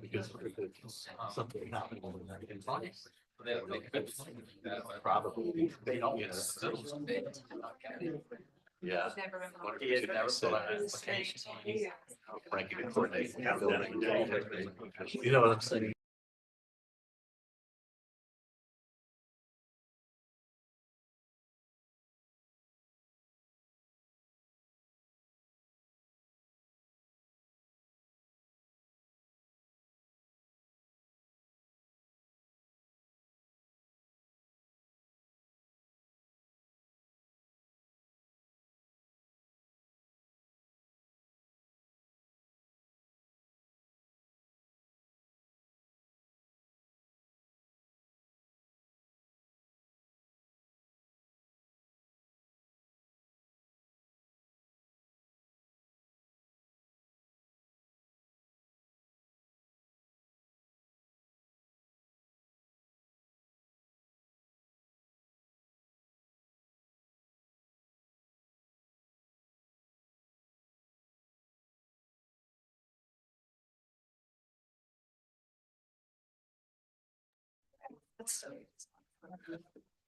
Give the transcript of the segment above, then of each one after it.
Because something happened in that place. Probably they don't get it. Yeah. You know what I'm saying?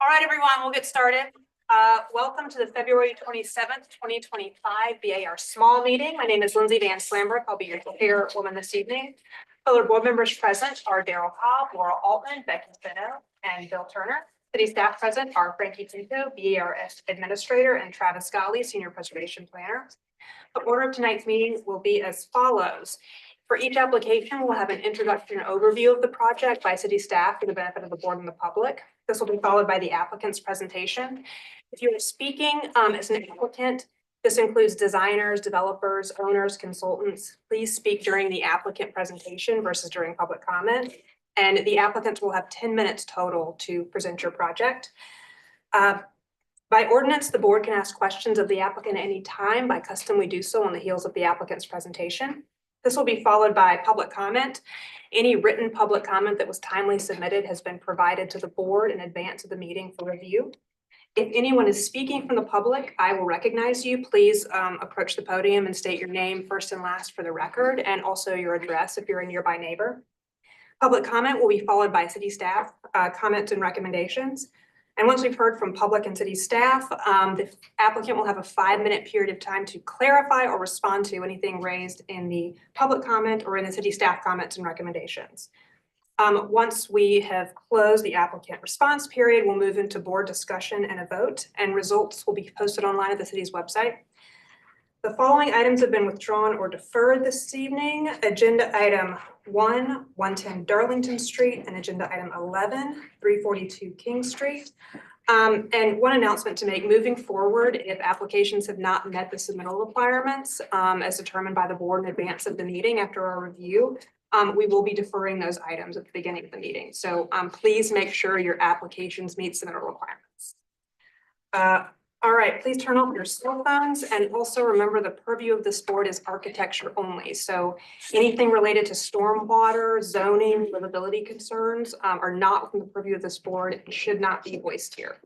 All right, everyone, we'll get started. Welcome to the February 27th, 2025 BAR small meeting. My name is Lindsay Van Slambrook. I'll be your chairwoman this evening. Other board members present are Daryl Cobb, Laura Altman, Becky Finno, and Bill Turner. City staff present are Frankie Tinto, BARS Administrator, and Travis Golly, Senior Preservation Planner. The order of tonight's meeting will be as follows. For each application, we'll have an introduction and overview of the project by city staff for the benefit of the board and the public. This will be followed by the applicant's presentation. If you are speaking as an applicant, this includes designers, developers, owners, consultants. Please speak during the applicant presentation versus during public comment. And the applicants will have 10 minutes total to present your project. By ordinance, the board can ask questions of the applicant at any time. By custom, we do so on the heels of the applicant's presentation. This will be followed by public comment. Any written public comment that was timely submitted has been provided to the board in advance of the meeting for review. If anyone is speaking from the public, I will recognize you. Please approach the podium and state your name first and last for the record, and also your address if you're a nearby neighbor. Public comment will be followed by city staff comments and recommendations. And once we've heard from public and city staff, the applicant will have a 5-minute period of time to clarify or respond to anything raised in the public comment or in the city staff comments and recommendations. Once we have closed the applicant response period, we'll move into board discussion and a vote, and results will be posted online at the city's website. The following items have been withdrawn or deferred this evening. Agenda item 1, 110 Darlington Street, and agenda item 11, 342 King Street. And one announcement to make: moving forward, if applications have not met the submittal requirements as determined by the board in advance of the meeting after our review, we will be deferring those items at the beginning of the meeting. So please make sure your applications meet submittal requirements. All right, please turn off your cell phones, and also remember the purview of this board is architecture only. So anything related to stormwater, zoning, livability concerns are not within the purview of this board and should not be voiced here.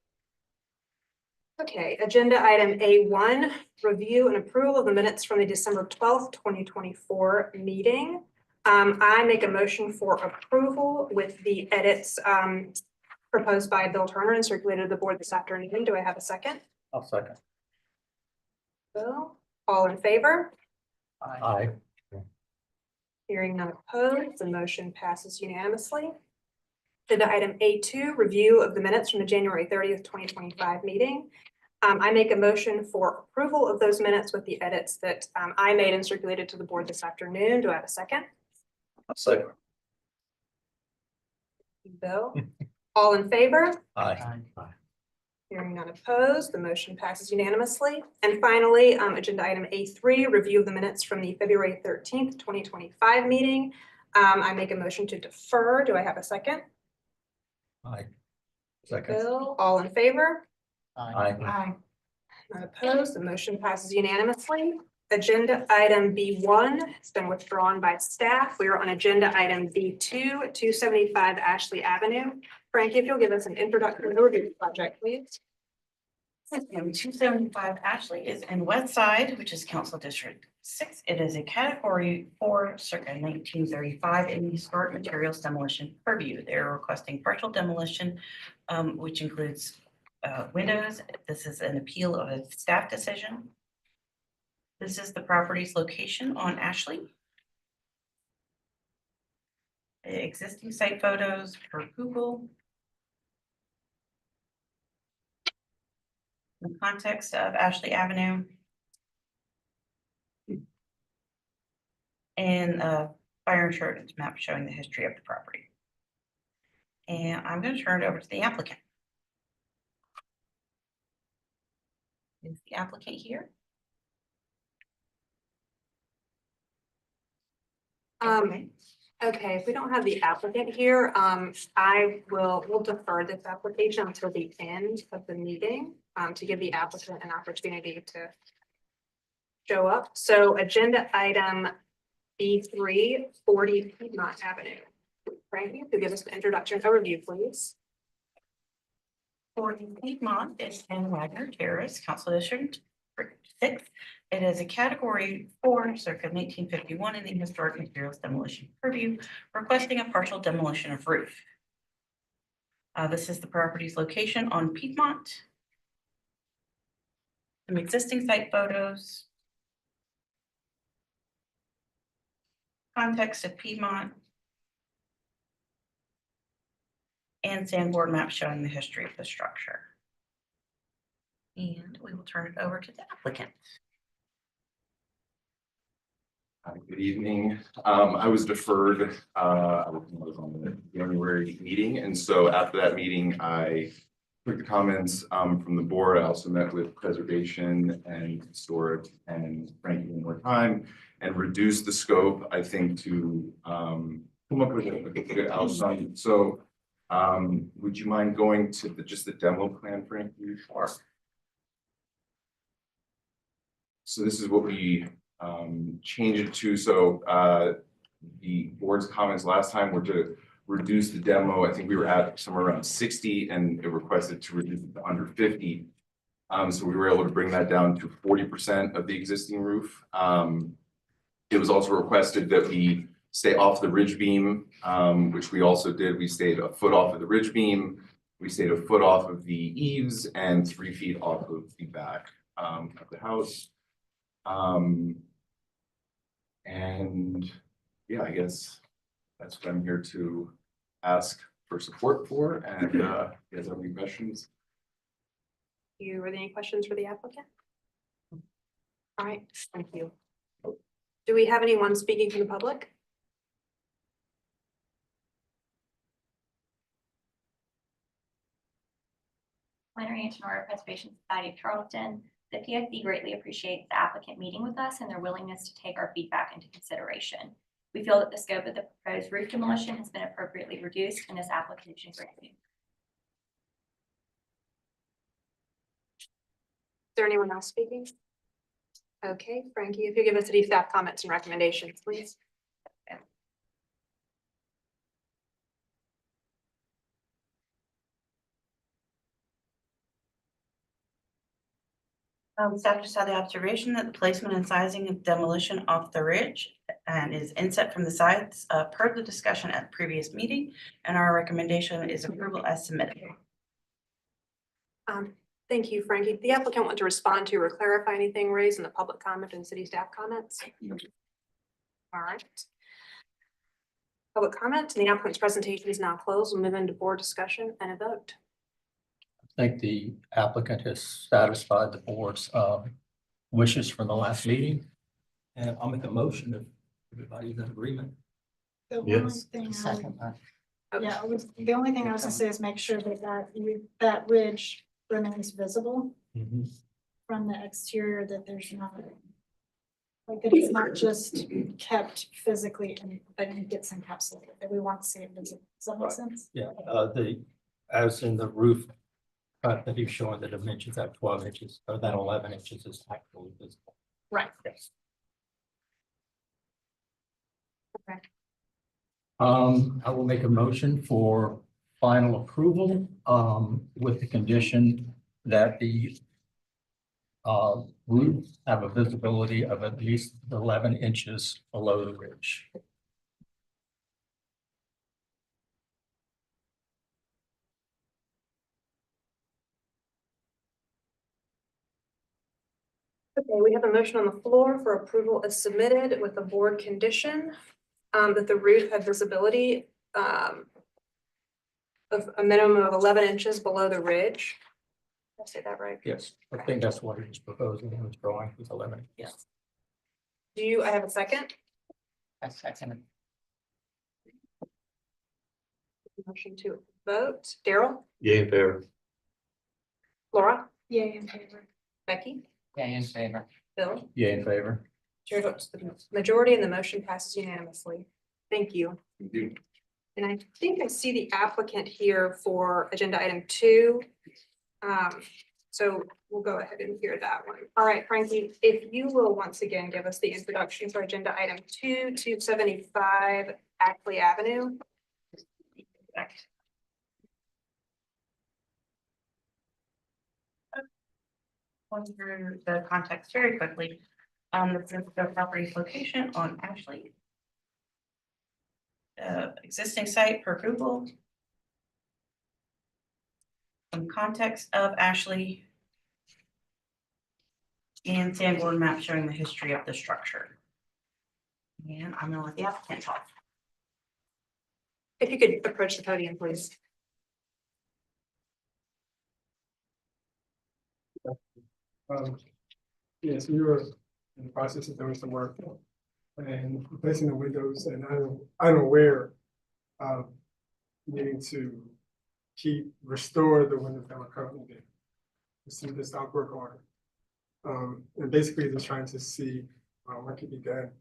Okay, agenda item A1, review and approval of the minutes from the December 12th, 2024 meeting. I make a motion for approval with the edits proposed by Bill Turner and circulated to the board this afternoon. Do I have a second? I'll second. Bill, all in favor? Aye. Hearing none opposed, the motion passes unanimously. Agenda item A2, review of the minutes from the January 30th, 2025 meeting. I make a motion for approval of those minutes with the edits that I made and circulated to the board this afternoon. Do I have a second? I'll second. Bill, all in favor? Aye. Hearing none opposed, the motion passes unanimously. And finally, agenda item A3, review of the minutes from the February 13th, 2025 meeting. I make a motion to defer. Do I have a second? Aye. Second. Bill, all in favor? Aye. Aye. None opposed, the motion passes unanimously. Agenda item B1 has been withdrawn by staff. We are on agenda item B2, 275 Ashley Avenue. Frankie, if you'll give us an introductory overview of the project, please. And 275 Ashley is in West Side, which is Council District 6. It is a category 4 circa 1935 in the historic materials demolition purview. They're requesting partial demolition, which includes windows. This is an appeal of a staff decision. This is the property's location on Ashley. The existing site photos per Google. The context of Ashley Avenue. And a fire insurance map showing the history of the property. And I'm going to turn it over to the applicant. Is the applicant here? Okay, if we don't have the applicant here, we'll defer this application until the end of the meeting, to give the applicant an opportunity to show up. So agenda item B3, 40 Piedmont Avenue. Frank, you could give us an introduction overview, please. 40 Piedmont is in Wagner Terrace, Council District 6. It is a category 4 circa 1951 in the historic materials demolition purview, requesting a partial demolition of roof. This is the property's location on Piedmont. Some existing site photos. Context of Piedmont. And sandboard map showing the history of the structure. And we will turn it over to the applicant. Hi, good evening. I was deferred, I was on the January meeting, and so after that meeting, I took the comments from the board. I also met with preservation and historic and Frankie one more time and reduced the scope, I think, to come up with a good outcome. So would you mind going to just the demo plan, Frankie? Sure. So this is what we change it to. So the board's comments last time were to reduce the demo. I think we were at somewhere around 60 and it requested to reduce it to under 50. So we were able to bring that down to 40% of the existing roof. It was also requested that we stay off the ridge beam, which we also did. We stayed a foot off of the ridge beam. We stayed a foot off of the eaves and 3 feet off of the back of the house. And yeah, I guess that's what I'm here to ask for support for. And you guys have any questions? Are there any questions for the applicant? All right, thank you. Do we have anyone speaking from the public? Flannery Antonora Preservation Society of Charleston. The PFD greatly appreciates the applicant meeting with us and their willingness to take our feedback into consideration. We feel that the scope of the proposed roof demolition has been appropriately reduced in this application granted. Is there anyone else speaking? Okay, Frankie, if you give us any staff comments and recommendations, please. Staff just had the observation that the placement and sizing of demolition off the ridge and is inset from the sides per the discussion at the previous meeting, and our recommendation is approval as submitted. Thank you, Frankie. The applicant want to respond to or clarify anything raised in the public comment and city staff comments? All right. Public comment and the applicant's presentation is now closed. We'll move into board discussion and a vote. I think the applicant has satisfied the board's wishes from the last meeting. And I'll make a motion if everybody's in agreement. Yes. The only thing I was gonna say is make sure that ridge remains visible from the exterior, that there's not, like, that it's not just kept physically and then it gets encapsulated, that we want to see it visible. Does that make sense? Yeah, as in the roof cut that he's showing the dimensions at 12 inches, or that 11 inches is actually visible. Right. Yes. Okay. I will make a motion for final approval with the condition that the roof have a visibility of at least 11 inches below the ridge. Okay, we have a motion on the floor for approval as submitted with the board condition that the roof had visibility of a minimum of 11 inches below the ridge. Did I say that right? Yes, I think that's what he was proposing in his drawing with 11. Yes. I have a second? A second. Motion to vote. Daryl, Yay in favor. Laura, Yay in favor. Becky, Yay in favor. Bill. Yeah, in favor. Chair votes the majority and the motion passes unanimously. Thank you. Thank you. And I think I see the applicant here for agenda item 2. So we'll go ahead and hear that one. All right, Frankie, if you will once again give us the introduction for agenda item 2, 275 Ackley Avenue. Going through the context very quickly. This is the property's location on Ashley. Existing site per Google. Some context of Ashley. And Sanborn map showing the history of the structure. And I'm gonna let the applicant talk. If you could approach the podium, please. Yes, we were in the process of doing some work and replacing the windows, and I'm aware of needing to restore the windows that were currently there. Receive this outwork order. And basically just trying to see what could be done.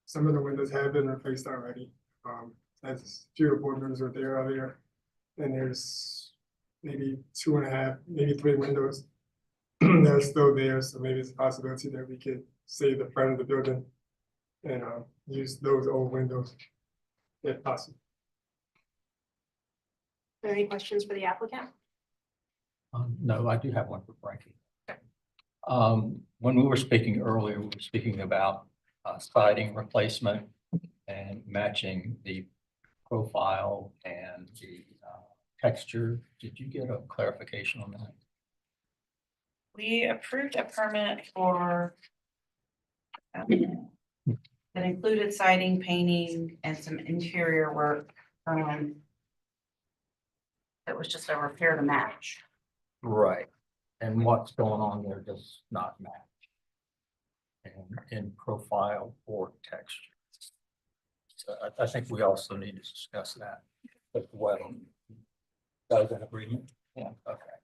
Some of the windows have been replaced already. As a few of the board members were there earlier, and there's maybe 2.5, maybe 3 windows that are still there, so maybe it's a possibility that we could save the front of the building and use those old windows if possible. Are there any questions for the applicant? No, I do have one for Frankie. When we were speaking earlier, we were speaking about siding replacement and matching the profile and the texture. Did you get a clarification on that? We approved a permit for that included siding, painting, and some interior work. It was just a repair to match. Right. And what's going on there does not match. And in profile or texture. So I think we also need to discuss that as well. That is an agreement? Yeah, okay.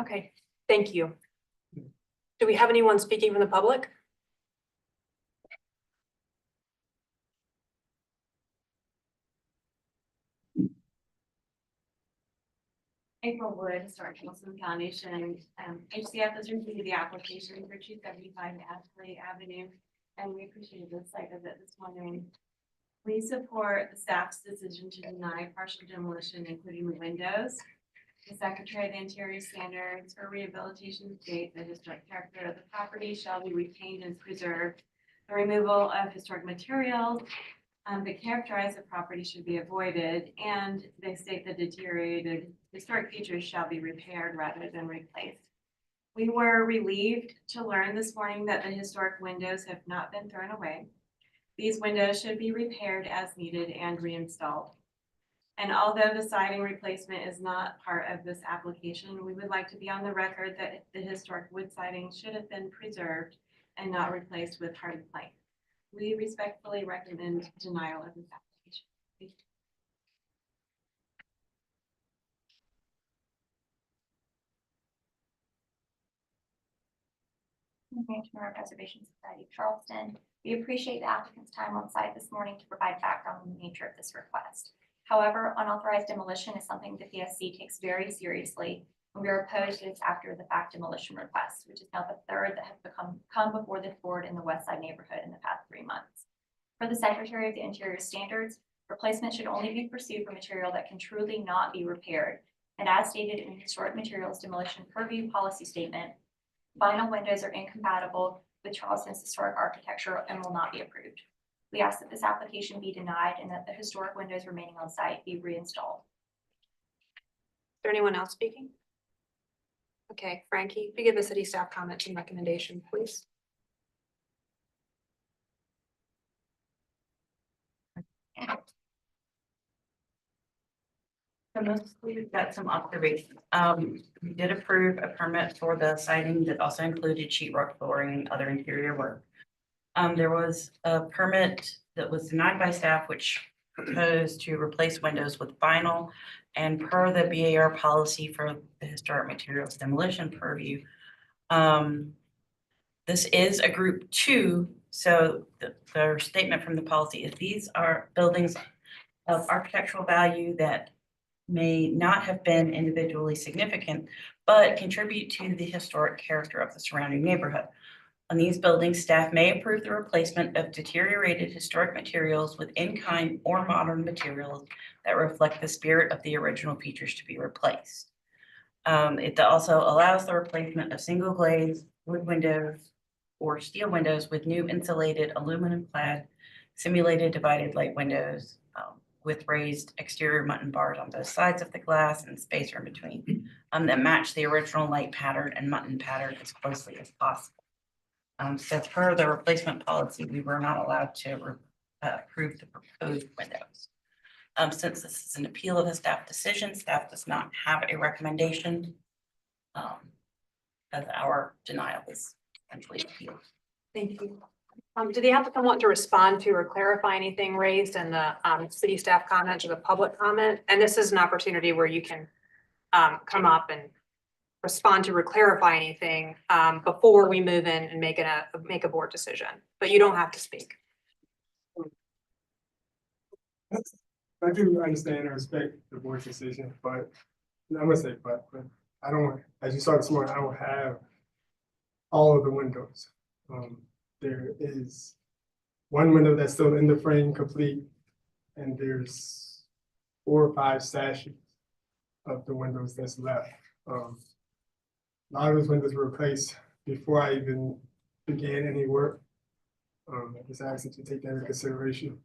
Okay, thank you. Do we have anyone speaking from the public? April Wood, Historic Charleston Foundation. HCF has reviewed the application for 275 Ashley Avenue, and we appreciate the site visit this morning. We support the staff's decision to deny partial demolition, including the windows. The Secretary of the Interior standards for rehabilitation state the historic character of the property shall be retained and preserved. The removal of historic materials that characterize the property should be avoided, and they state the deteriorated historic features shall be repaired rather than replaced. We were relieved to learn this morning that the historic windows have not been thrown away. These windows should be repaired as needed and reinstalled. And although the siding replacement is not part of this application, we would like to be on the record that the historic wood siding should have been preserved and not replaced with hardy plank. We respectfully recommend denial of this application. Thank you. Management Preservation Society of Charleston. We appreciate the applicant's time on site this morning to provide background on the nature of this request. However, unauthorized demolition is something the PSC takes very seriously, and we are opposed to its after the fact demolition request, which is now the third that have come before this board in the West Side neighborhood in the past 3 months. For the Secretary of the Interior standards, replacement should only be pursued for material that can truly not be repaired. And as stated in the Historic Materials Demolition Purview Policy Statement, Vinyl windows are incompatible with Charleston's historic architecture and will not be approved. We ask that this application be denied and that the historic windows remaining on site be reinstalled. Is there anyone else speaking? Okay, Frankie, if you give the city staff comments and recommendation, please. So mostly we've got some observations. We did approve a permit for the siding that also included sheetrock flooring and other interior work. There was a permit that was denied by staff, which proposed to replace windows with vinyl. And per the BAR policy for the historic materials demolition purview, this is a group 2, so the statement from the policy is these are buildings of architectural value that may not have been individually significant, but contribute to the historic character of the surrounding neighborhood. On these buildings, staff may approve the replacement of deteriorated historic materials with in-kind or modern materials that reflect the spirit of the original features to be replaced. It also allows the replacement of single glazed wood windows or steel windows with new insulated aluminum clad simulated divided light windows with raised exterior mutton bars on both sides of the glass and spacer in between that match the original light pattern and mutton pattern as closely as possible. So per the replacement policy, we were not allowed to approve the proposed windows. Since this is an appeal of a staff decision, staff does not have a recommendation. As our denial is essentially appealed. Thank you. Do the applicant want to respond to or clarify anything raised in the city staff comments or the public comment? And this is an opportunity where you can come up and respond to or clarify anything before we move in and make a board decision, but you don't have to speak. I do understand and respect the board's decision, but I'm gonna say, but I don't, as you saw this morning, I don't have all of the windows. There is one window that's still in the frame complete, and there's 4 or 5 sashes of the windows that's left. A lot of those windows were replaced before I even began any work. I just ask that you take that into consideration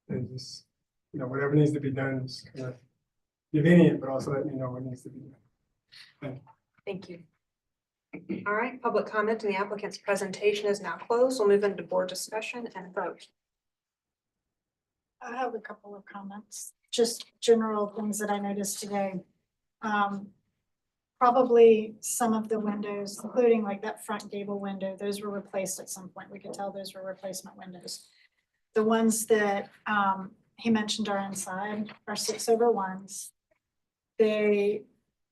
and just, you know, whatever needs to be done, just kind of be lenient, but also let me know what needs to be done. Thank you. All right, public comment and the applicant's presentation is now closed. We'll move into board discussion and vote. I have a couple of comments, just general things that I noticed today. Probably some of the windows, including like that front gable window, those were replaced at some point. We could tell those were replacement windows. The ones that he mentioned are inside are 6/1s. The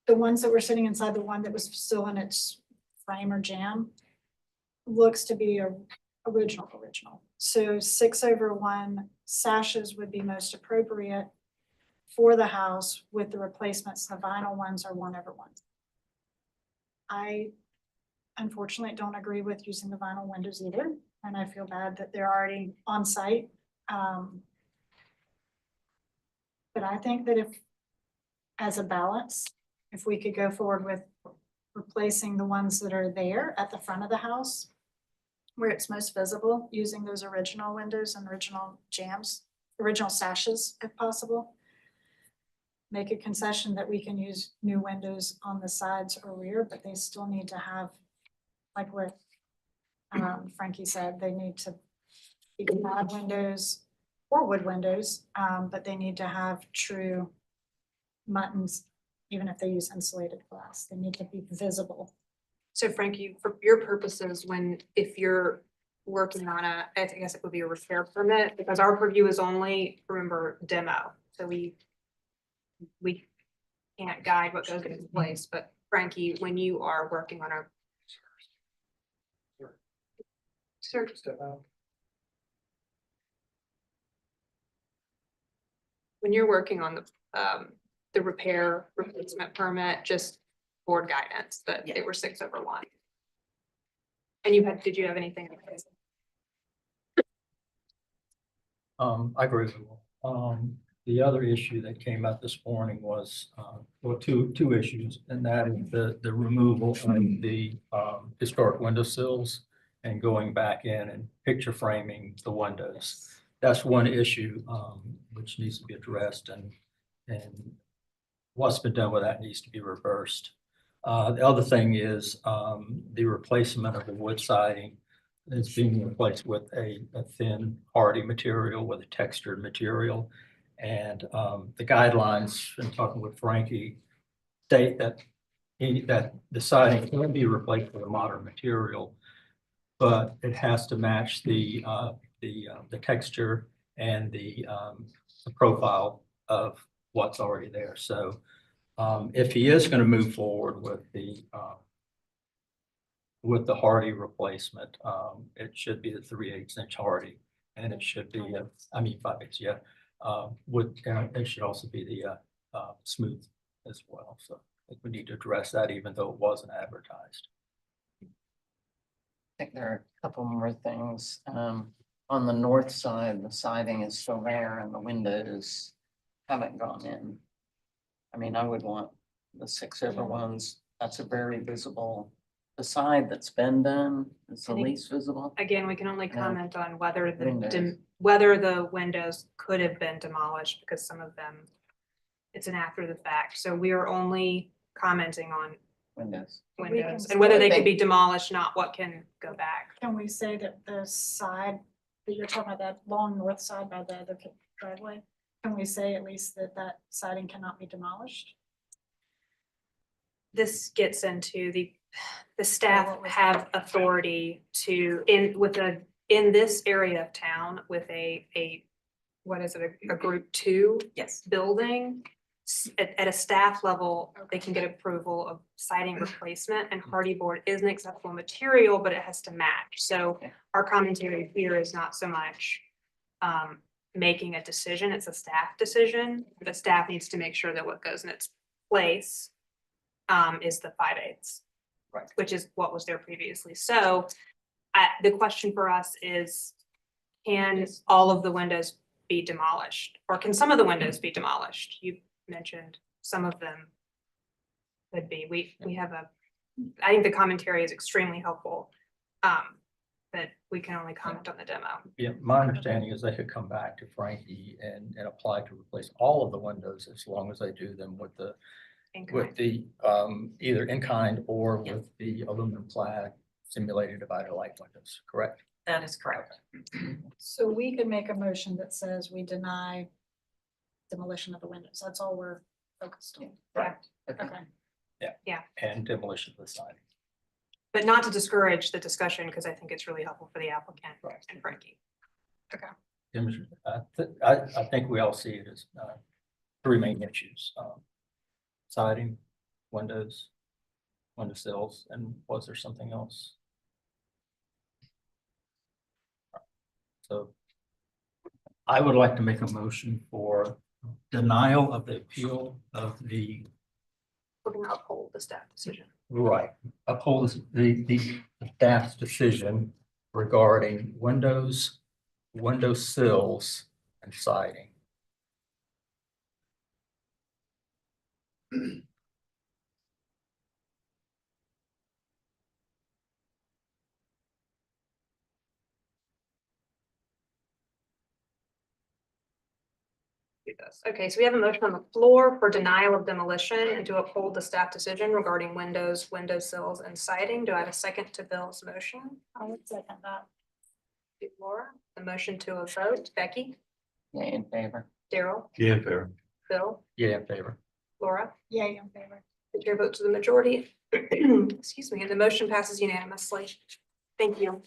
ones that were sitting inside, the one that was still in its frame or jam, looks to be a original. So 6/1 sashes would be most appropriate for the house with the replacements. The vinyl ones are 1/1. I unfortunately don't agree with using the vinyl windows either, and I feel bad that they're already on site. But I think that if, as a balance, if we could go forward with replacing the ones that are there at the front of the house, where it's most visible, using those original windows and original jams, original sashes if possible. Make a concession that we can use new windows on the sides or rear, but they still need to have, like what Frankie said, they need to be quad windows or wood windows, but they need to have true muttons, even if they use insulated glass. They need to be visible. So Frankie, for your purposes, if you're working on I guess it would be a repair permit, because our purview is only, remember, demo. So we can't guide what goes into place, but Frankie, when you are working on Sure. When you're working on the repair replacement permit, just board guidance that they were 6/1. And did you have anything? I agree with you. The other issue that came up this morning was, well, two issues, and that is the removal of the historic windowsills and going back in and picture framing the windows. That's one issue which needs to be addressed, and what's been done with that needs to be reversed. The other thing is the replacement of the wood siding is being replaced with a thin hardy material with a textured material. And the guidelines, in talking with Frankie, state that that the siding can be replaced with a modern material, but it has to match the texture and the profile of what's already there. So if he is going to move forward with the hardy replacement, it should be the 3/8 inch hardy, and it should be, 5/8, yeah. It should also be the smooth as well. So I think we need to address that, even though it wasn't advertised. I think there are a couple more things. On the north side, the siding is still there and the windows haven't gone in. I mean, I would want the 6 over ones. That's a very visible. The side that's been done is the I think- least visible. Again, we can only Yeah. comment on whether Windows. whether the windows could have been demolished, because some of them, it's an after the fact. So we are only commenting on Windows. windows can and whether they say- could be demolished, not what can go back. Can we say that the side that you're talking about, that long north side by the other driveway, can we say at least that that siding cannot be demolished? This gets into the staff have authority to, in this area of town with a, what is it, a group 2 Yes. building. At a staff level, they can get approval of siding replacement, and hardy board is an acceptable material, but it has to match. So Okay. our commentary here is not so much making a decision, it's a staff decision. The staff needs to make sure that what goes in its place is the 5/8. Right. Which is what was there previously. So the question for us is, can all of the windows be demolished? Or can some of the windows be demolished? You mentioned some of them could be. We have I think the commentary is extremely helpful. But we can only comment on the demo. Yeah, my understanding is they could come back to Frankie and apply to replace all of the windows as long as they do them with the either in kind or with the aluminum clad simulated divided light windows, correct? That is correct. So we could make a motion that says we deny demolition of the windows. That's all we're focused on. Correct. Okay. And demolition of the siding. But not to discourage the discussion, because I think it's really helpful for the applicant Right. and Frankie. I think we all see it as 3 main issues. Siding, windows, window sills, and was there something else? So I would like to make a motion for denial of the appeal of the We're gonna uphold the staff decision. right, uphold the staff's decision regarding windows, window sills, and siding. Do this. Okay, so we have a motion on the floor for denial of demolition and to uphold the staff decision regarding windows, window sills, and siding. Do I have a second to Bill's motion? I would second that. Laura, the motion to a vote. Becky, Yay in favor. Daryl, Yeah, fair. Bill, Yeah, in favor. Laura. Yay, in favor. The chair votes to the majority. Excuse me, and the motion passes unanimously. Thank you.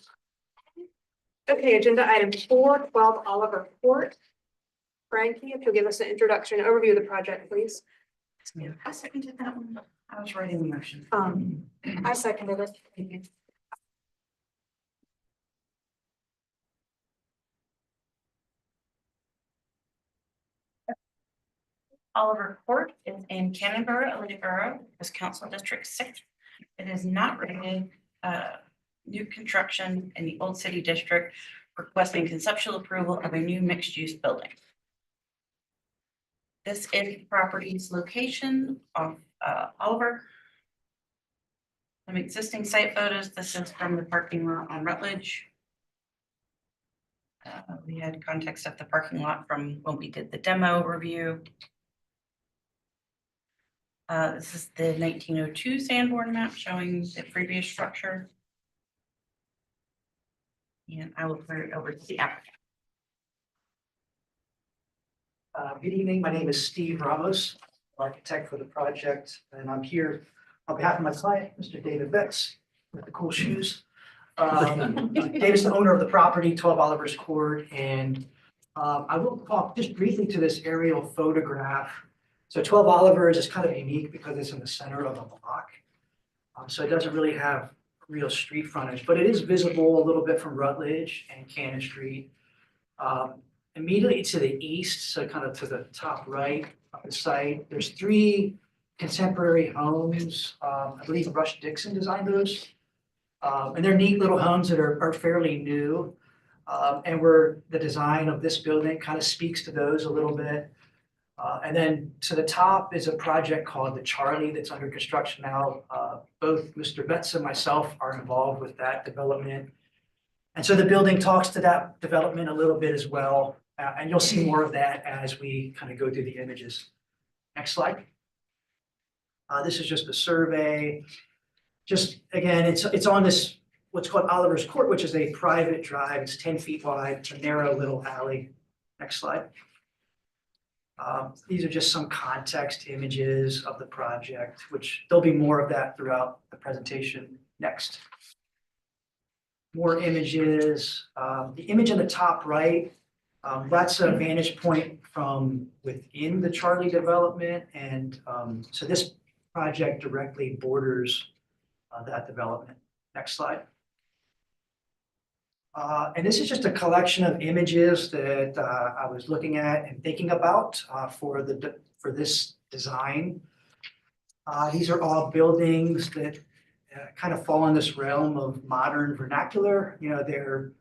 Okay, agenda item 412 Oliver Court. Frankie, if you'll give us an introduction overview of the project, please. I seconded that one. I was writing the motion. I seconded it. Oliver Court is in Cannonboro, Elite Borough, is Council District 6. It is not rated new construction in the Old City District, requesting conceptual approval of a new mixed-use building. This is property's location off Oliver. Some existing site photos. This is from the parking lot on Rutledge. We had context of the parking lot from when we did the demo review. This is the 1902 Sanborn map showing the previous structure. And I will turn it over to the applicant. Good evening, my name is Steve Ramos, architect for the project, and I'm here on behalf of my client, Mr. David Betts, with the cool shoes. David's the owner of the property, 12 Oliver's Court, and I will talk just briefly to this aerial photograph. So 12 Oliver's is kind of unique because it's in the center of a block. So it doesn't really have real street frontage, but it is visible a little bit from Rutledge and Cannon Street. Immediately to the east, so kind of to the top right of the site, there's 3 contemporary homes. I believe Rush Dixon designed those. And they're neat little homes that are fairly new. And the design of this building kind of speaks to those a little bit. And then to the top is a project called the Charlie that's under construction now. Both Mr. Betts and myself are involved with that development. And so the building talks to that development a little bit as well. And you'll see more of that as we kind of go through the images. Next slide. This is just a survey. Just again, it's on this, what's called Oliver's Court, which is a private drive. It's 10 feet wide. It's a narrow little alley. Next slide. These are just some context images of the project, which there'll be more of that throughout the presentation. Next. More images. The image in the top right, that's a vantage point from within the Charlie development. And so this project directly borders that development. Next slide. And this is just a collection of images that I was looking at and thinking about for this design. These are all buildings that kind of fall in this realm of modern vernacular. You know, they're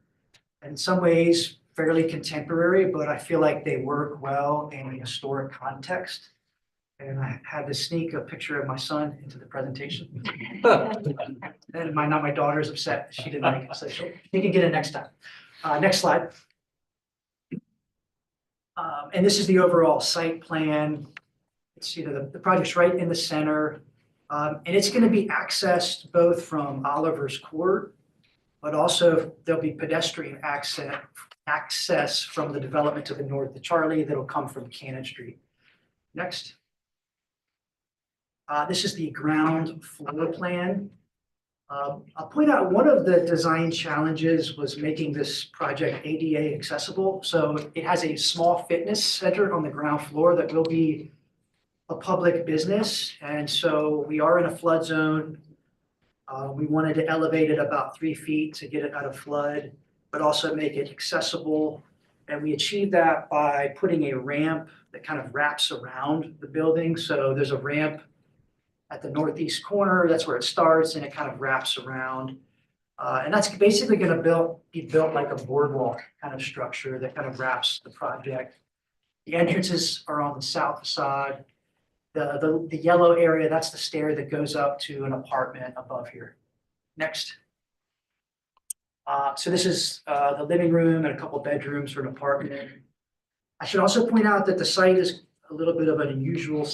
in some ways fairly contemporary, but I feel like they work well in a historic context. And I had to sneak a picture of my son into the presentation. And my daughter's upset. She didn't like it, so she can get it next time. Next slide. And this is the overall site plan. It's, you know, the project's right in the center. And it's going to be accessed both from Oliver's Court, but also there'll be pedestrian access from the development to the north, the Charlie, that'll come from Cannon Street. Next. This is the ground floor plan. I'll point out one of the design challenges was making this project ADA accessible. So it has a small fitness center on the ground floor that will be a public business. And so we are in a flood zone. We wanted to elevate it about 3 feet to get it out of flood, but also make it accessible. And we achieved that by putting a ramp that kind of wraps around the building. So there's a ramp at the northeast corner, that's where it starts, and it kind of wraps around. And that's basically going to be built like a boardwalk kind of structure that kind of wraps the project. The entrances are on the south facade. The yellow area, that's the stair that goes up to an apartment above here. Next. So this is the living room and a couple bedrooms for an apartment. I should also point out that the site is a little bit of an unusual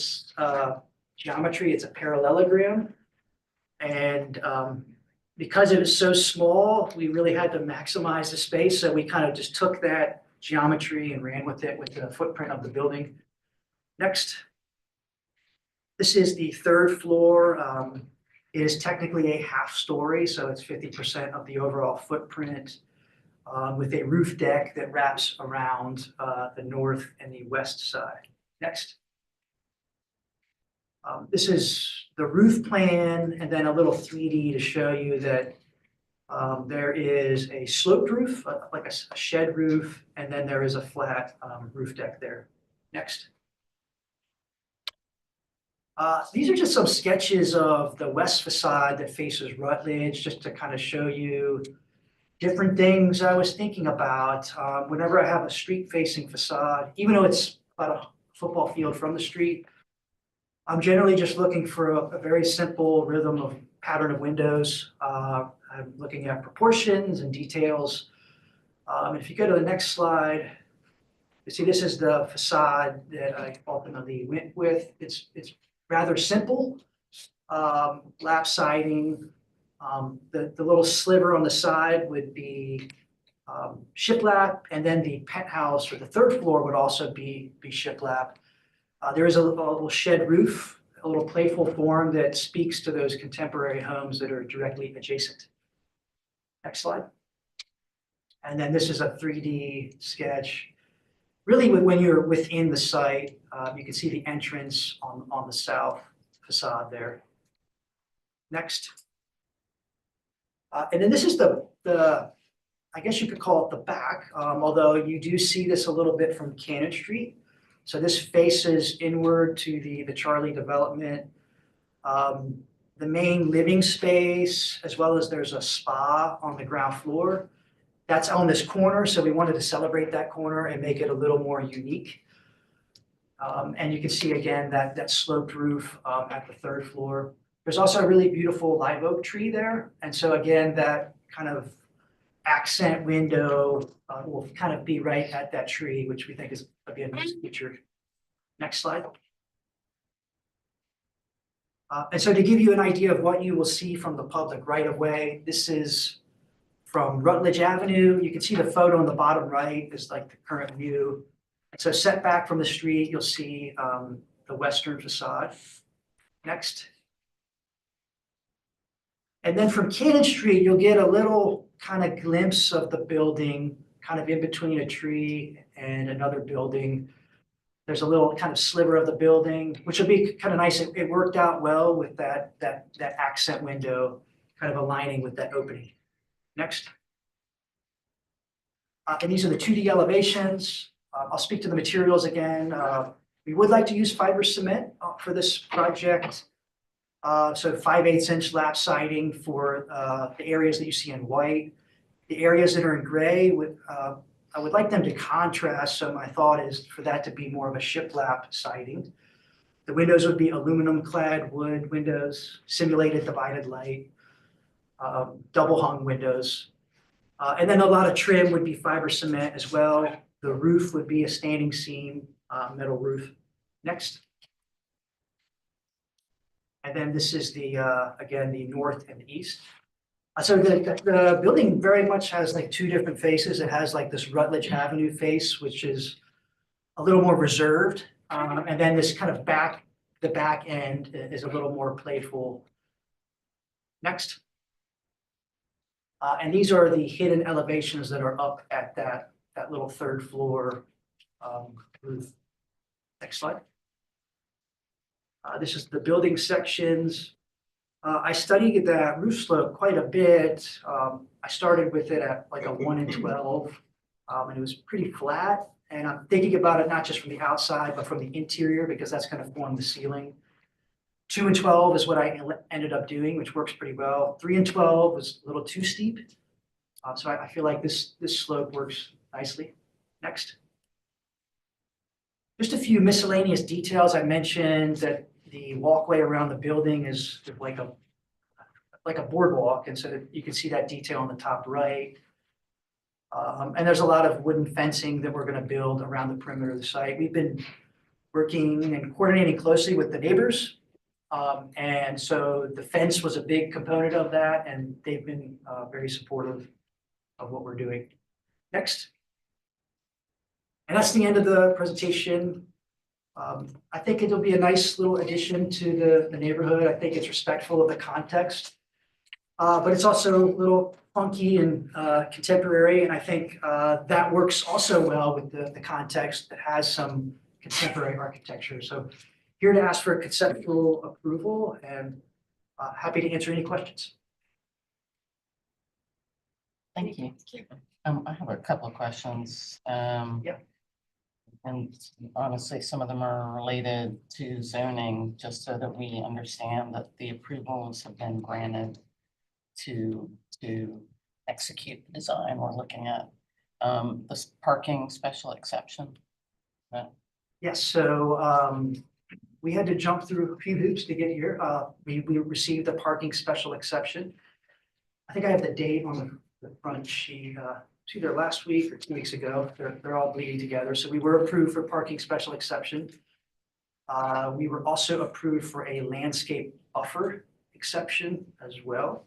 geometry. It's a parallelogram. And because it was so small, we really had to maximize the space. So we kind of just took that geometry and ran with it with the footprint of the building. Next. This is the 3rd floor. It is technically a half story, so it's 50% of the overall footprint with a roof deck that wraps around the north and the west side. Next. This is the roof plan and then a little 3D to show you that there is a sloped roof, like a shed roof, and then there is a flat roof deck there. Next. These are just some sketches of the west facade that faces Rutledge, just to kind of show you different things I was thinking about. Whenever I have a street-facing facade, even though it's about a football field from the street. I'm generally just looking for a very simple rhythm of pattern of windows. I'm looking at proportions and details. If you go to the next slide, you see this is the facade that I ultimately went with. It's rather simple. Lap siding. The little sliver on the side would be shiplap, and then the penthouse or the third floor would also be shiplap. There is a little shed roof, a little playful form that speaks to those contemporary homes that are directly adjacent. Next slide. And then this is a 3D sketch. Really, when you're within the site, you can see the entrance on the south facade there. Next. And then this is the I guess you could call it the back, although you do see this a little bit from Cannon Street. So this faces inward to the Charlie development. The main living space, as well as there's a spa on the ground floor. That's on this corner, so we wanted to celebrate that corner and make it a little more unique. And you can see again that sloped roof at the third floor. There's also a really beautiful live oak tree there. And so again, that kind of accent window will kind of be right at that tree, which we think is a nice feature. Next slide. And so to give you an idea of what you will see from the public right of way, this is from Rutledge Avenue. You can see the photo on the bottom right is like the current view. So set back from the street, you'll see the western facade. Next. And then from Cannon Street, you'll get a little kind of glimpse of the building, kind of in between a tree and another building. There's a little kind of sliver of the building, which will be kind of nice. It worked out well with that accent window, kind of aligning with that opening. Next. And these are the 2D elevations. I'll speak to the materials again. We would like to use fiber cement for this project. So 5/8 inch lap siding for the areas that you see in white. The areas that are in gray, I would like them to contrast. So my thought is for that to be more of a shiplap siding. The windows would be aluminum clad wood windows, simulated divided light, double hung windows. And then a lot of trim would be fiber cement as well. The roof would be a standing seam metal roof. Next. And then this is again, the north and east. So the building very much has like two different faces. It has like this Rutledge Avenue face, which is a little more reserved. And then this kind of the back end is a little more playful. Next. And these are the hidden elevations that are up at that little third floor roof. Next slide. This is the building sections. I studied that roof slope quite a bit. I started with it at like a 1 in 12, and it was pretty flat. And I'm thinking about it not just from the outside, but from the interior, because that's going to form the ceiling. 2 in 12 is what I ended up doing, which works pretty well. 3 in 12 was a little too steep. So I feel like this slope works nicely. Next. Just a few miscellaneous details. I mentioned that the walkway around the building is like a boardwalk, and so that you can see that detail on the top right. And there's a lot of wooden fencing that we're going to build around the perimeter of the site. We've been working and coordinating closely with the neighbors. And so the fence was a big component of that, and they've been very supportive of what we're doing. Next. And that's the end of the presentation. I think it'll be a nice little addition to the neighborhood. I think it's respectful of the context, but it's also a little funky and contemporary. And I think that works also well with the context that has some contemporary architecture. So here to ask for conceptual approval, and happy to answer any questions. Thank you. I have a couple of questions. Yeah. And honestly, some of them are related to zoning, just so that we understand that the approvals have been granted to execute the design we're looking at. This parking special exception. Yes, so we had to jump through a few hoops to get here. We received a parking special exception. I think I have the date on the front sheet. It's either last week or 2 weeks ago. They're all bleeding together. So we were approved for parking special exception. We were also approved for a landscape buffer exception as well.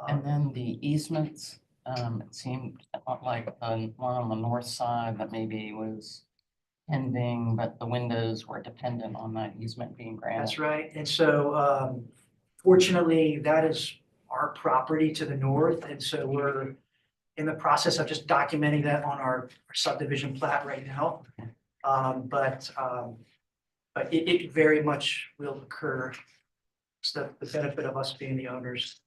And then the easements, it seemed like the one on the north side that maybe was pending, but the windows were dependent on that easement being granted. That's right. And so fortunately, that is our property to the north. And so we're in the process of just documenting that on our subdivision plat right now. But it very much will occur. It's the benefit of us being the owners.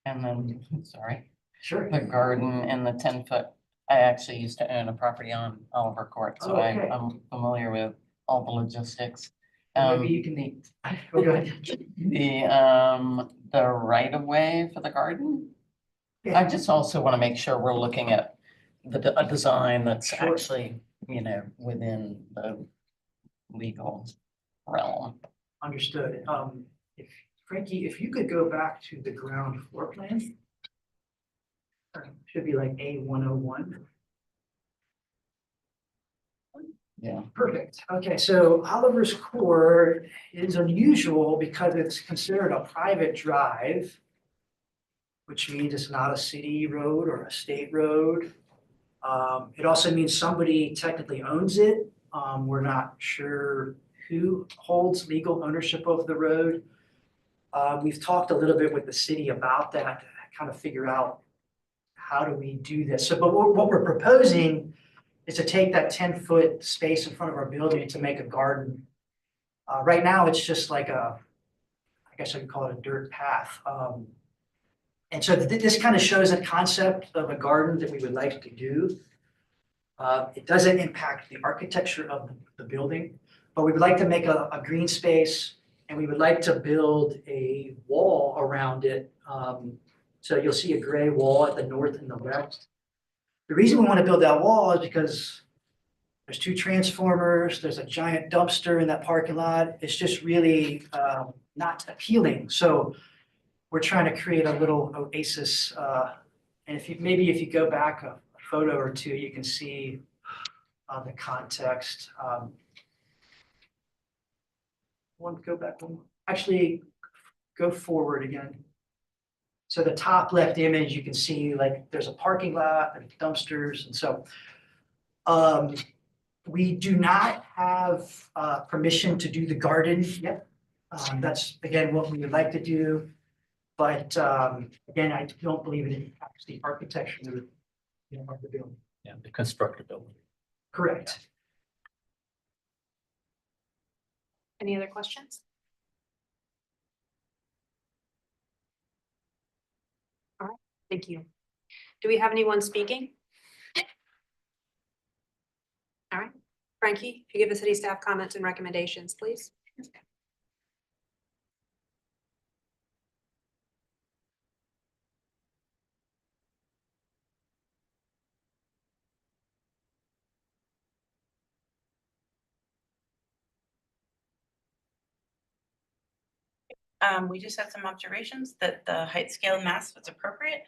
And then, sorry, Sure. the garden and the 10-foot, I actually used to own a property on Oliver Court, so Okay. I'm familiar with all the logistics. Maybe you can, go ahead. The right of way for the garden. I just also want to make sure we're looking at a design that's Sure. actually, within the legal realm. Understood. Frankie, if you could go back to the ground floor plan. Should be like A101. Yeah. Perfect. Okay, so Oliver's Court is unusual because it's considered a private drive, which means it's not a city road or a state road. It also means somebody technically owns it. We're not sure who holds legal ownership of the road. We've talked a little bit with the city about that, to kind of figure out how do we do this. So, but what we're proposing is to take that 10-foot space in front of our building to make a garden. Right now, it's just like I guess I could call it a dirt path. And so this kind of shows a concept of a garden that we would like to do. It doesn't impact the architecture of the building, but we would like to make a green space, and we would like to build a wall around it. So you'll see a gray wall at the north and the west. The reason we want to build that wall is because there's 2 transformers, there's a giant dumpster in that parking lot. It's just really not appealing. So we're trying to create a little oasis. And if you go back a photo or 2, you can see the context. Go back one. Actually, go forward again. So the top left image, you can see like there's a parking lot and dumpsters. And so we do not have permission to do the garden yet. That's again what we would like to do. But again, I don't believe it impacts the architecture of the building. Yeah, the constructability. Correct. Any other questions? All right, thank you. Do we have anyone speaking? All right, Frankie, if you give the city staff comments and recommendations, please. We just had some observations that the height scale mass was appropriate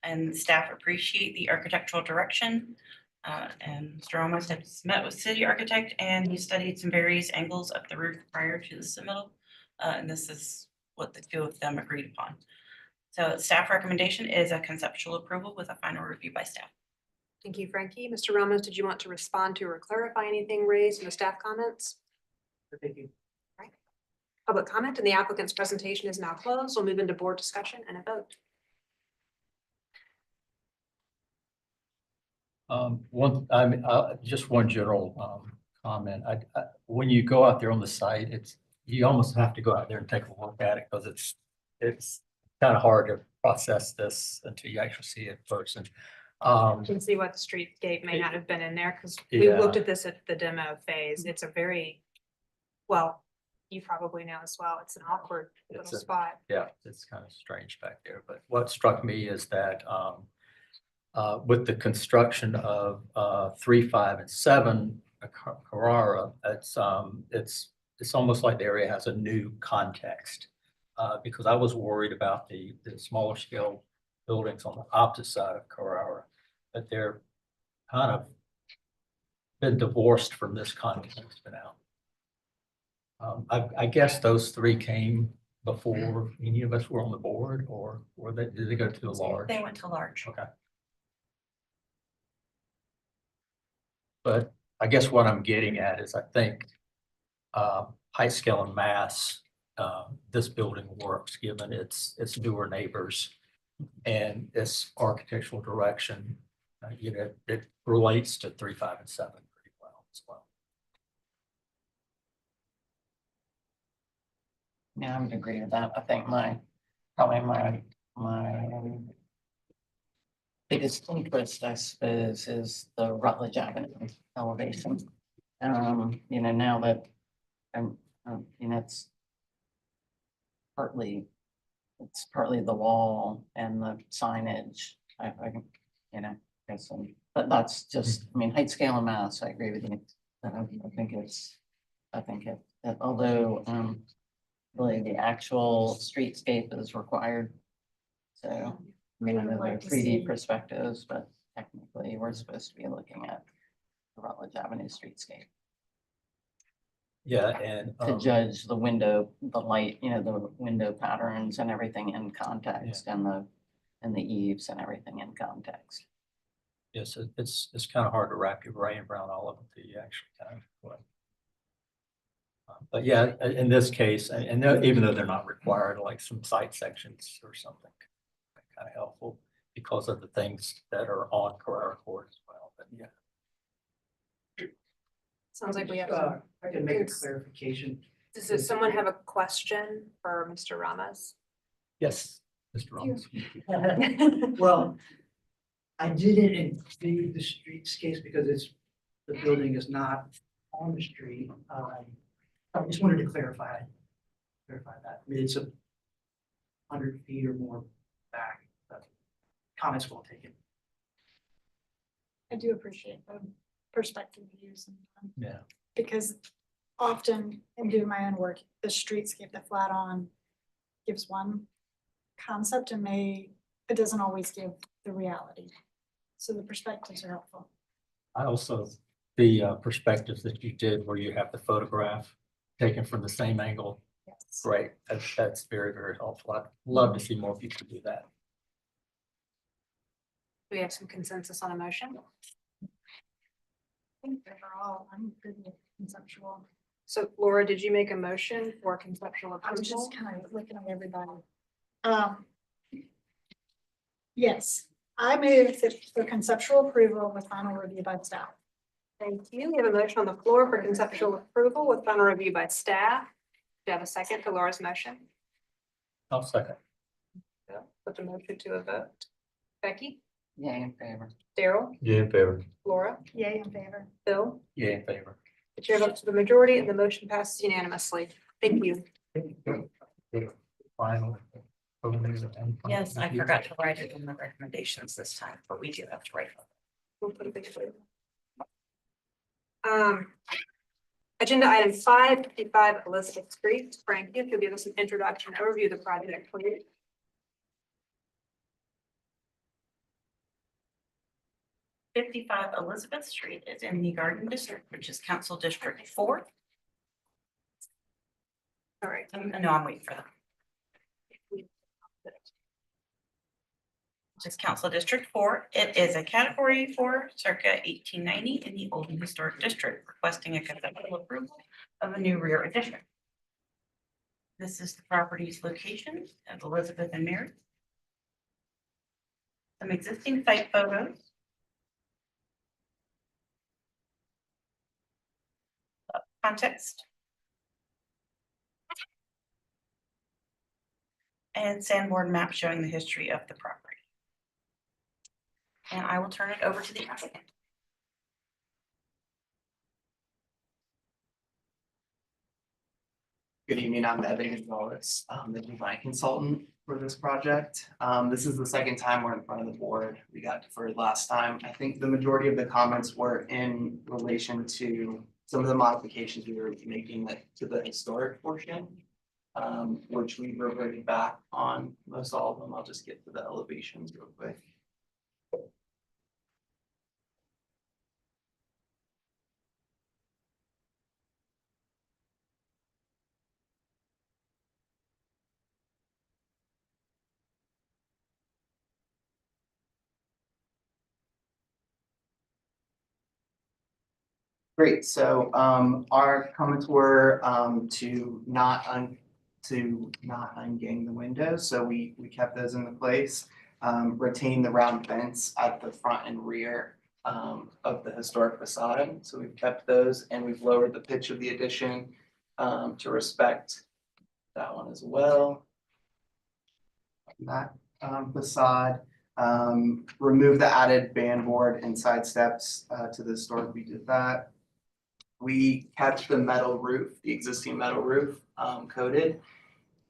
and staff appreciate the architectural direction. And Mr. Ramos has met with city architect and he studied some various angles of the roof prior to the submittal. And this is what the 2 of them agreed upon. So staff recommendation is a conceptual approval with a final review by staff. Thank you, Frankie. Mr. Ramos, did you want to respond to or clarify anything raised in the staff comments? Thank you. Public comment and the applicant's presentation is now closed. We'll move into board discussion and a vote. Just one general comment. When you go out there on the site, you almost have to go out there and take a look at it because it's kind of hard to process this until you actually see it in person. You can see what the streetscape may not have been in there because we Yeah. looked at this at the demo phase. It's a very, well, you probably know as well, it's an awkward little It's a- spot. Yeah, it's kind of strange back there, but what struck me is that with the construction of 3, 5, and 7, Carrara, it's almost like the area has a new context. Because I was worried about the smaller scale buildings on the opposite side of Carrara, but they're kind of been divorced from this context for now. I guess those three came before any of us were on the board, or did they go to the large? They went to large. Okay. But I guess what I'm getting at is I think height, scale, and mass, this building works given its newer neighbors and its architectural direction. It relates to 3, 5, and 7 pretty well as well. Yeah, I would agree with that. I think probably my biggest interest, I suppose, is the Rutledge Avenue elevation. Now that, it's partly the wall and the signage. I guess, but that's just, height, scale, and mass, I agree with you. I think it, although, really the actual streetscape is required. So, I know they're 3D perspectives, but technically we're supposed to be looking at the Rutledge Avenue streetscape Yeah, and to judge the light, the window patterns and everything in context, and the eaves and everything in context. yes, it's kind of hard to wrap your brain around all of it until you actually kind of. But yeah, in this case, and even though they're not required, like some site sections or something, kind of helpful because of the things that are on Carrara Court as well. But yeah. Sounds like we have. I can make a clarification. Does someone have a question for Mr. Ramos? Yes, Mr. Ramos. Well, I didn't include the streetscapes because the building is not on the street. I just wanted to clarify that. It's 100 feet or more back, but comments well taken. I do appreciate the perspective views. Yeah. Because often in doing my own work, the streetscape, the flat on gives one concept and it doesn't always give the reality. So the perspectives are helpful. I also, the perspectives that you did where you have the photograph taken from the same angle. Yes. Great. That's very, very helpful. I'd love to see more people do that. Do we have some consensus on a motion? I think overall, I'm pretty conceptual. So Laura, did you make a motion for conceptual I was approval? just kind of looking at everybody. Yes, I move for conceptual approval with final review by staff. Thank you. We have a motion on the floor for conceptual approval with final review by staff. Do you have a second to Laura's motion? I'll second. Put the motion to a vote. Becky? Yay, in favor. Daryl? Yeah, in favor. Laura? Yay in favor. Bill? Yeah, in favor. The chair votes to the majority and the motion passes unanimously. Thank you. Final. Yes, I forgot to write it in the recommendations this time, but we do have to write it. We'll put a big flavor. Agenda item 555 Elizabeth Street. Frank, if you'll give us an introduction overview of the project, please. '55 Elizabeth Street is in the Garden District, which is Council District 4. All right. No, I'm waiting for them. Which is Council District 4. It is a Category 4 circa 1890 in the Old Historic District, requesting a conceptual approval of a new rear addition. This is the property's location at Elizabeth and Mary. Some existing site photos. Context. And sandboard map showing the history of the property. And I will turn it over to the applicant. Good evening, I'm Evan Gonzalez, the design consultant for this project. This is the second time we're in front of the board. We got deferred last time. I think the majority of the comments were in relation to some of the modifications we were making to the historic portion, which we reverted back on most all of them. I'll just get to the elevations real quick. Great, so our comments were to not ungang the windows, so we kept those in the place. Retain the round vents at the front and rear of the historic facade, so we've kept those and we've lowered the pitch of the addition to respect that one as well. That facade. Remove the added band board and side steps to the historic, we did that. We kept the metal roof, the existing metal roof, coated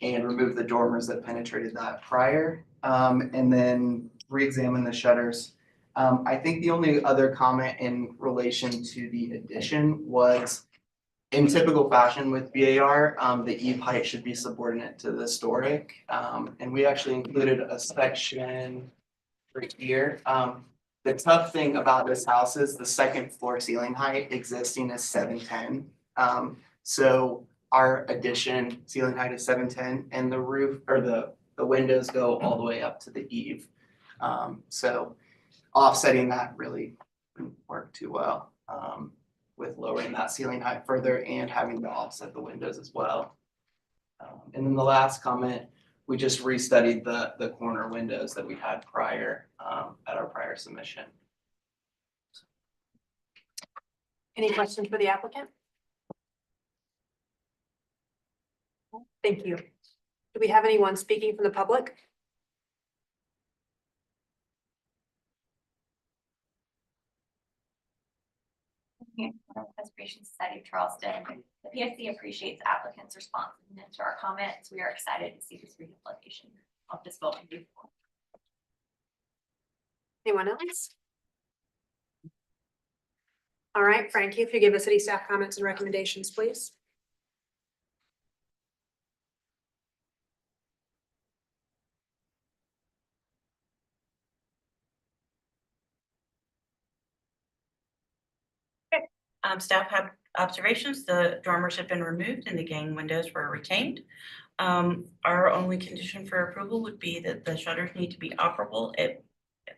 and removed the dormers that penetrated that prior, and then re-examine the shutters. I think the only other comment in relation to the addition was in typical fashion with BAR, the eave height should be subordinate to the historic. And we actually included a section right here. The tough thing about this house is the second floor ceiling height existing is 710. So our addition ceiling height is 710 and the roof or the windows go all the way up to the eave. So offsetting that really didn't work too well with lowering that ceiling height further and having to offset the windows as well. And then the last comment, we just restudied the corner windows that we had prior at our prior submission. Any questions for the applicant? Thank you. Do we have anyone speaking from the public? Preservation Society of Charleston. The PSC appreciates the applicant's responsiveness to our comments. We are excited to see this rehabilitation of this building move forward. Anyone else? All right, Frankie, if you give us city staff comments and recommendations, please. Staff had observations, the dormers had been removed and the gang windows were retained. Our only condition for approval would be that the shutters need to be operable.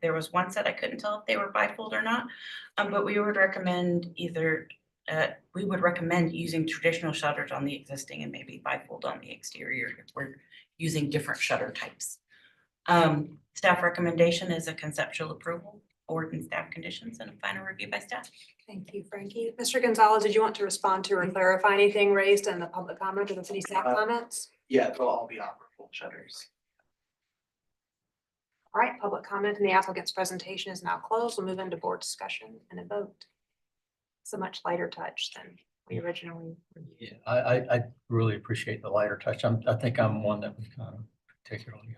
There was one set I couldn't tell if they were bifold or not, but we would recommend using traditional shutters on the existing and maybe bifold on the exterior if we're using different shutter types. Staff recommendation is a conceptual approval, board and staff conditions, and a final review by staff. Thank you, Frankie. Mr. Gonzalez, did you want to respond to or clarify anything raised in the public comment or the city staff comments? Yeah, they'll all be operable shutters. All right, public comment and the applicant's presentation is now closed. We'll move into board discussion and a vote. It's a much lighter touch than we originally. Yeah, I really appreciate the lighter touch. I think I'm one that was kind of particularly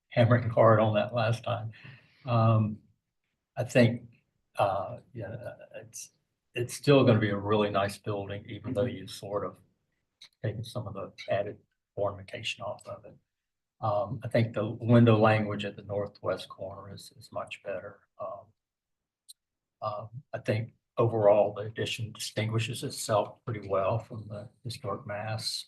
hammering hard on that last time. I think, yeah, it's still going to be a really nice building, even though you sort of taken some of the added ornamentation off of it. I think the window language at the northwest corner is much better. I think overall the addition distinguishes itself pretty well from the historic mass.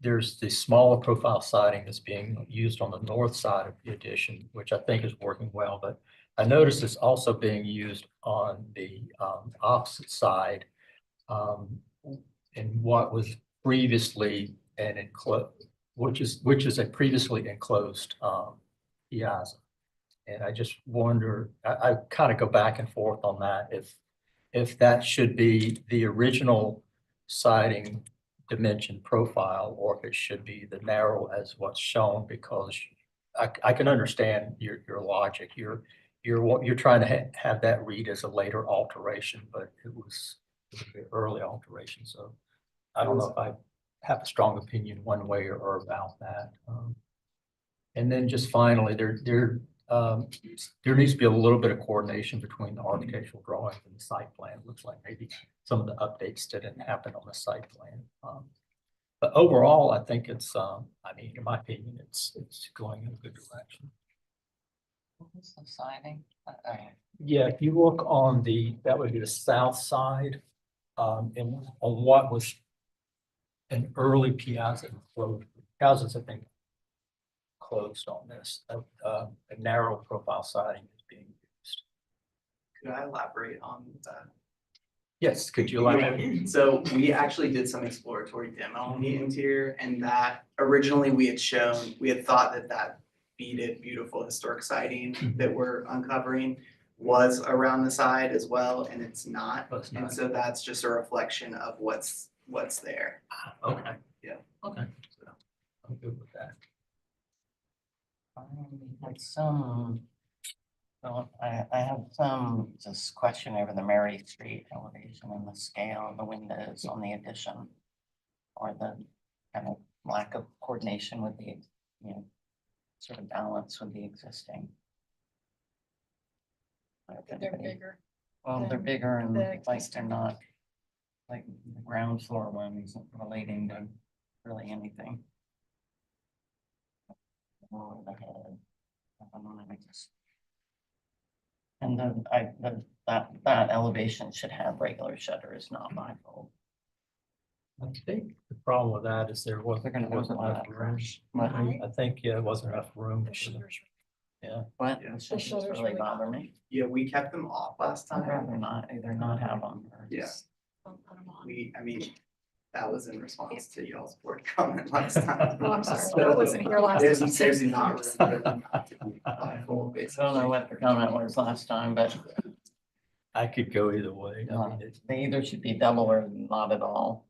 There's the smaller profile siding that's being used on the north side of the addition, which I think is working well, but I noticed it's also being used on the opposite side in what was previously an enclosed, which is a previously enclosed piazza. And I just wonder, I kind of go back and forth on that, if that should be the original siding dimension profile or if it should be the narrow as what's shown, because I can understand your logic. You're trying to have that read as a later alteration, but it was the early alteration, so I don't know if I have a strong opinion one way or about that. And then just finally, there needs to be a little bit of coordination between the architectural drawings and the site plan. Looks like maybe some of the updates didn't happen on the site plan. But overall, I think it's, I mean, in my opinion, it's going in a good direction. What was the siding? Yeah, if you look on that would be the south side, and on what was an early piazza, piazzas, I think, closed on this. A narrow profile siding is being used. Could I elaborate on that? Yes, could you elaborate? So we actually did some exploratory demo on the interior, and that originally we had thought that beaded, beautiful historic siding that we're uncovering was around the side as well, and it's not. But it's And not. so that's just a reflection of what's there. Okay. Yeah. Okay. So I'm good with that. Had some, well, I have some just question over the Mary Street elevation and the scale of the windows on the addition. Or the kind of lack of coordination with the, you know, sort of balance with the existing. They're bigger. Well, they're than bigger and the like they're existing. not, like the ground floor one isn't relating to really anything. Or the head. I don't know, I just- And then that elevation should have regular shutters, not bifold. I think the problem with that is there wasn't They're gonna wasn't enough overlap. room. Right. I think, yeah, it wasn't enough room. The for shutters. What? Yeah. The The shutters shutters really really bother bother me. Yeah, we kept them off last I'd time. rather not, either not have them or Yeah. just. Don't put 'em on. I mean, that was in response to y'all's board comment last time. Oh, I'm sorry. So I wasn't here last There's time. there's not room for them not to be bifold, I don't know basically. what the comment was last time, but I could go either way. I mean, they either should be double or not at all.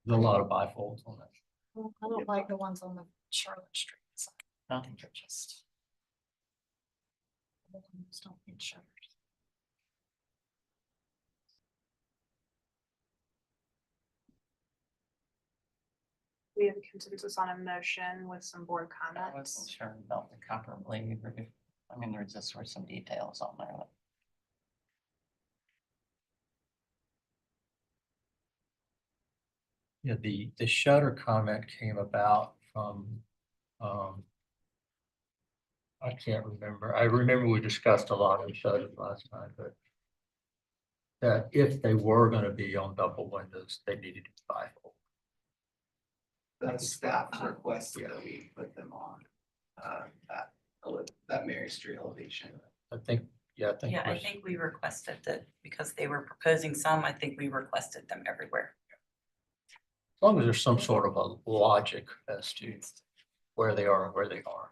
there's a lot of bifolds on that. Well, I don't like the ones on the Charlotte Street side. No. I think they're just. The ones don't need shutters. We have consensus on a motion with some board I wasn't comments. sure about the copper blade, or if, I mean, there just were some details on there. Yeah, the shutter comment came about from, I can't remember. I remember we discussed a lot of shutters last time, but that if they were gonna be on double windows, they needed to be bifold. The staff requested that we put them on, that Mary Street elevation. I think, yeah, I think. Yeah, I was- think we requested that because they were proposing some, I think we requested them everywhere. As long as there's some sort of a logic as to where they are and where they aren't.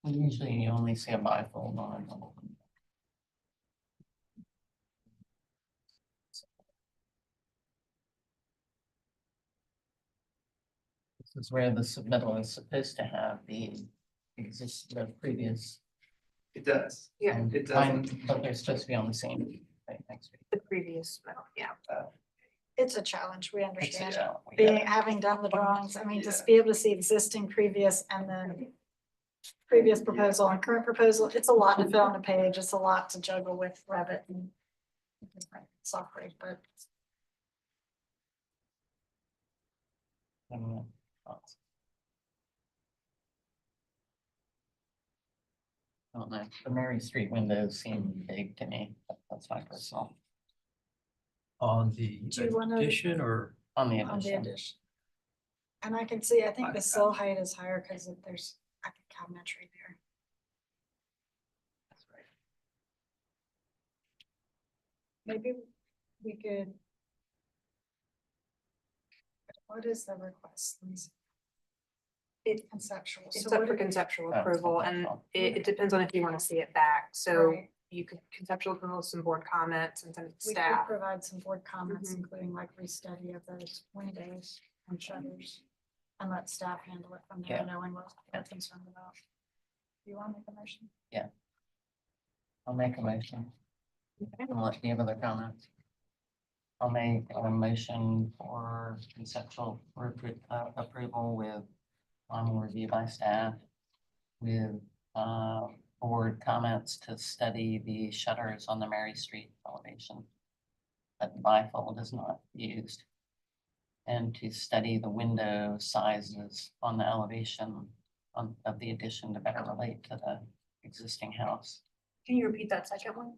Usually you only see a bifold on a double window. This is where the submittal is supposed to have the the previous. It does. Yeah. It doesn't. But they're supposed to be on the same. Next week. The previous, yeah. It's a challenge, we It's a understand. challenge. We Being, got it. having done the drawings, I mean, Yeah. to be able to see existing, previous, and then previous proposal and current proposal, it's a lot to fill on a page, it's a lot to juggle with Revit and different software, but I don't know. I don't know, the Mary Street windows seem big to me, but that's my personal, On the Do you wanna- addition or? on the on the addition. addition. And I can see, I think the sill height is higher because there's, I think, cabinetry there. That's right. Maybe we could. What is the request? Let me see. It's conceptual. It's So up what for if- conceptual Oh, approval and conceptual. it depends on if you want to see it back. So Right. you could conceptual approval with some board comments and send it to We could staff. provide some board comments, Mhm. including like restudy of those windows and shutters. And let staff handle it from Yeah. there, knowing what they're concerned about. Do you want to make a motion? I'll make a motion. And let you have other comments. I'll make a motion for conceptual approval with final review by staff with board comments to study the shutters on the Mary Street elevation that the bifold is not used, and to study the window sizes on the elevation of the addition to better relate to the existing house. Can you repeat that second one?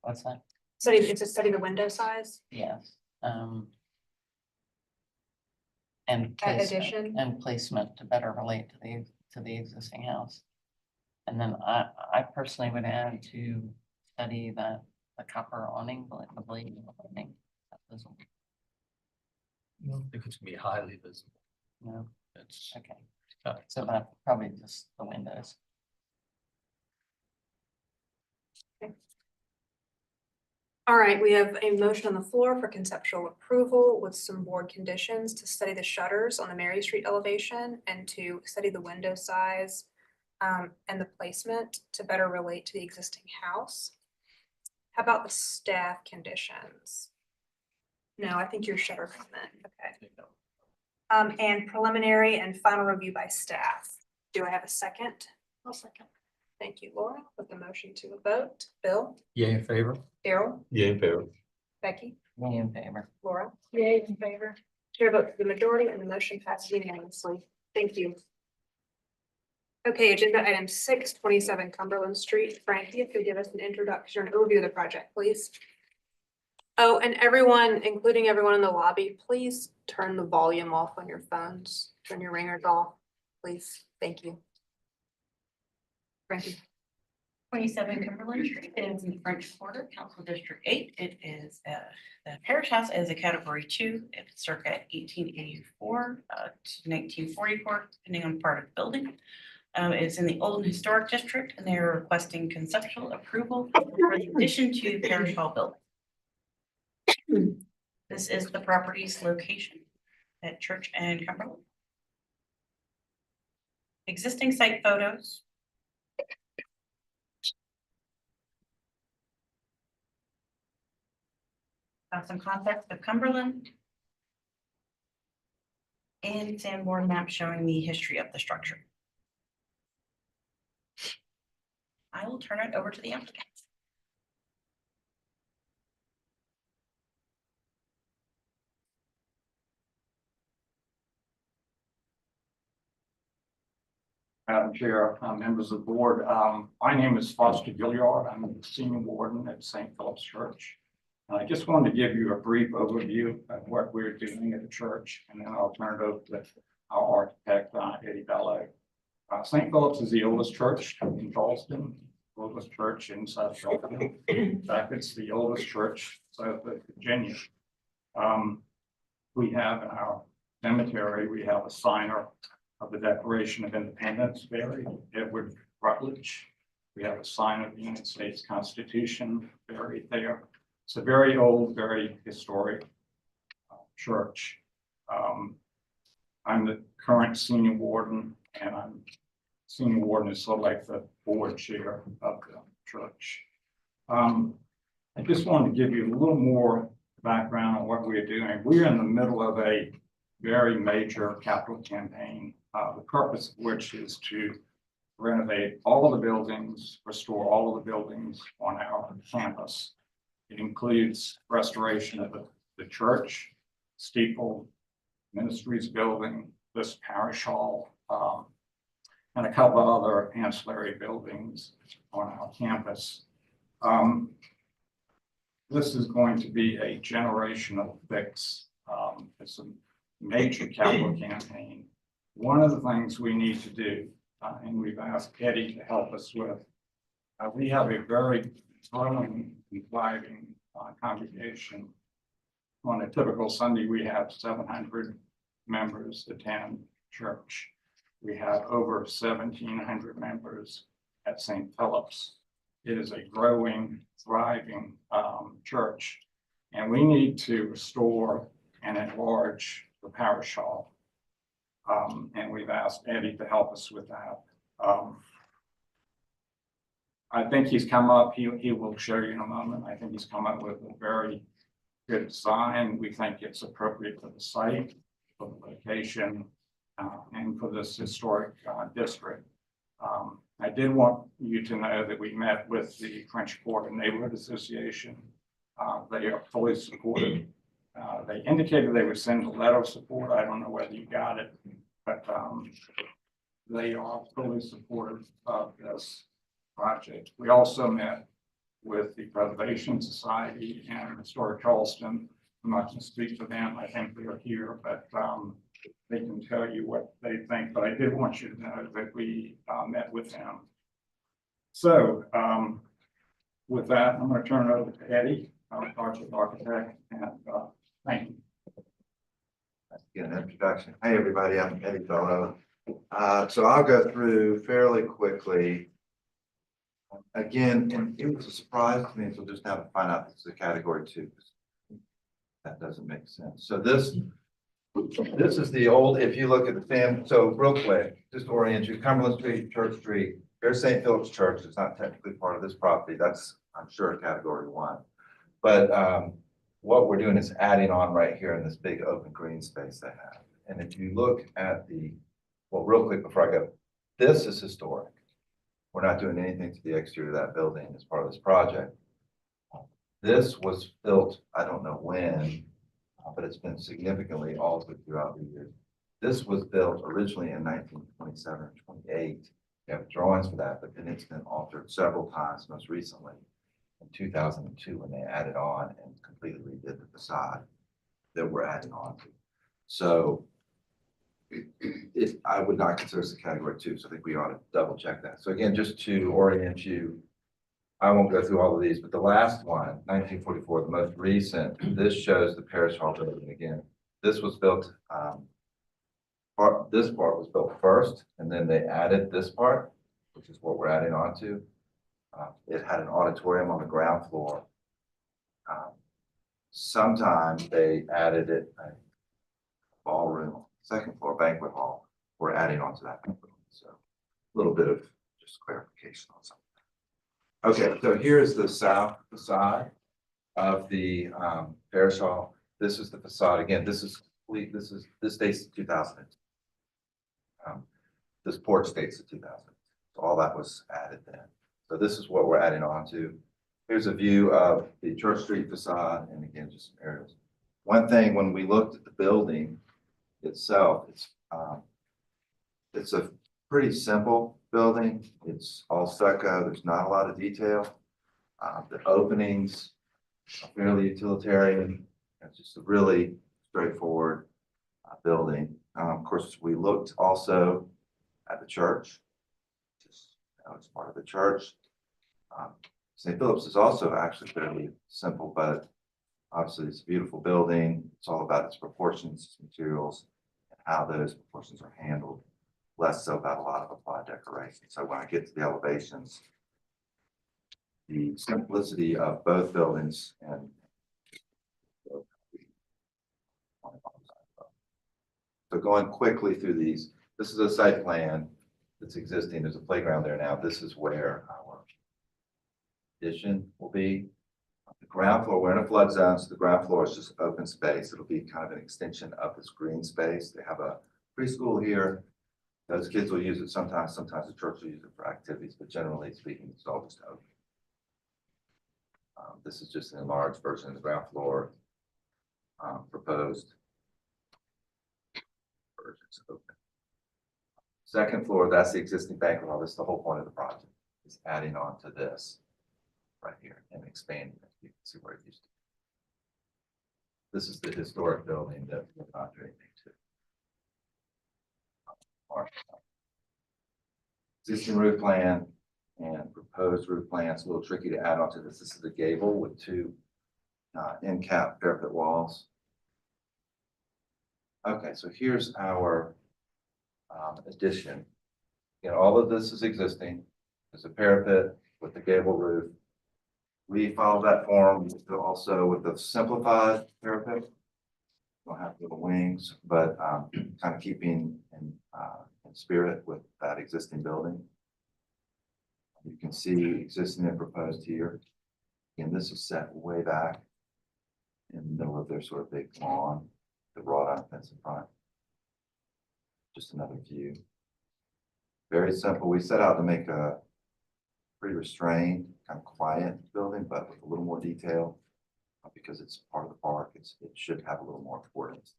What's that? It's a study the window size Yes. And at placement, addition. and placement to better relate to the existing house. And then I personally would add to study the copper awning, the blade awning. That's visible. I don't think it's gonna be highly visible. No, It's okay, uh, so that probably just the windows. All right, we have a motion on the floor for conceptual approval with some board conditions to study the shutters on the Mary Street elevation and to study the window size and the placement to better relate to the existing house. How about the staff conditions? No, I think your shutter comment, okay. And preliminary and final review by staff. Do I have a second? I'll second. Thank you, Laura, with the motion to a vote. Bill, yay in favor? Daryl, Yeah, in favor. Becky, Me in favor. Laura. Yay, in favor. Chair votes for the majority and the motion passes unanimously. Thank you. Okay, agenda item 6, 27 Cumberland Street. Frankie, if you'll give us an introduction, an overview of the project, please. Oh, and everyone, including everyone in the lobby, please turn the volume off on your phones. Turn your ringers off, please. Thank you. Frankie. 27 Cumberland Street is in French Quarter, Council District 8. It is, the parish house is a category 2. It's circa 1884 to 1944, depending on part of the building. It's in the Old Historic District, and they're requesting conceptual approval for the addition to Parish Hall building. This is the property's location at Church and Cumberland. Existing site photos. Some context of Cumberland. And Sanborn map showing the history of the structure. I will turn it over to the applicant. Madam Chair, members of the board, my name is Foster Gilliard. I'm the senior warden at St. Philip's Church. And I just wanted to give you a brief overview of what we're doing at the church, and then I'll turn it over to our architect, Eddie Bello. St. Philip's is the oldest church in Charleston, oldest church in South Carolina. In fact, it's the oldest church south of Virginia. We have in our cemetery, we have a signer of the Declaration of Independence buried, Edward Rutledge. We have a sign of the United States Constitution buried there. It's a very old, very historic church. I'm the current senior warden, and senior warden is sort of like the board chair of the church. I just wanted to give you a little more background on what we're doing. We're in the middle of a very major capital campaign, the purpose of which is to renovate all of the buildings, restore all of the buildings on our campus. It includes restoration of the church, steeple, ministries building, this parish hall, and a couple of other ancillary buildings on our campus. This is going to be a generational fix. It's a major capital campaign. One of the things we need to do, and we've asked Eddie to help us with, we have a very growing and thriving congregation. On a typical Sunday, we have 700 members attend church. We have over 1,700 members at St. Philip's. It is a growing, thriving church, and we need to restore and enlarge the parish hall. And we've asked Eddie to help us with that. I think he's come up, he will show you in a moment. I think he's come up with a very good design. We think it's appropriate for the site, for the location, and for this historic district. I did want you to know that we met with the French Quarter Neighborhood Association. They are fully supportive. They indicated they would send a letter of support. I don't know whether you got it, but they are fully supportive of this project. We also met with the Preservation Society and Historic Charleston. I'm not going to speak for them. I think they are here, but they can tell you what they think. But I did want you to know that we met with them. So with that, I'm going to turn it over to Eddie, our project architect, and thank you. Get an introduction. Hey, everybody, I'm Eddie Bello. So I'll go through fairly quickly. Again, and it was a surprise to me, so just now to find out this is a category 2. That doesn't make sense. So this is the old, if you look at the fan, so real quick, just to orient you, Cumberland Street, Church Street, there's St. Philip's Church. It's not technically part of this property. That's, I'm sure, category 1. But what we're doing is adding on right here in this big open green space they have. And if you look at the, well, real quick before I go, this is historic. We're not doing anything to the exterior of that building as part of this project. This was built, I don't know when, but it's been significantly altered throughout the years. This was built originally in 1927 or 28. We have drawings for that, but then it's been altered several times, most recently in 2002 when they added on and completely redid the facade that we're adding on to. So I would not consider this a category 2, so I think we ought to double check that. So again, just to orient you, I won't go through all of these, but the last one, 1944, the most recent, this shows the Parish Hall building again. This was built, this part was built first, and then they added this part, which is what we're adding on to. It had an auditorium on the ground floor. Sometime they added it a ballroom, second floor banquet hall. We're adding on to that. So a little bit of just clarification on something. Okay, so here's the south facade of the Parish Hall. This is the facade. Again, this is complete. This dates to 2000. This porch dates to 2000. So all that was added then. So this is what we're adding on to. Here's a view of the Church Street facade, and again, just some areas. One thing, when we looked at the building itself, it's a pretty simple building. It's all stucco. There's not a lot of detail. The openings are fairly utilitarian. It's just a really straightforward building. Of course, we looked also at the church. Just, it's part of the church. St. Philip's is also actually fairly simple, but obviously it's a beautiful building. It's all about its proportions, its materials, and how those proportions are handled. Less so about a lot of applied decoration. So when I get to the elevations, the simplicity of both buildings and so going quickly through these, this is a site plan that's existing. There's a playground there now. This is where our addition will be. The ground floor, we're in a flood zone, so the ground floor is just open space. It'll be kind of an extension of this green space. They have a preschool here. Those kids will use it sometimes. Sometimes the church will use it for activities, but generally speaking, it's all just open. This is just an enlarged version of the ground floor proposed. Versions open. Second floor, that's the existing banquet hall. This is the whole point of the project, is adding on to this right here and expanding it. You can see where it used to be. This is the historic building that we're not doing anything to. Existing roof plan and proposed roof plan. It's a little tricky to add on to this. This is the gable with 2 end cap parapet walls. Okay, so here's our addition. Again, all of this is existing. There's a parapet with the gable roof. We follow that form also with the simplified parapet. We'll have little wings, but kind of keeping in spirit with that existing building. You can see existing and proposed here. Again, this is set way back. in the middle of their sort of big lawn, the wrought iron fence in front. Just another view. Very simple. We set out to make a pretty restrained, kind of quiet building, but with a little more detail. Because it's part of the park, it should have a little more importance.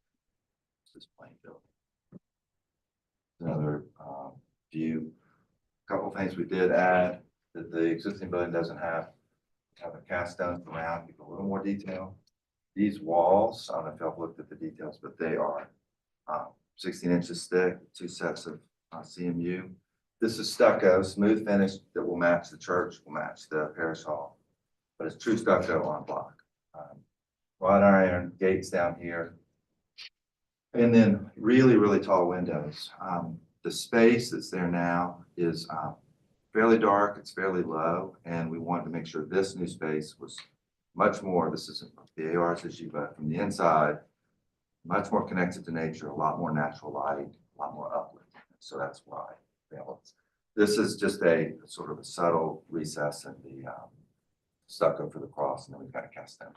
It's this plain building. Another view. A couple of things we did add that the existing building doesn't have a cast stone around, give a little more detail. These walls, I don't know if y'all looked at the details, but they are 16 inches thick, 2 sets of CMU. This is stucco, smooth finish that will match the church, will match the parish hall, but it's true stucco on block. Wrought iron gates down here. And then really, really tall windows. The space that's there now is fairly dark, it's fairly low, and we wanted to make sure this new space was much more, this isn't the AR's issue, but from the inside, much more connected to nature, a lot more natural light, a lot more uplift. So that's why. This is just a sort of a subtle recess in the stucco for the cross, and then we've got a cast stone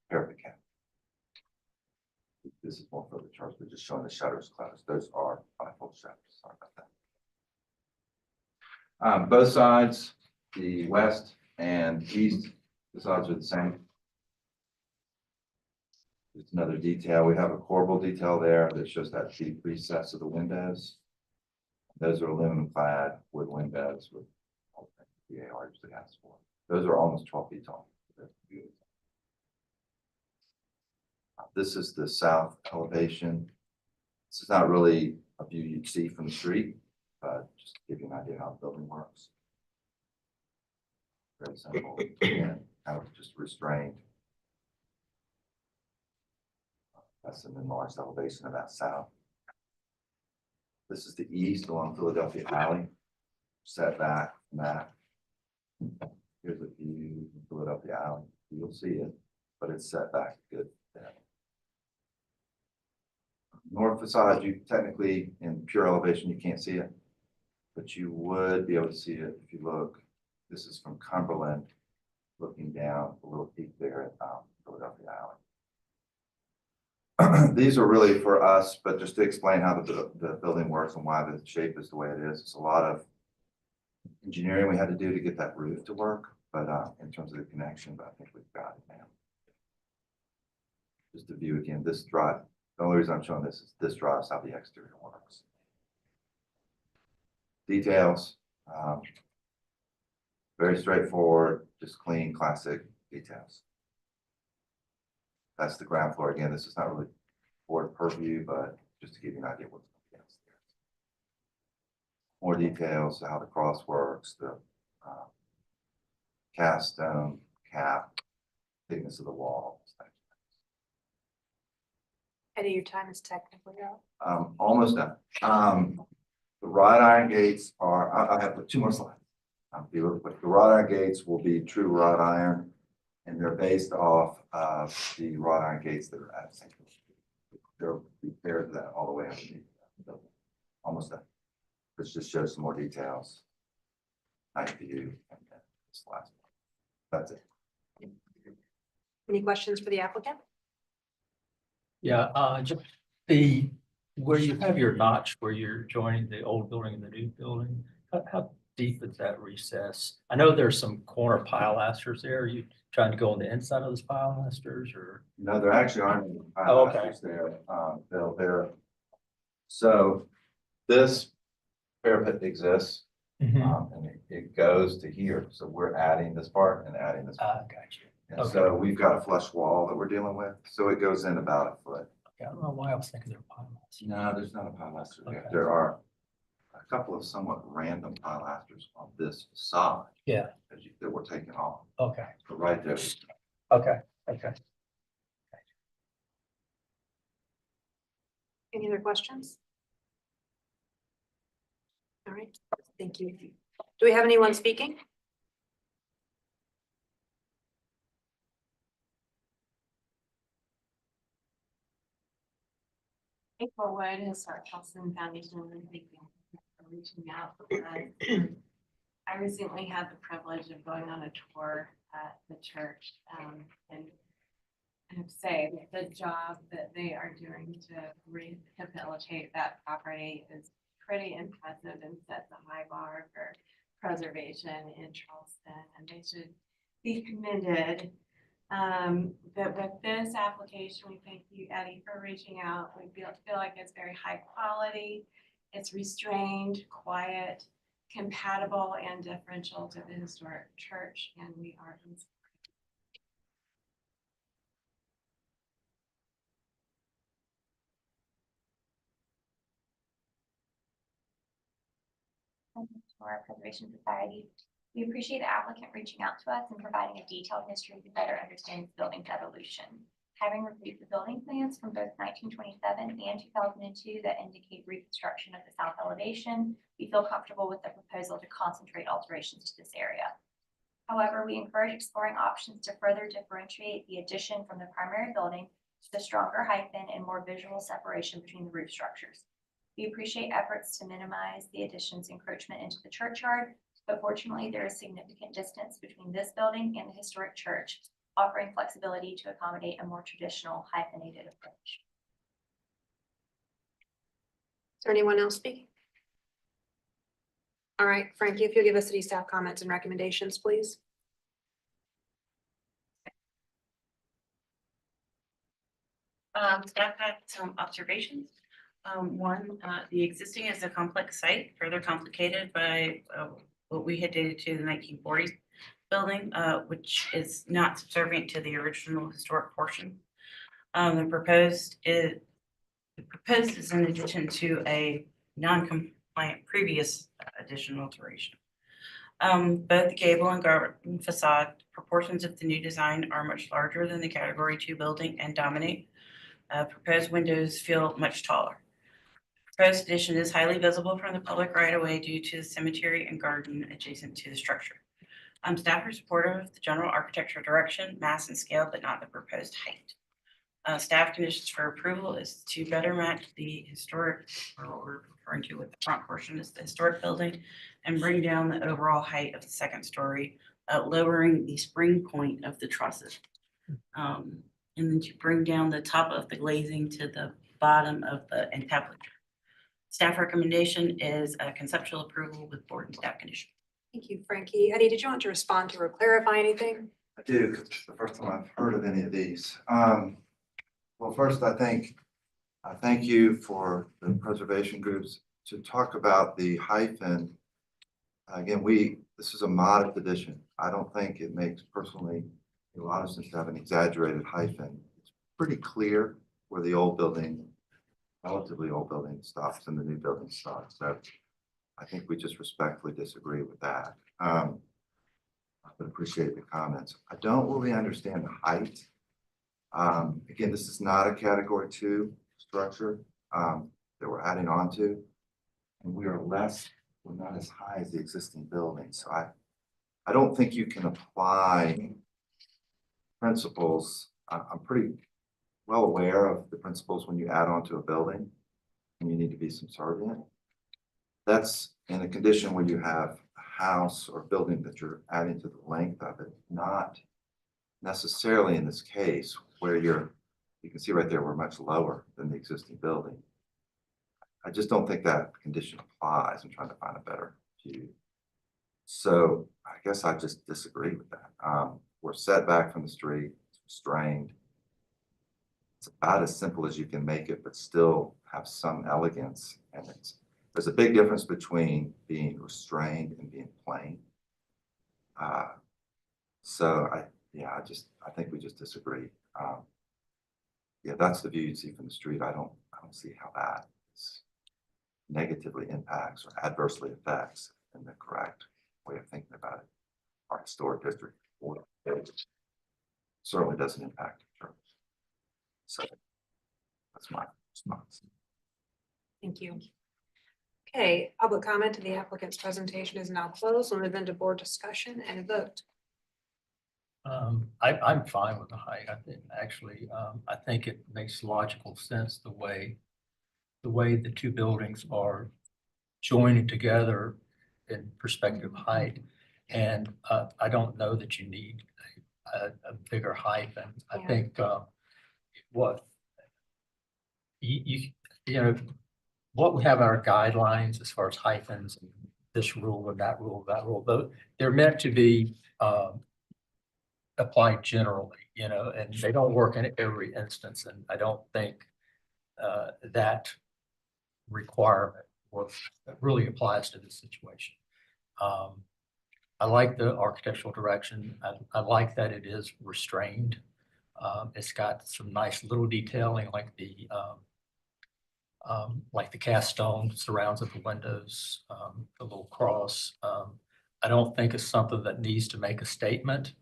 parapet cap. This is more for the church, but just showing the shutters closed. Those are bifold shutters. Sorry about that. Both sides, the west and east, the sides are the same. Just another detail. We have a corbel detail there that shows that deep recess of the windows. Those are aluminum clad wood windows with all the AR usually asks for. Those are almost 12 feet tall. This is the south elevation. This is not really a view you'd see from the street, but just to give you an idea how the building works. Very simple and kind of just restrained. That's an enlarged elevation of that south. This is the east along Philadelphia Alley, set back from that. Here's a view of Philadelphia Alley. You'll see it, but it's set back good. North facade, you technically in pure elevation, you can't see it, but you would be able to see it if you look. This is from Cumberland, looking down a little peak there at Philadelphia Alley. These are really for us, but just to explain how the building works and why the shape is the way it is. It's a lot of engineering we had to do to get that roof to work, but in terms of the connection, but I think we've got it now. Just to view again, this drive. The only reason I'm showing this is this drives how the exterior works. Details, very straightforward, just clean, classic details. That's the ground floor. Again, this is not really board purview, but just to give you an idea what's going to be upstairs. More details, how the cross works, the cast stone cap, thickness of the wall. Eddie, your time is technically up. Almost done. The wrought iron gates are, I have 2 more slides. I'll be real quick. The wrought iron gates will be true wrought iron, and they're based off of the wrought iron gates that are at St. Louis. They'll be paired to that all the way underneath the building. Almost done. This just shows some more details. Night view, and then this last one. That's it. Any questions for the applicant? Yeah, just where you have your notch, where you're joining the old building and the new building, how deep is that recess? I know there's some corner pilasters there. Are you trying to go on the inside of those pilasters or? No, there actually aren't any Oh, okay. pilasters there. They're so this parapet exists, and it goes to here. So we're adding this part and adding this part. Got you. And Okay. so we've got a flush wall that we're dealing with. So it goes in about a foot. Okay, I don't know why I was thinking there were pilasters. No, there's not a pilaster there. Okay. There are a couple of somewhat random pilasters on this side. Yeah. That were taken off. Okay. But right there. Okay. Okay. Any other questions? All right, thank you. Do we have anyone speaking? April Wood has our Charleston Foundation, and thank you for reaching out. I recently had the privilege of going on a tour at the church, and have to say, the job that they are doing to rehabilitate that property is pretty impressive and sets a high bar for preservation in Charleston, and they should be commended. But with this application, we thank you, Eddie, for reaching out. We feel like it's very high quality. It's restrained, quiet, compatible, and differential to the historic church, and we are in support. To our Preservation Society. We appreciate the applicant reaching out to us and providing a detailed history to better understand the building's evolution. Having reviewed the building plans from both 1927 and 2002 that indicate reconstruction of the south elevation, we feel comfortable with the proposal to concentrate alterations to this area. However, we encourage exploring options to further differentiate the addition from the primary building to the stronger hyphen and more visual separation between the roof structures. We appreciate efforts to minimize the addition's encroachment into the churchyard, but fortunately there is significant distance between this building and the historic church, offering flexibility to accommodate a more traditional hyphenated approach. Is there anyone else speaking? All right, Frankie, if you'll give us city staff comments and recommendations, please. Staff had some observations. One, the existing is a complex site, further complicated by what we had dated to the 1940s building, which is not subservient to the original historic portion. The proposed is in addition to a non-compliant previous addition alteration. Both the gable and garden facade proportions of the new design are much larger than the Category 2 building and dominate. Proposed windows feel much taller. Proposed addition is highly visible from the public right of way due to the cemetery and garden adjacent to the structure. Staff are supportive of the general architectural direction, mass and scale, but not the proposed height. Staff conditions for approval is to better match the historic, or what we're referring to with the front portion is the historic building, and bring down the overall height of the second story, lowering the spring point of the trusses. And then to bring down the top of the glazing to the bottom of the entablature. Staff recommendation is a conceptual approval with board and staff condition. Thank you, Frankie. Eddie, did you want to respond to or clarify anything? I do, because it's the first time I've heard of any of these. Well, first, I thank you for the preservation groups to talk about the hyphen. Again, this is a modest addition. I don't think it makes personally a lot of sense to have an exaggerated hyphen. It's pretty clear where the old building, relatively old building stops and the new building starts. So I think we just respectfully disagree with that. But appreciate the comments. I don't really understand the height. Again, this is not a Category 2 structure that we're adding on to. And we're not as high as the existing building. So I don't think you can apply principles. I'm pretty well aware of the principles when you add on to a building and you need to be subservient. That's in a condition where you have a house or building that you're adding to the length of it, not necessarily in this case where you can see right there, we're much lower than the existing building. I just don't think that condition applies. I'm trying to find a better view. So I guess I just disagree with that. We're set back from the street, it's restrained. It's about as simple as you can make it, but still have some elegance. And there's a big difference between being restrained and being plain. So I think we just disagree. Yeah, that's the view you see from the street. I don't see how that negatively impacts or adversely affects in the correct way of thinking about it. Our historic district certainly doesn't impact the church. So that's my response. Thank you. Okay, public comment to the applicant's presentation is now closed. We'll move into board discussion and a vote. I'm fine with the height. I think it makes logical sense the way the two buildings are joining together in perspective height. And I don't know that you need a bigger height. And I think what you know, what we have our guidelines as far as hyphens and this rule or that rule, though, they're meant to be applied generally, you know, and they don't work in every instance. And I don't think that requirement really applies to this situation. I like the architectural direction. I like that it is restrained. It's got some nice little detailing like the cast stone surrounds of the windows, the little cross. I don't think it's something that needs to make a statement.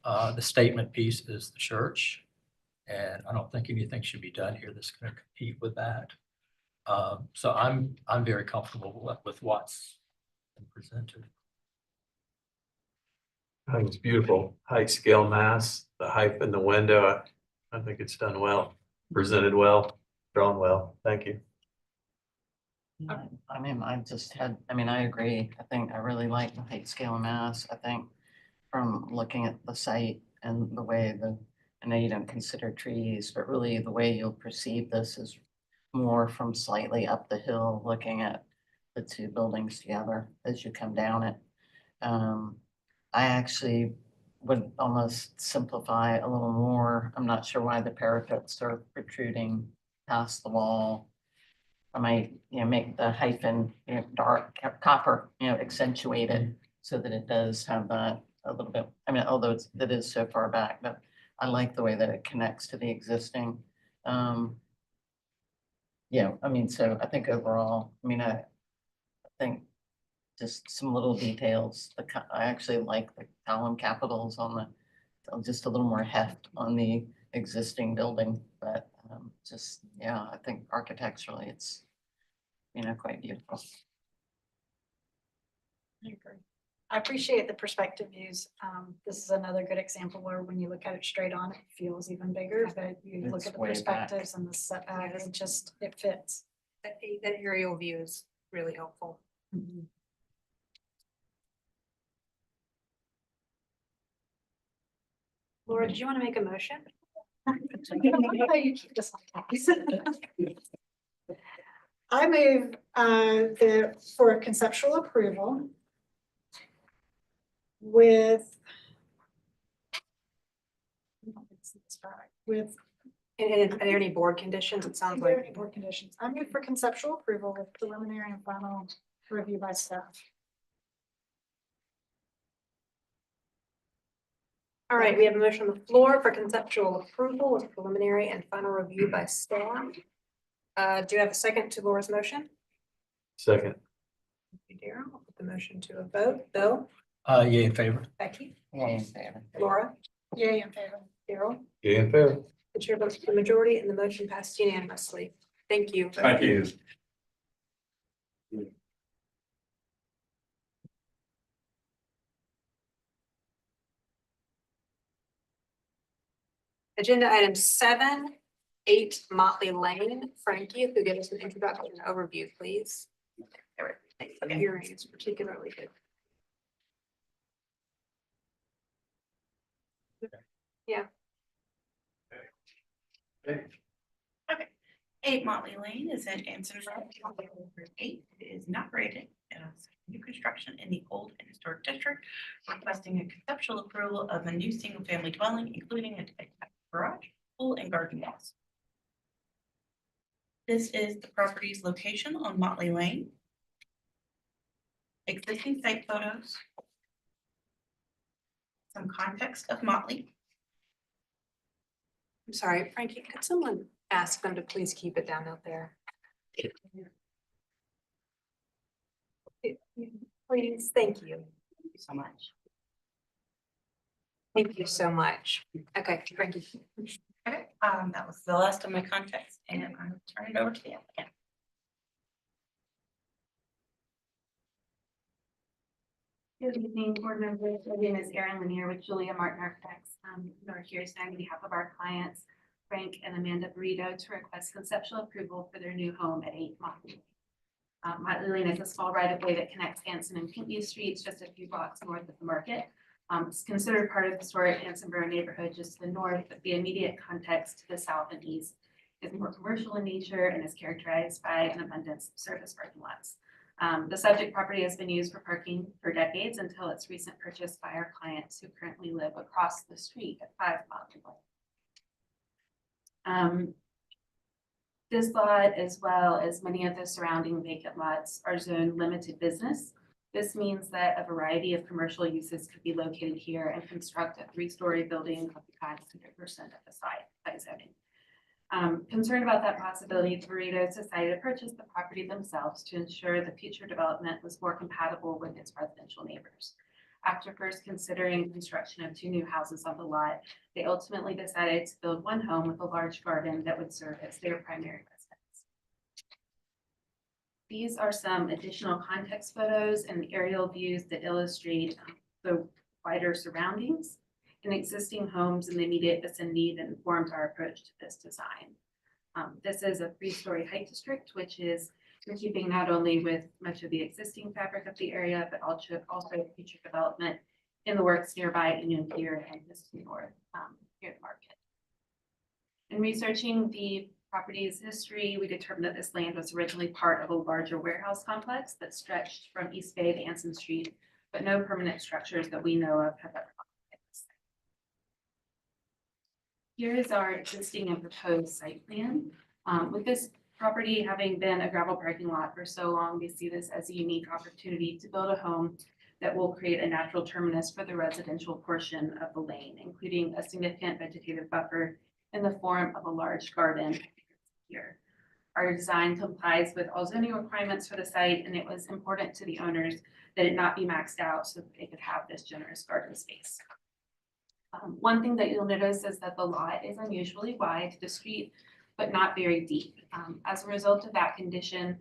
The statement piece is the church, and I don't think anything should be done here that's going to compete with that. So I'm very comfortable with what's been presented. I think it's beautiful, height, scale, mass, the height in the window. I think it's done well, presented well, drawn well. Thank you. I mean, I agree. I think I really like the height, scale, and mass. I think from looking at the site and the way I know you don't consider trees, but really the way you'll perceive this is more from slightly up the hill, looking at the two buildings together as you come down it. I actually would almost simplify a little more. I'm not sure why the parapets are protruding past the wall. I might, make the hyphen, dark copper, accentuated so that it does have that a little bit. I mean, although that is so far back, but I like the way that it connects to the existing. So I think overall, I think just some little details. I actually like the column capitals on just a little more heft on the existing building, but I think architecturally it's, quite beautiful. I agree. I appreciate the perspective views. This is another good example where when you look at it straight on, it feels even bigger, but you look It's at the way back. perspectives and the setback, it fits. That aerial view is really helpful. Laura, did you want to make a motion? You keep this on task. I move for conceptual approval with And are there any board conditions? It sounds Are there like. any board conditions? I move for conceptual approval with preliminary and final review by staff. All right, we have a motion on the floor for conceptual approval with preliminary and final review by staff. Do you have a second to Laura's motion? Second. Thank you, Daryl. I'll put the motion to a vote. Bill? Yeah, in favor. Becky? Yeah, in favor. Laura? Yay, in favor. Daryl? Yeah, in favor. The chair votes for the majority and the motion passed unanimously. Thank you. Thank you. Agenda item 7, 8 Motley Lane. Frankie, if you give us an introduction and overview, please. The hearing is particularly good. Yeah. Okay. 8 Motley Lane is in Anson Road, Route 8. It is not rated as new construction in the old and historic district, requesting a conceptual approval of a new single-family dwelling, including a detached garage, pool, and garden walls. This is the property's location on Motley Lane. Existing site photos. Some context of Motley. I'm sorry, Frankie, could someone ask them to please keep it down out there? Please, thank you. Thank you so much. Thank you so much. Okay, Frankie. Okay, that was the last of my context, and I'm going to turn it over to the applicant. Good evening, board members. My name is Erin Lanier with Julia Martin Architects. We're here today on behalf of our clients, Frank and Amanda Burrito, to request conceptual approval for their new home at 8 Motley Lane. Motley Lane is a small right of way that connects Anson and Pinckney Streets, just a few blocks north of the market. It's considered part of the historic Ansonboro neighborhood just to the north, but the immediate context to the south and east is more commercial in nature and is characterized by an abundance of surface parking lots. The subject property has been used for parking for decades until its recent purchase by our clients who currently live across the street at 5 miles away. This lot, as well as many of the surrounding vacant lots, are zoned limited business. This means that a variety of commercial uses could be located here and construct a 3-story building occupying 100% of the site by zoning. Concerned about that possibility, the Burritos decided to purchase the property themselves to ensure the future development was more compatible with its residential neighbors. After first considering construction of 2 new houses on the lot, they ultimately decided to build 1 home with a large garden that would serve as their primary residence. These are some additional context photos and aerial views that illustrate the wider surroundings and existing homes in the immediate vicinity that informed our approach to this design. This is a 3-story height district, which is in keeping not only with much of the existing fabric of the area, but also future development in the works nearby Union Pier and just north near the market. In researching the property's history, we determined that this land was originally part of a larger warehouse complex that stretched from East Bay to Anson Street, but no permanent structures that we know of have ever occupied this site. Here is our existing and proposed site plan. With this property having been a gravel parking lot for so long, we see this as a unique opportunity to build a home that will create a natural terminus for the residential portion of the lane, including a significant vegetative buffer in the form of a large garden here. Our design complies with all zoning requirements for the site, and it was important to the owners that it not be maxed out so that they could have this generous garden space. One thing that you'll notice is that the lot is unusually wide to the street, but not very deep. As a result of that condition,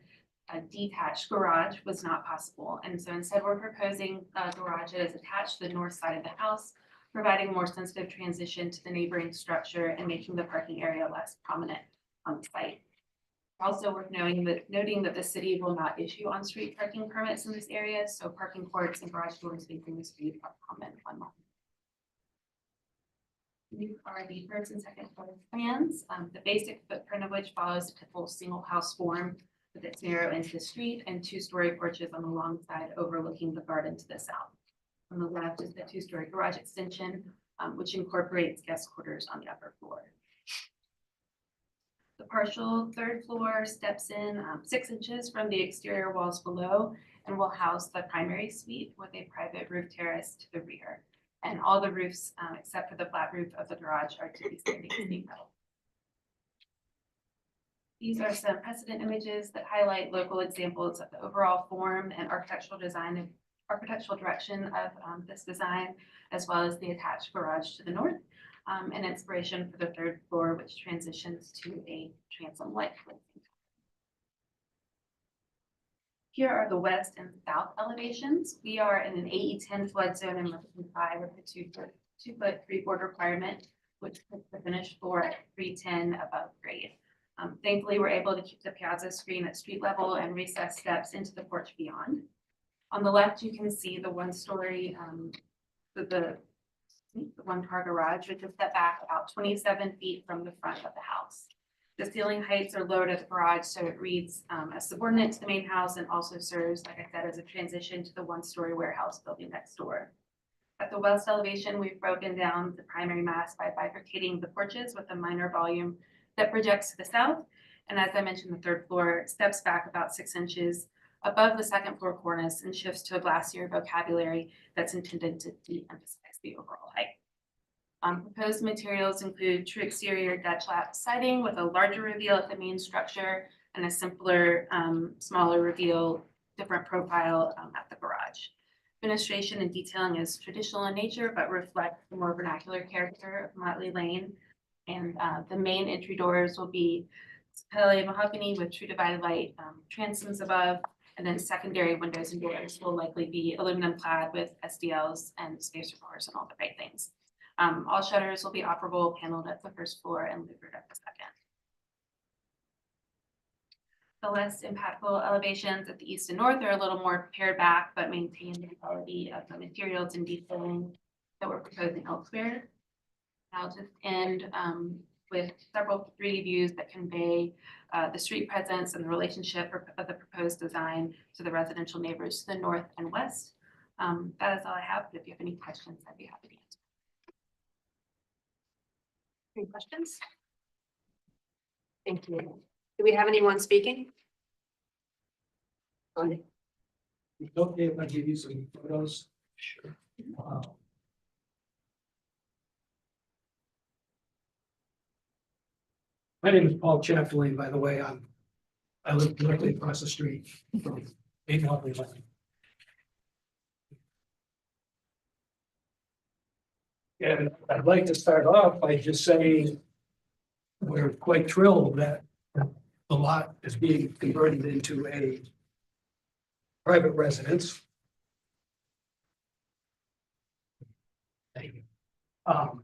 a detached garage was not possible. And so instead we're proposing a garage that is attached to the north side of the house, providing more sensitive transition to the neighboring structure and making the parking area less prominent on the site. Also worth noting that the city will not issue on-street parking permits in this area, so parking courts and garage doors facing the street are common on lot. These are the first and second floor plans, the basic footprint of which follows a typical single house form with its narrow into the street and 2-story porches on the long side overlooking the garden to the south. On the left is the 2-story garage extension, which incorporates guest quarters on the upper floor. The partial 3rd floor steps in 6 inches from the exterior walls below and will house the primary suite with a private roof terrace to the rear. And all the roofs, except for the flat roof of the garage, are to be standing sheet metal. These are some precedent images that highlight local examples of the overall form and architectural direction of this design, as well as the attached garage to the north, and inspiration for the 3rd floor, which transitions to a transom like. Here are the west and south elevations. We are in an AE10 flood zone and must comply with the 2-foot 3-board requirement, which puts the finished floor at 310 above grade. Thankfully, we're able to keep the piazza screen at street level and recess steps into the porch beyond. On the left, you can see the 1-story, the 1-car garage, which is set back about 27 feet from the front of the house. The ceiling heights are lowered at the garage, so it reads as subordinate to the main house and also serves, like I said, as a transition to the 1-story warehouse building next door. At the west elevation, we've broken down the primary mass by bifurcating the porches with a minor volume that projects to the south. And as I mentioned, the 3rd floor steps back about 6 inches above the 2nd floor cornice and shifts to a glacier vocabulary that's intended to de-emphasize the overall height. Proposed materials include true exterior Dutch lap siding with a larger reveal at the main structure and a simpler, smaller reveal, different profile at the garage. Fenestration and detailing is traditional in nature, but reflects the more vernacular character of Motley Lane. And the main entry doors will be Pele mahogany with true divided light transoms above, and then secondary windows and doors will likely be aluminum clad with SDLs and spacer doors and all the right things. All shutters will be operable, paneled at the 1st floor and louvered at the 2nd. The less impactful elevations at the east and north are a little more pared back, but maintain the quality of the materials and detailing. that we're proposing elsewhere. I'll just end with several 3D views that convey the street presence and the relationship of the proposed design to the residential neighbors to the north and west. That is all I have. If you have any questions, I'd be happy to answer. Any questions? Thank you. Do we have anyone speaking? Okay, if I give you some photos. Sure. My name is Paul Chaplin, by the way. I live directly across the street from 8 Hartley Lane. And I'd like to start off by just saying we're quite thrilled that the lot is being converted into a private residence. Thank you. And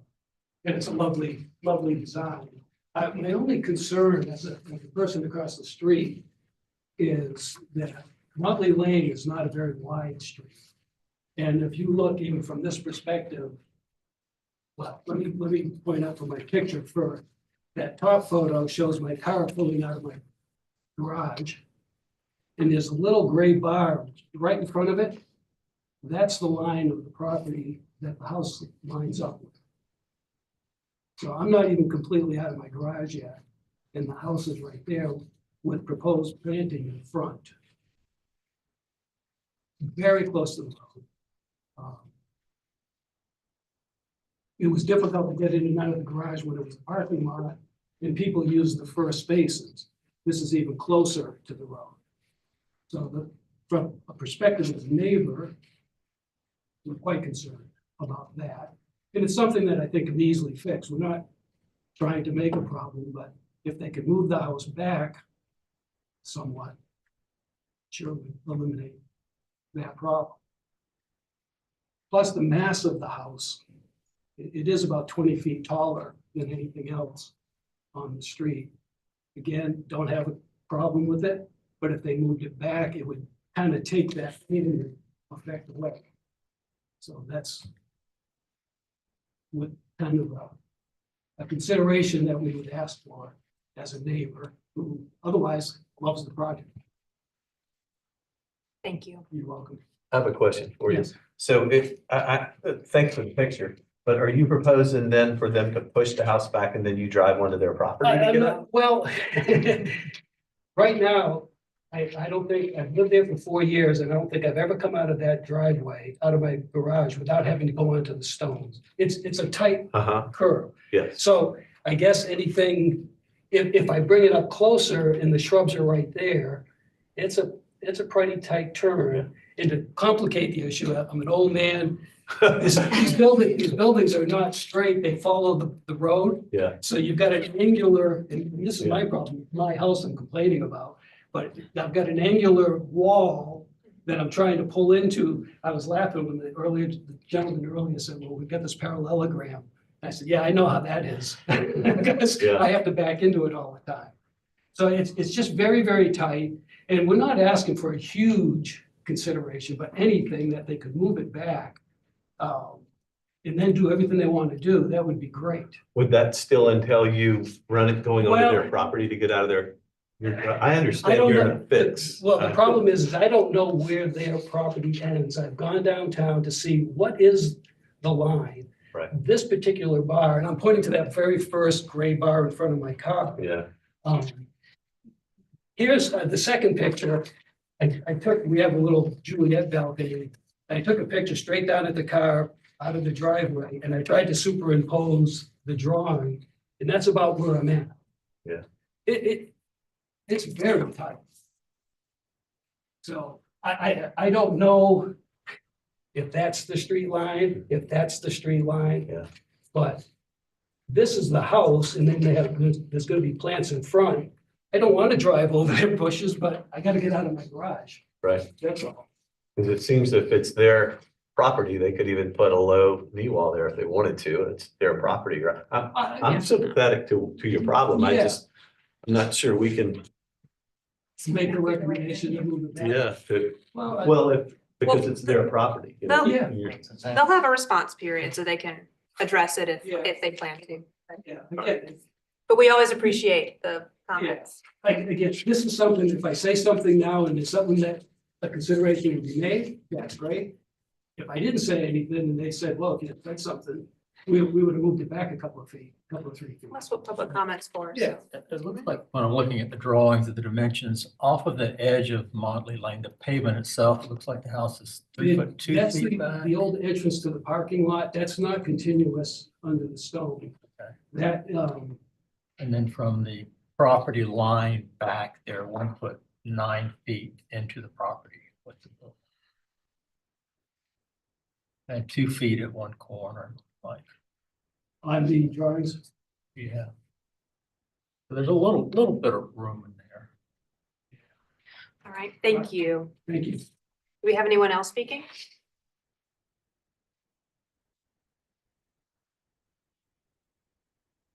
it's a lovely, lovely design. My only concern as a person across the street is that Motley Lane is not a very wide street. And if you look even from this perspective, well, let me point out from my picture first. That top photo shows my car pulling out of my garage. And there's a little gray bar right in front of it. That's the line of the property that the house lines up with. So I'm not even completely out of my garage yet. And the house is right there with proposed planting in front. Very close to the road. It was difficult to get in and out of the garage when it was a parking lot and people used the first spaces. This is even closer to the road. So from a perspective of the neighbor, we're quite concerned about that. And it's something that I think can be easily fixed. We're not trying to make a problem, but if they could move the house back somewhat, sure would eliminate that problem. Plus the mass of the house, it is about 20 feet taller than anything else on the street. Again, don't have a problem with it, but if they moved it back, it would kind of take that effect away. So that's with kind of a consideration that we would ask for as a neighbor who otherwise loves the project. Thank you. You're welcome. I have a question for you. Yes. So if, thanks for the picture, but are you proposing then for them to push the house back and then you drive onto their property to get out? Well, right now, I don't think, I've lived there for 4 years and I don't think I've ever come out of that driveway, out of my garage without having to go onto the stones. It's a tight curve. Yes. So I guess anything, if I bring it up closer and the shrubs are right there, it's a pretty tight turn. And to complicate the issue, I'm an old man. These buildings are not straight. They follow the road. Yeah. So you've got an angular, and this is my problem, my house I'm complaining about, but I've got an angular wall that I'm trying to pull into. I was laughing when the gentleman earlier said, well, we've got this parallelogram. I said, yeah, I know how that is. Because I have to back into it all the time. So it's just very, very tight. And we're not asking for a huge consideration, but anything that they could move it back and then do everything they want to do, that would be great. Would that still entail you going onto their property to get out of their? I understand you're in a fix. Well, the problem is I don't know where their property ends. I've gone downtown to see what is the line. Right. This particular bar, and I'm pointing to that very first gray bar in front of my car. Yeah. Here's the second picture. We have a little Juliet balcony. I took a picture straight down at the car out of the driveway and I tried to superimpose the drawing and that's about where I'm at. Yeah. It's very tight. So I don't know if that's the street line, Yeah. but this is the house and then there's gonna be plants in front. I don't want to drive over their bushes, but I gotta get out of my garage. Right. That's all. Because it seems if it's their property, they could even put a low knee wall there if they wanted to. It's their property, right? I'm sympathetic to your problem. I'm not sure we can. Make a recommendation to move it back. Yeah. Well, Well, if because Well, it's their property. You know? Yeah. You're- They'll have a response period so they can address it Yeah. if they plan to. Yeah, again, But we always appreciate the comments. again, this is something, if I say something now and it's something that a consideration would be made, that's great. If I didn't say anything and they said, well, if you said something, we would have moved it back a couple of feet, 3 feet. That's what public comments for. so. Yeah. It looks like when I'm looking at the drawings of the dimensions off of the edge of Motley Lane, the pavement itself, it looks like the house is 3 foot 2 That's feet back. the old entrance to the parking lot. That's not continuous under the stone. Okay. That, And then from the property line back, they're 1 foot 9 feet into the property. What's the bill? And 2 feet at one corner, like, on the drawings, yeah. So there's a little bit of room in there. All right, thank you. thank you. Do we have anyone else speaking?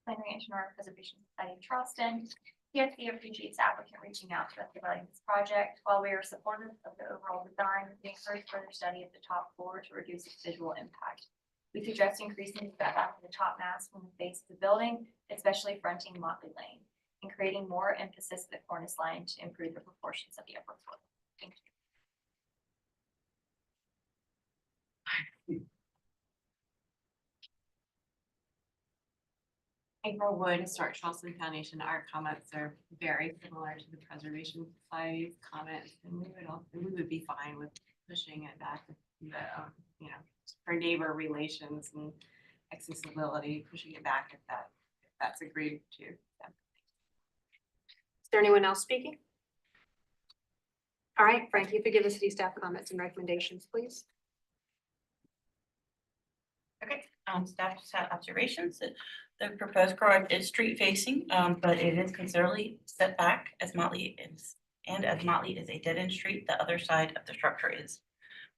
Plenary and Sonora Preservation Society of Charleston. PSC appreciates the applicant reaching out to us regarding this project. While we are supportive of the overall design, we encourage further study of the top floor to reduce its visual impact. We suggest increasing the setback of the top mast from the face of the building, especially fronting Motley Lane, and creating more emphasis at the cornice line to improve the proportions of the upper floor. Thank you. April Wood, Historic Charleston Foundation. Our comments are very similar to the Preservation Society's comments, and we would be fine with pushing it back. You know, for neighbor relations and accessibility, pushing it back if that's agreed to. Is there anyone else speaking? All right, Frank, you could give the city staff comments and recommendations, please. Okay, staff just had observations that the proposed garage is street facing, but it is considerably set back as Motley is. And as Motley is a dead end street, the other side of the structure is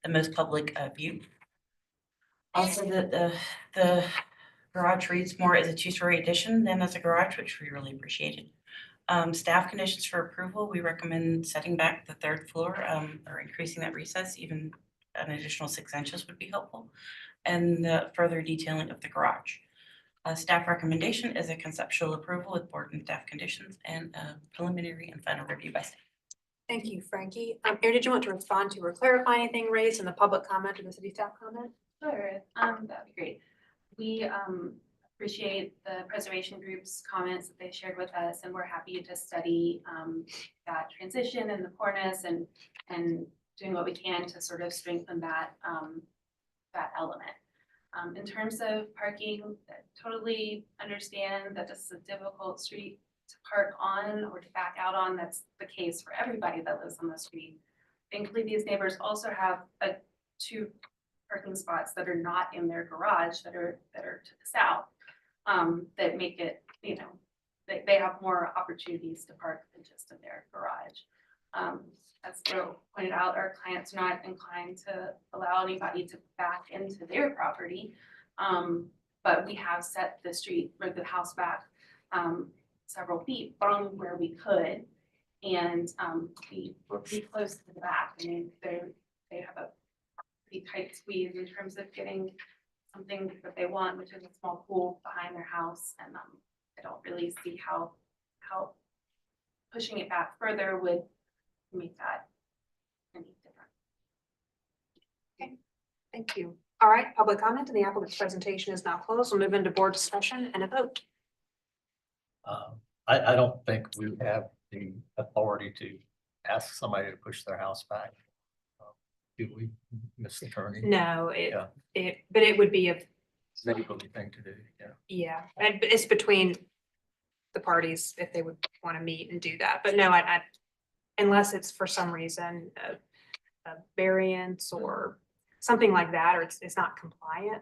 the most public view. Also, the garage reads more as a 2-story addition than as a garage, which we really appreciated. Staff conditions for approval, we recommend setting back the 3rd floor or increasing that recess, even an additional 6 inches would be helpful. And the further detailing of the garage. Staff recommendation is a conceptual approval with board and staff conditions and a preliminary and final review by staff. Thank you, Frankie. Erin, did you want to respond to or clarify anything raised in the public comment or the city staff comment? Sure, that'd be great. We appreciate the preservation group's comments that they shared with us, and we're happy to study that transition and the cornice and doing what we can to sort of strengthen that that element. In terms of parking, I totally understand that this is a difficult street to park on or to back out on. That's the case for everybody that lives on the street. Thankfully, these neighbors also have 2 parking spots that are not in their garage that are to the south, that make it, you know, they have more opportunities to park than just in their garage. As Bill pointed out, our clients are not inclined to allow anybody to back into their property. But we have set the street or the house back several feet from where we could. And we're pretty close to the back. I mean, they have a pretty tight squeeze in terms of getting something that they want, which is a small pool behind their house. And I don't really see how pushing it back further would make that any different. Okay, thank you. All right, public comment and the applicant's presentation is now closed. We'll move into board discussion and a vote. I don't think we have the authority to ask somebody to push their house back. Do we, Ms. Attorney? No, Yeah. but it would be a, Neighborly thing to do, yeah. yeah, and it's between the parties if they would want to meet and do that. But no, I unless it's for some reason a variance or something like that, or it's not compliant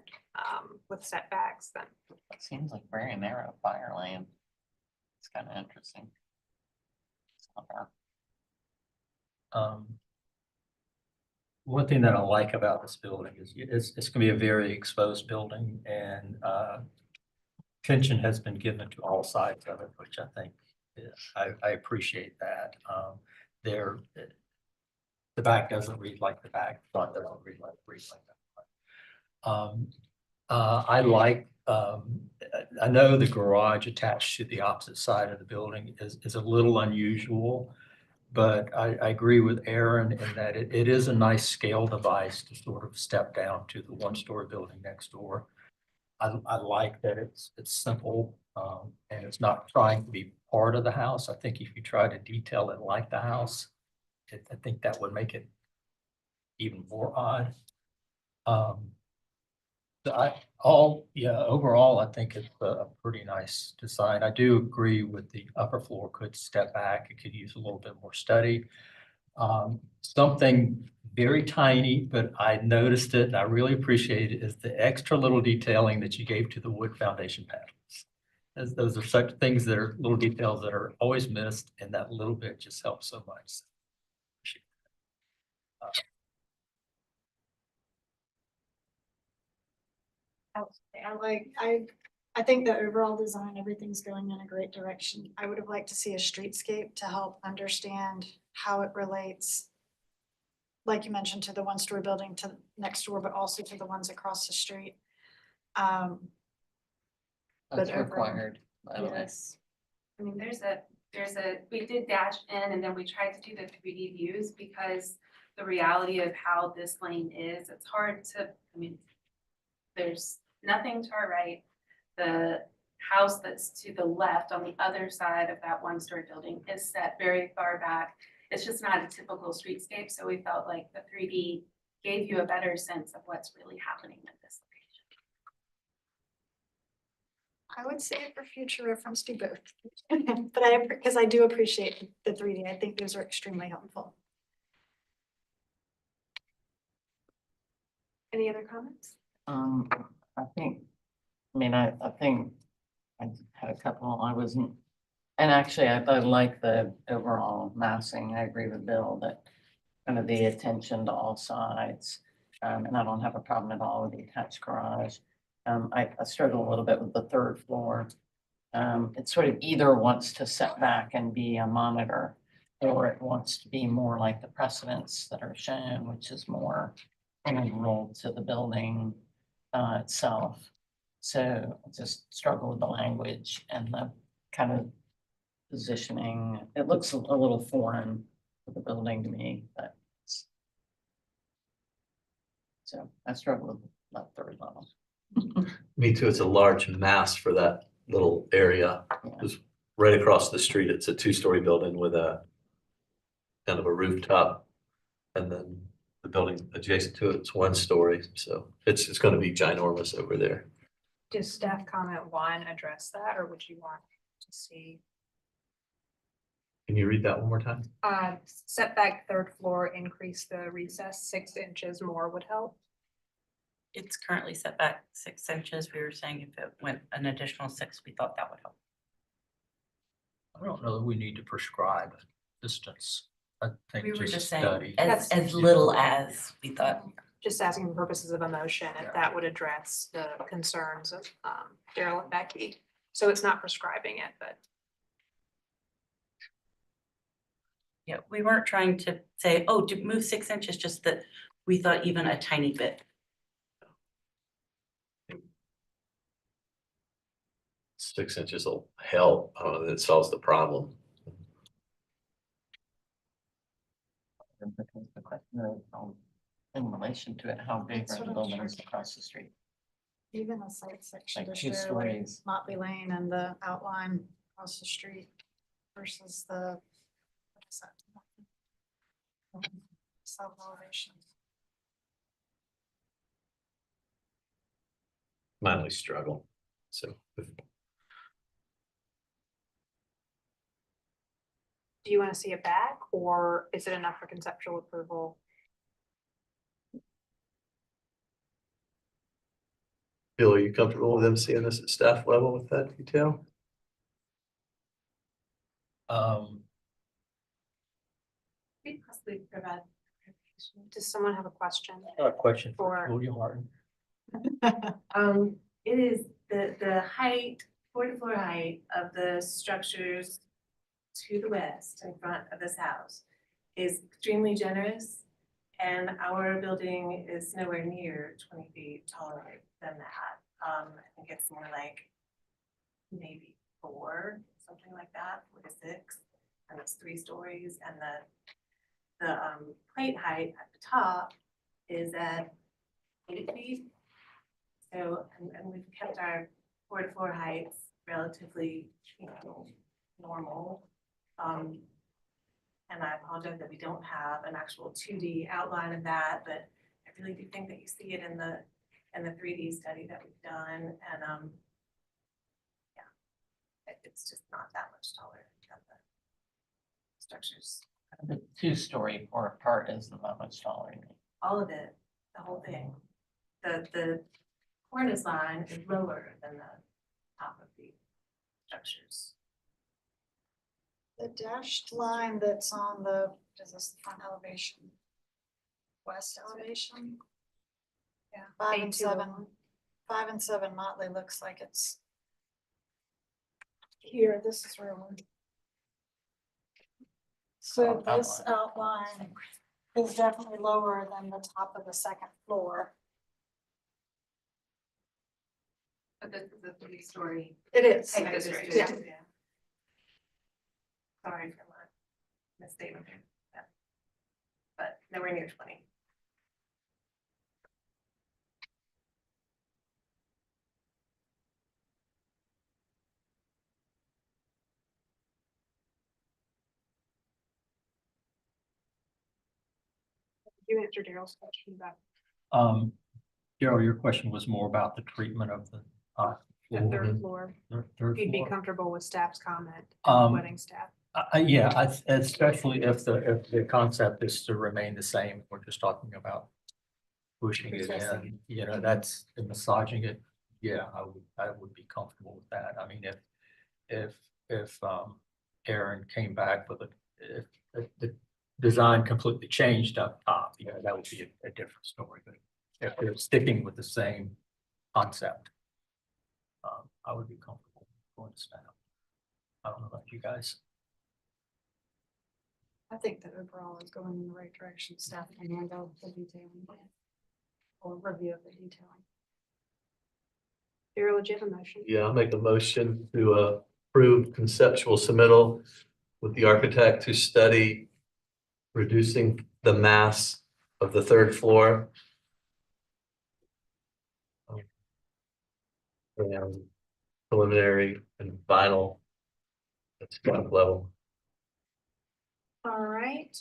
with setbacks, then. It seems like very narrow fire lane. It's kind of interesting. It's not bad. One thing that I like about this building is it's going to be a very exposed building, and attention has been given to all sides of it, which I think I appreciate that. The the back doesn't read like the back, front doesn't read like that. I know the garage attached to the opposite side of the building is a little unusual. But I agree with Aaron in that it is a nice scale device to sort of step down to the one-story building next door. I like that it's simple, and it's not trying to be part of the house. I think if you try to detail it like the house, I think that would make it even more odd. Overall, I think it's a pretty nice design. I do agree with the upper floor could step back. It could use a little bit more study. Something very tiny, but I noticed it and I really appreciate it, is the extra little detailing that you gave to the wood foundation panels. Those are such things that are little details that are always missed, and that little bit just helps so much. I think the overall design, everything's going in a great direction. I would have liked to see a streetscape to help understand how it relates, like you mentioned, to the one-story building to next door, but also to the ones across the street. That's But overall, required, by the way. yes. I mean, we did dash in and then we tried to do the 3D views because the reality of how this lane is, it's hard to, I mean, there's nothing to our right. The house that's to the left on the other side of that one-story building is set very far back. It's just not a typical streetscape, so we felt like the 3D gave you a better sense of what's really happening at this location. I would say for future reference to both. But because I do appreciate the 3D, I think those are extremely helpful. Any other comments? I think, I think I had a couple, I wasn't, and actually I like the overall massing. I agree with Bill that kind of the attention to all sides. And I don't have a problem at all with the attached garage. I struggle a little bit with the third floor. It sort of either wants to set back and be a monitor, or it wants to be more like the precedents that are shown, which is more integral to the building itself. So I just struggle with the language and the kind of positioning. It looks a little foreign to the building to me, but so I struggle with that third level. Me too. It's a large mass for that little area. Yeah. It's right across the street. It's a two-story building with a kind of a rooftop, and then the building adjacent to it's one story. So it's going to be ginormous over there. Does staff comment 1 address that, or would you want to see? Can you read that one more time? Setback 3rd floor, increase the recess 6 inches more would help. It's currently set back 6 inches. We were saying if it went an additional 6, we thought that would help. I don't know that we need to prescribe distance. I think We were just saying study. as little as we thought. Just asking for purposes of emotion, if that would address the concerns of Daryl and Becky. So it's not prescribing it, but. Yeah, we weren't trying to say, oh, to move 6 inches, just that we thought even a tiny bit. 6 inches will help. I don't know that it solves the problem. Because the question of, in relation to it, how big That's are the what I'm buildings sure. across the street? Even the site section Like to 2 show like stories. Motley Lane and the outline across the street versus the what is that? South elevation. My only struggle. So Do you want to see it back, or is it enough for conceptual approval? Bill, are you comfortable with them seeing this at staff level with that detail? We possibly provide. Does someone have a question? A question For- for Julia Martin. It is the height, floor to floor height of the structures to the west in front of this house is extremely generous. And our building is nowhere near 20 feet taller than that. I think it's more like maybe 4, something like that, 4 to 6. And it's 3 stories, and the plate height at the top is at 8 feet. So, and we've kept our floor heights relatively, normal. And I apologize that we don't have an actual 2D outline of that, but I really do think that you see it in the 3D study that we've done, and it's just not that much taller than the structures. The 2-story or part is the much taller. All of it, the whole thing. The cornice line is lower than the top of the structures. The dashed line that's on the, is this the front elevation? West elevation? Yeah, 5 and 7. 5 and 7 Motley looks like it's here, this is where we're. So this outline is definitely lower than the top of the second floor. But this is a 3-story. It is. District. Yeah. Sorry for my misstatement there. Yeah. But nowhere near 20. You answered Daryl's question about Daryl, your question was more about the treatment of the the floor. third floor. Third If you'd be floor. comfortable with staff's comment, Um, wedding staff. Yeah, especially if the concept is to remain the same, we're just talking about pushing it in, that's the massaging it. Yeah, I would be comfortable with that. I mean, if Aaron came back with if the design completely changed up top, that would be a different story. But if they're sticking with the same concept, I would be comfortable going to staff. I don't know about you guys. I think that overall is going in the right direction. Staff can handle the detailing or review of the detailing. Daryl, do you have a motion? Yeah, I'll make a motion to approve conceptual submittal with the architect to study reducing the mass of the third floor. And preliminary and final at ground level. All right,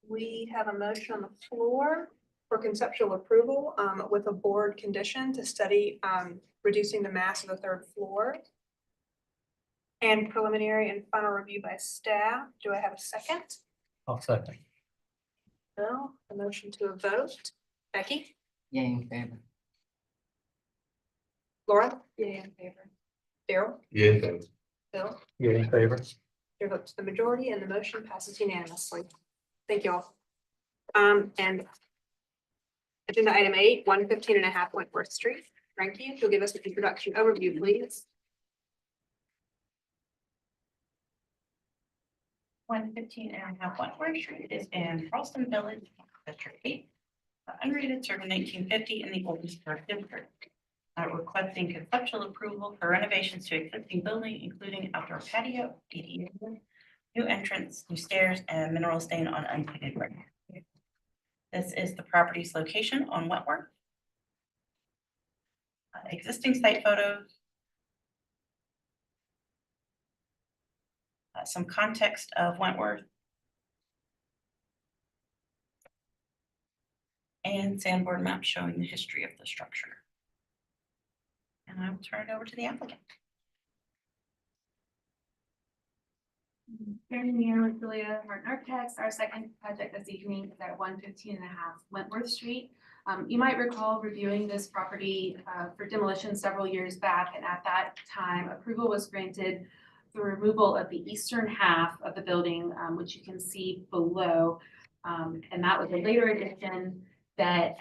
we have a motion on the floor for conceptual approval with a board condition to study reducing the mass of the third floor. And preliminary and final review by staff. Do I have a second? I'll second. No, a motion to a vote. Becky? Yay in favor. Laura? Yeah, in favor. Daryl? Yeah. Bill? Yeah, in favor. Your vote to the majority and the motion passes unanimously. Thank you all. And agenda item 8, 115.5 Wentworth Street. Frankie, if you'll give us an introduction overview, please. 115.5 Wentworth Street is in Charleston Village, District 8. Unrated, served in 1950 in the Oldensburg District. Requesting conceptual approval for renovations to existing building, including outdoor patio, ADA, new entrance, new stairs, and mineral stain on unpainted brick. This is the property's location on Wentworth. Existing site photos. Some context of Wentworth. And sandboard map showing the history of the structure. And I will turn it over to the applicant. Karen here with Julia Martin Architects. Our second project this evening is at 115.5 Wentworth Street. You might recall reviewing this property for demolition several years back, and at that time, approval was granted the removal of the eastern half of the building, which you can see below. And that was a later addition that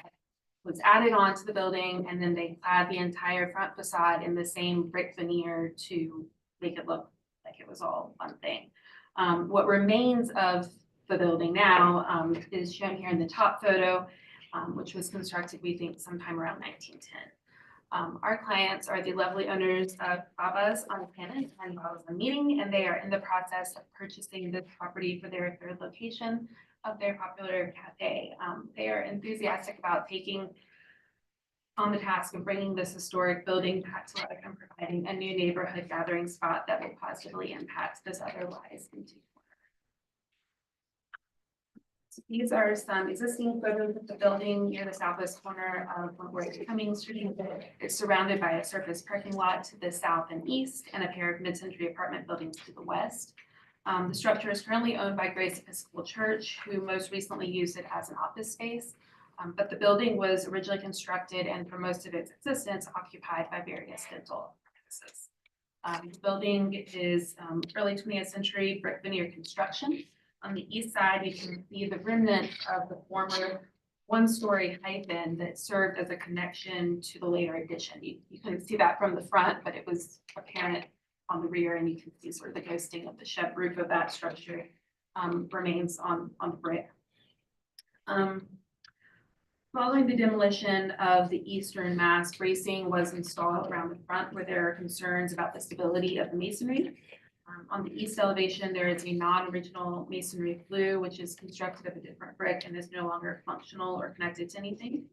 was added on to the building, and then they clad the entire front facade in the same brick veneer to make it look like it was all one thing. What remains of the building now, is shown here in the top photo, which was constructed, we think, sometime around 1910. Our clients are the lovely owners of Baba's on Planet and Baba's on Meeting, and they are in the process of purchasing this property for their third location of their popular cafe. They are enthusiastic about taking on the task of bringing this historic building back to life and providing a new neighborhood gathering spot that will positively impact this otherwise empty corner. So these are some existing photos of the building near the southwest corner of Wentworth Cummings Street. It's surrounded by a surface parking lot to the south and east and a pair of mid-century apartment buildings to the west. The structure is currently owned by Grace Episcopal Church, who most recently used it as an office space. But the building was originally constructed and for most of its existence occupied by various dental practices. The building is early 20th century brick veneer construction. On the east side, you can see the remnant of the former one-story hyphen that served as a connection to the later addition. You couldn't see that from the front, but it was apparent on the rear, and you can see sort of the ghosting of the shed roof of that structure remains on the brick. Following the demolition of the eastern mass, bracing was installed around the front where there are concerns about the stability of the masonry. On the east elevation, there is a non-original masonry flue, which is constructed of a different brick and is no longer functional or connected to anything.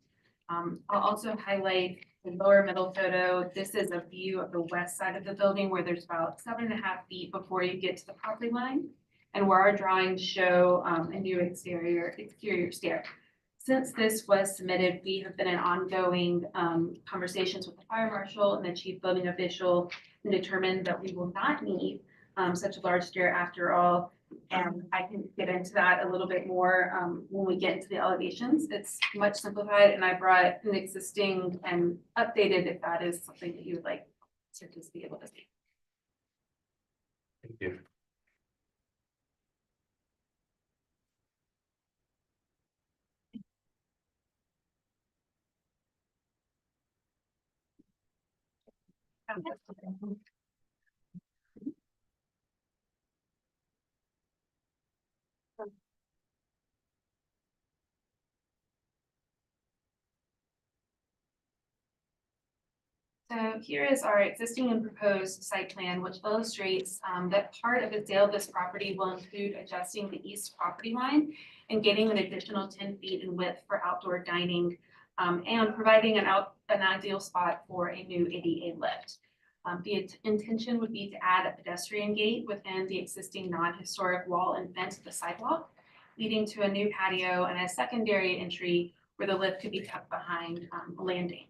I'll also highlight the lower middle photo. This is a view of the west side of the building where there's about 7.5 feet before you get to the property line, and where our drawings show a new exterior stair. Since this was submitted, we have been in ongoing conversations with the fire marshal and the chief building official and determined that we will not need such a large stair after all. And I can get into that a little bit more when we get into the elevations. It's much simplified, and I brought an existing and updated if that is something that you would like to just be able to see. Thank you. So here is our existing and proposed site plan, which illustrates that part of the sale of this property will include adjusting the east property line and getting an additional 10 feet in width for outdoor dining and providing an ideal spot for a new ADA lift. The intention would be to add a pedestrian gate within the existing non-historic wall and fence of the sidewalk, leading to a new patio and a secondary entry where the lift could be tucked behind a landing.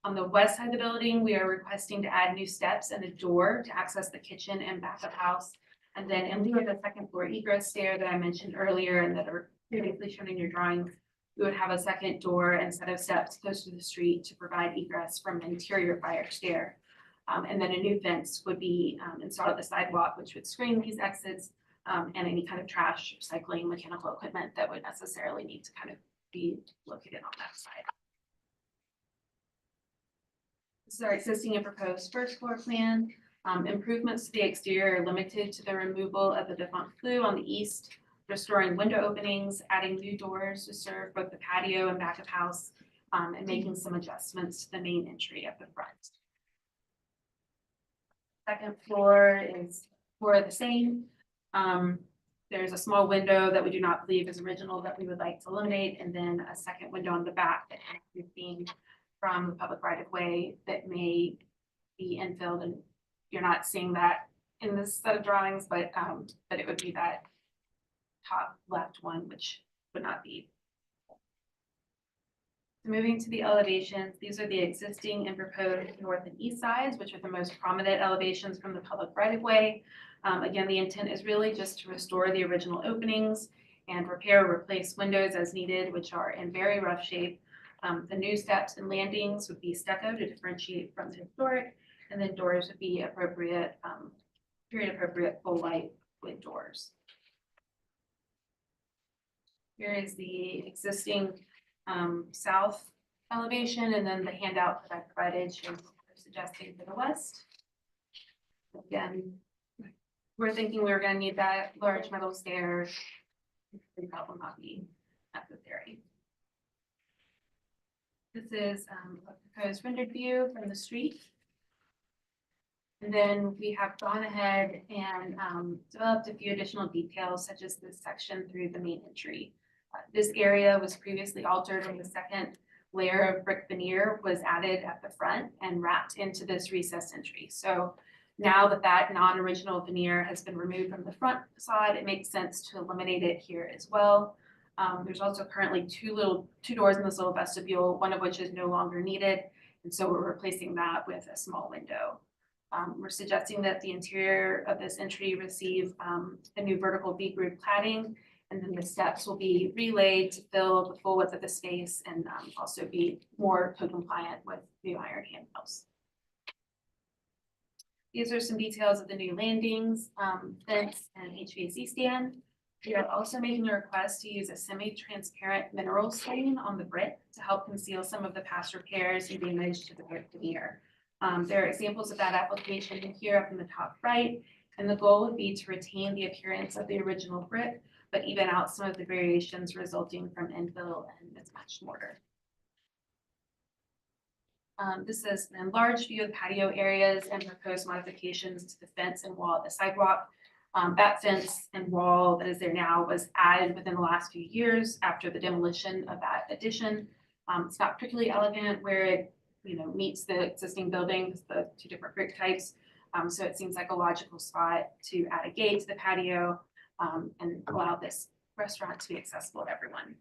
On the west side of the building, we are requesting to add new steps and a door to access the kitchen and back of house. And then in lieu of the second floor egress stair that I mentioned earlier and that are previously shown in your drawings, we would have a second door and set of steps close to the street to provide egress from an interior fire stair. And then a new fence would be installed at the sidewalk, which would screen these exits and any kind of trash, recycling, mechanical equipment that would necessarily need to kind of be located on that side. This is our existing and proposed first floor plan. Improvements to the exterior are limited to the removal of the defunct flue on the east, restoring window openings, adding new doors to serve both the patio and back of house, and making some adjustments to the main entry at the front. Second floor is more of the same. There's a small window that we do not believe is original that we would like to eliminate, and then a second window on the back that we've seen from the public right of way that may be infilled, and you're not seeing that in this set of drawings, but it would be that top left one, which would not be. Moving to the elevations, these are the existing and proposed north and east sides, which are the most prominent elevations from the public right of way. Again, the intent is really just to restore the original openings and repair or replace windows as needed, which are in very rough shape. The new steps and landings would be stucco to differentiate from the historic, and then doors would be appropriate, period appropriate full light with doors. Here is the existing south elevation, and then the handout that I provided shows suggesting for the west. Again, we're thinking we're going to need that large metal stair That will not be necessary. This is a proposed rendered view from the street. And then we have gone ahead and developed a few additional details such as this section through the main entry. This area was previously altered when the second layer of brick veneer was added at the front and wrapped into this recessed entry. So now that that non-original veneer has been removed from the front facade, it makes sense to eliminate it here as well. There's also currently two doors in this little vestibule, one of which is no longer needed. And so we're replacing that with a small window. We're suggesting that the interior of this entry receive a new vertical V-groove cladding, and then the steps will be relayed to fill the full width of the space and also be more code compliant with new iron handrails. These are some details of the new landings, fence, and HVAC stand. We are also making a request to use a semi-transparent mineral stain on the brick to help conceal some of the past repairs and damage to the brick veneer. There are examples of that application here up in the top right, and the goal would be to retain the appearance of the original brick, but even out some of the variations resulting from infill and mismatched mortar. This is an enlarged view of patio areas and proposed modifications to the fence and wall at the sidewalk. That fence and wall that is there now was added within the last few years after the demolition of that addition. It's not particularly elegant where it meets the existing buildings, the two different brick types. So it seems like a logical spot to add a gate to the patio and allow this restaurant to be accessible to everyone.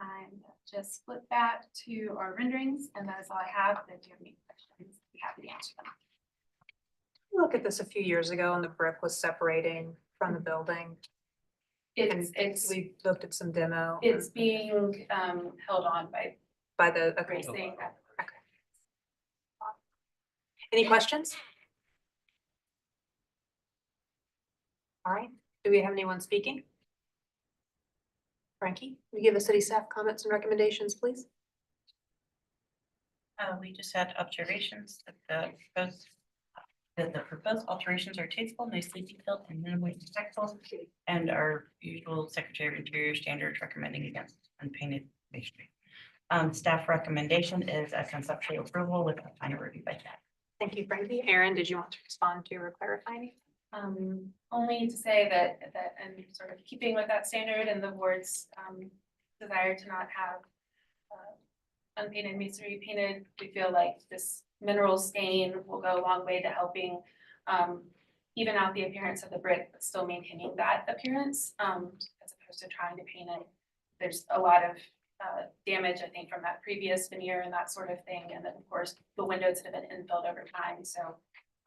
I'm just flip back to our renderings, and that is all I have. If you have any questions, I'd be happy to answer them. Look at this a few years ago and the brick was separating from the building. We looked at some demo. It's being held on by the bracing. Okay. Any questions? All right, do we have anyone speaking? Frankie, will you give the city staff comments and recommendations, please? We just had observations that the proposed alterations are tasteful, nicely detailed, and minimally respectful, and our usual Secretary of Interior standards recommending against unpainted masonry. Staff recommendation is a conceptual approval with a final review by staff. Thank you, Frankie. Aaron, did you want to respond to or clarify anything? Only to say that I'm sort of keeping with that standard and the board's desire to not have unpainted masonry painted. We feel like this mineral stain will go a long way to helping even out the appearance of the brick, but still maintaining that appearance as opposed to trying to paint it. There's a lot of damage, I think, from that previous veneer and that sort of thing. And then, of course, the windows have been infilled over time. So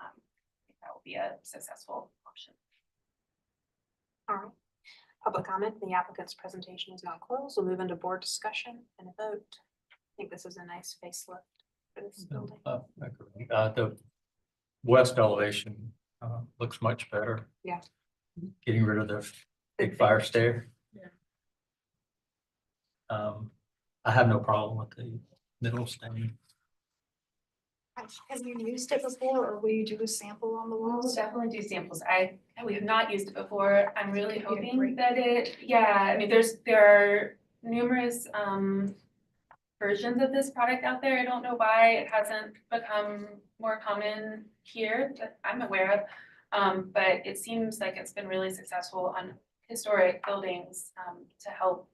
I think that will be a successful option. All right. Public comment. The applicant's presentation is now closed. We'll move into board discussion and a vote. I think this is a nice facelift for this building. The west elevation looks much better. Yeah. Getting rid of the big fire stair. Yeah. I have no problem with the middle stain. Have you used it before, or will you do a sample on the We'll walls? definitely do samples. We have not used it before. I'm really hoping great. that I mean, there are numerous versions of this product out there. I don't know why it hasn't become more common here that I'm aware of. But it seems like it's been really successful on historic buildings to help.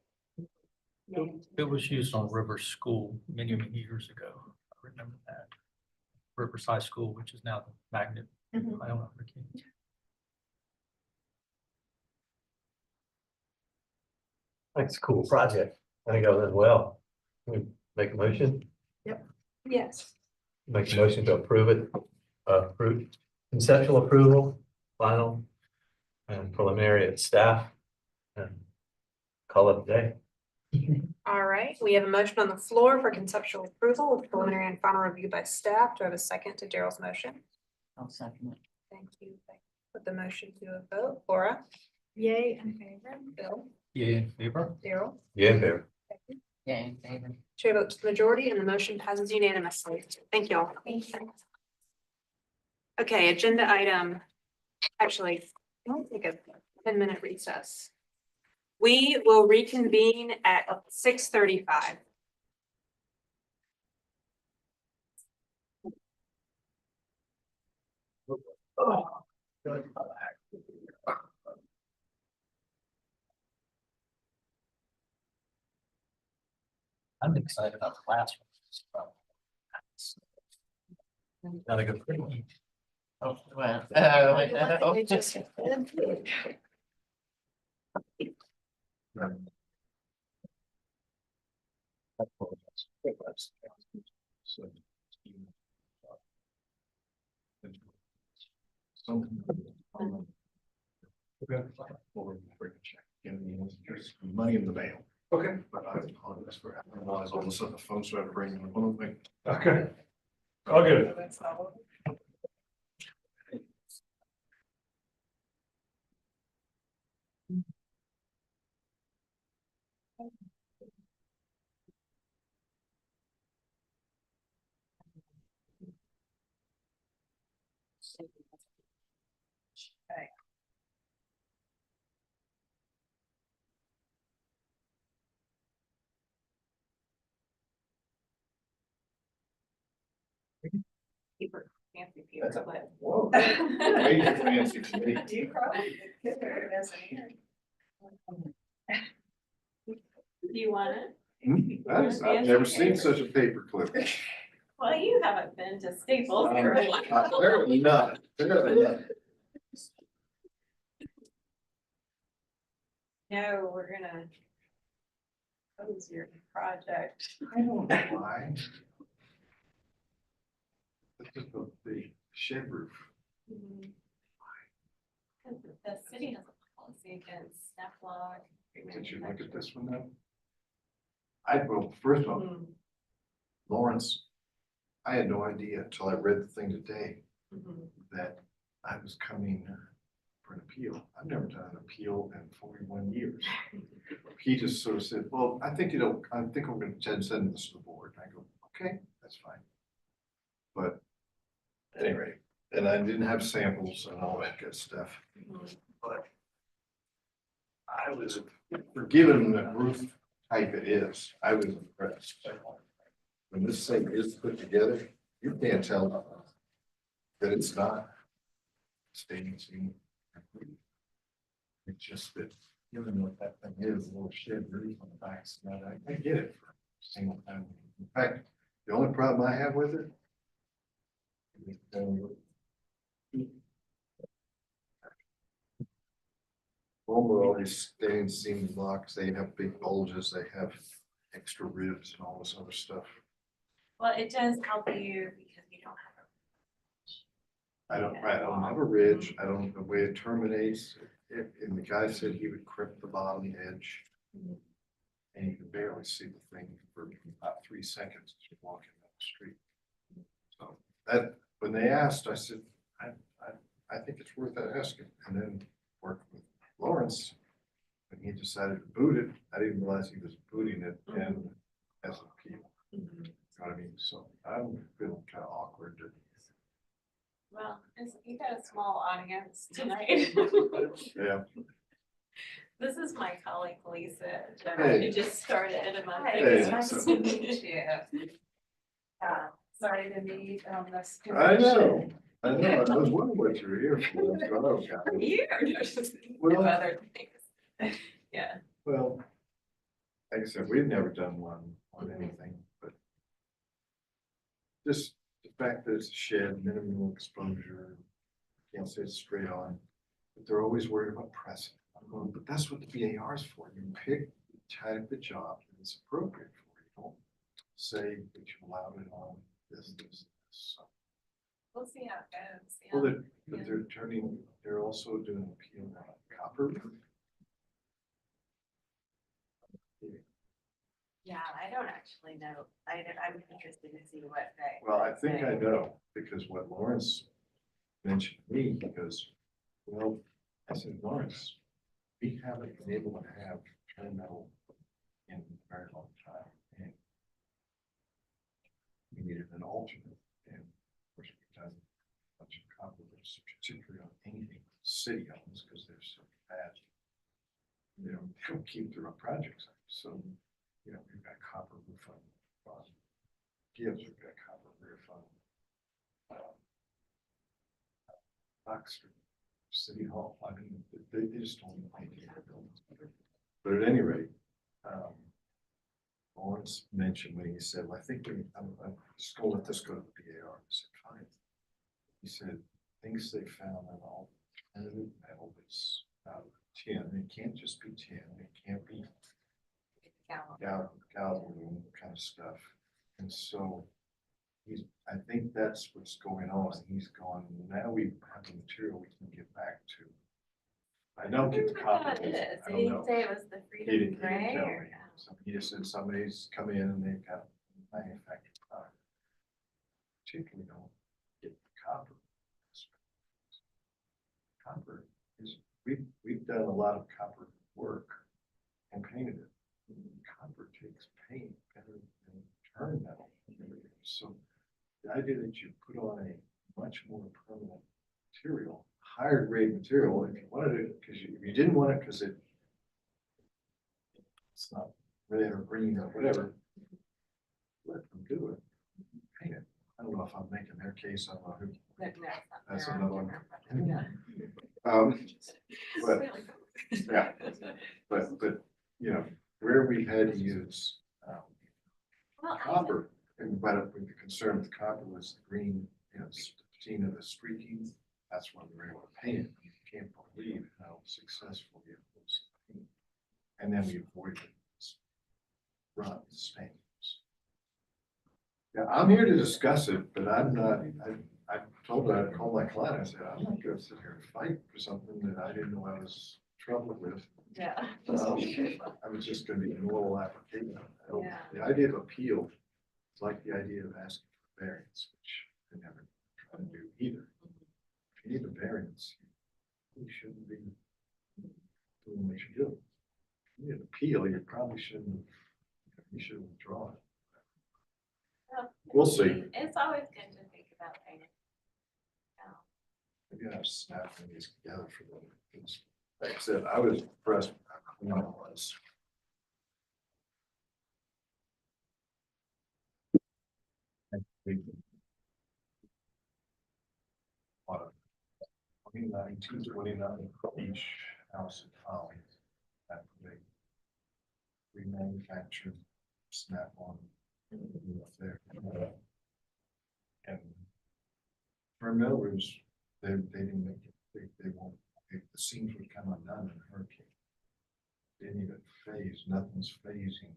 It was used on River School many, many years ago. I remember that. Riverside School, which is now the Magnet. Mhm. I don't know. That's a cool project. I think it went well. We make a motion, Yes. make a motion to approve it, approve conceptual approval, final and preliminary at staff. And call it a day. All right. We have a motion on the floor for conceptual approval with preliminary and final review by staff. Do I have a second to Daryl's motion? I'll second it. Thank you. Put the motion to a vote. Laura? Yay in favor. Bill? Yeah, in favor? Daryl? Yeah, there. Yeah, in favor. Chair votes the majority and the motion passes unanimously. Thank you all. Thank you. Okay, agenda item. Actually, can we take a 10-minute recess? We will reconvene at 6:35. I'm excited about classrooms. Gotta go pretty. Oh, well, They just did. Money in the mail. Okay. But I apologize for, I realize all of a sudden the phone started ringing. Okay. All good. Fancy That's a- paper clip. Whoa. Way too fancy for me. You probably could get it as an ear. Do you want it? I've never seen such a paper clip. Well, you haven't been to Staples for a while. Apparently not, apparently not. No, we're gonna close your project. I don't know why. It's just the shed roof. The city has a policy against snap log. Did you look at this one though? Well, first of all, Lawrence, I had no idea until I read the thing today that I was coming for an appeal. I've never done an appeal in 41 years. He just sort of said, well, I think we're going to send this to the board. And I go, okay, that's fine. But anyway, and I didn't have samples and all that good stuff. But I was, for given the roof type it is, I was impressed. When this thing is put together, you can't tell that it's not stainless steel. It's just that, given what that thing is, a little shed roof on the back, so I get it for single family. In fact, the only problem I have with it. Over all these stained seam blocks, they have big bulges, they have extra ribs and all this other stuff. Well, it does help you because you don't have I don't have a ridge, I don't, the way it terminates, and the guy said he would crimp the bottom edge. And you can barely see the thing for about 3 seconds as you're walking down the street. So that, when they asked, I said, I think it's worth asking, and then worked with Lawrence. When he decided to boot it, I didn't realize he was booting it and as an appeal. You know what I mean? So I'm feeling kind of awkward. Well, you got a small audience tonight. Yeah. This is my colleague Lisa, Hey. who just started a month Hey, ago. Lisa. Nice to meet you. Sorry to be on this. I know. I was wondering what you were here for. That's what I was kind of- You or just do Well- other things. Yeah. Well, like I said, we've never done one on anything, but just the fact that it's a shed, minimal exposure, can't say it's straight on, but they're always worried about pressing. I'm going, but that's what the BAR is for. You pick the type of job that is appropriate for you. Don't say that you allowed it on this. So, We'll see how it goes. Yeah. well, they're also doing an appeal on copper roof. Yeah, I don't actually know. I'm interested to see what they. Well, I think I know, because what Lawrence mentioned to me, because, well, I said, Lawrence, we haven't been able to have trim metal in a very long time. And we needed an alternate, and of course, we've done a bunch of copper roofs, particularly on anything city owns, because they're so bad. They don't keep their projects up. So, you know, we've got copper roof on Gibbs, we've got copper roof on Oxford City Hall. I mean, they just don't paint their buildings. But at any rate, Lawrence mentioned when he said, well, I think I'm just gonna let this go to the BAR. I said, fine. He said, things they found in all alternative metal that's tin, it can't just be tin, it can't be galvanum kind of stuff. And so I think that's what's going on. He's gone, now we have the material we can get back to. I don't get the copy. I Did don't he know. say it was the He Freedom didn't Gray tell or? me. He just said somebody's come in and they've got manufactured product. Particularly don't get copper. Copper is, we've done a lot of copper work and painted it. Copper takes paint better than turn metal. So the idea that you put on a much more permanent material, higher grade material, if you wanted it, because you didn't want it because it's not red or green or whatever, let them do it. Paint it. I don't know if I'm making their case. I don't know who. That's another one. But yeah, but you know, where we had to use copper, and but with the concern with copper was the green, you know, patina, the streaking. That's when we were able to paint it. You can't believe how successful it was. And then we avoided run stains. Yeah, I'm here to discuss it, but I'm not. I told her, I called my client. I said, I'm not going to sit here and fight for something that I didn't know I was troubled with. Yeah. I was just going to be a normal application. The idea of appeal is like the idea of asking for variance, which I never try to do either. If you need a variance, you shouldn't be doing what you're doing. If you need an appeal, you probably shouldn't. You should withdraw it. We'll see. It's always good to think about things. Maybe I'm snapping these together for them. Like I said, I was impressed with how clean it was. On a 29, 229 each house in Holly. That they remanufactured snap-on there. And for millers, they didn't make it, they won't, the seams would come undone in a hurricane. They didn't even phase, nothing's phasing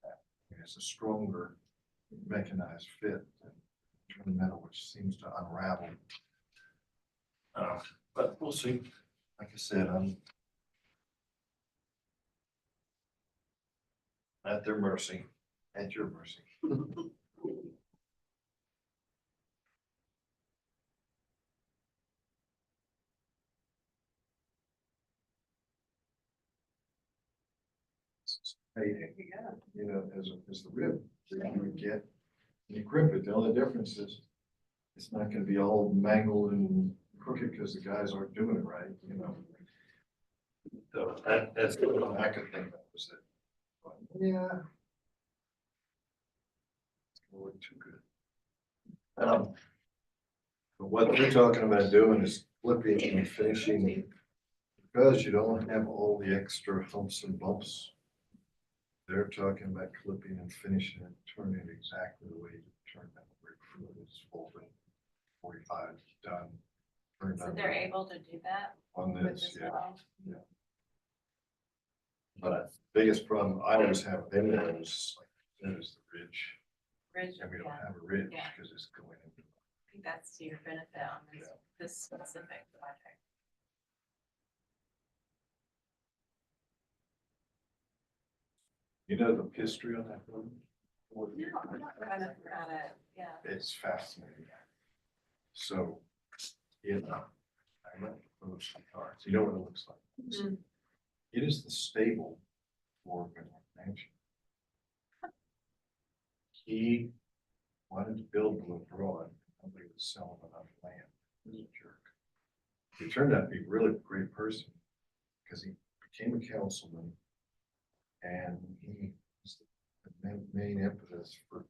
that. I mean, it's a stronger mechanized fit than turn metal, which seems to unravel. But we'll see. Like I said, I'm at their mercy, at your mercy. Hey, you know, as the rib that you would get, you grip it. The only difference is it's not going to be all mangled and crooked because the guys aren't doing it right, you know. So that's what I could think of was that. Yeah. It's going to look too good. But what they're talking about doing is flipping and finishing because you don't have all the extra humps and bumps. They're talking about clipping and finishing and turning it exactly the way you turn that brick foot is folded. 45 done. So they're able to do that? On with this, as well? yeah. But the biggest problem I always have with any of those, like that is the ridge. Ridge, And we don't yeah. have a ridge Yeah. because it's going into. I think that's to your benefit on this, Yeah. this specific project. You know the history on that building? No, I'm not trying to, yeah. It's fascinating. So, you know, I went to photos of cars. You know what it looks like? Mhm. It is the stable for Winter Mansion. He wanted to build Blue Broad. Nobody was selling enough land. He was a jerk. He turned out to be a really great person because he became a councilman And he was the main impetus for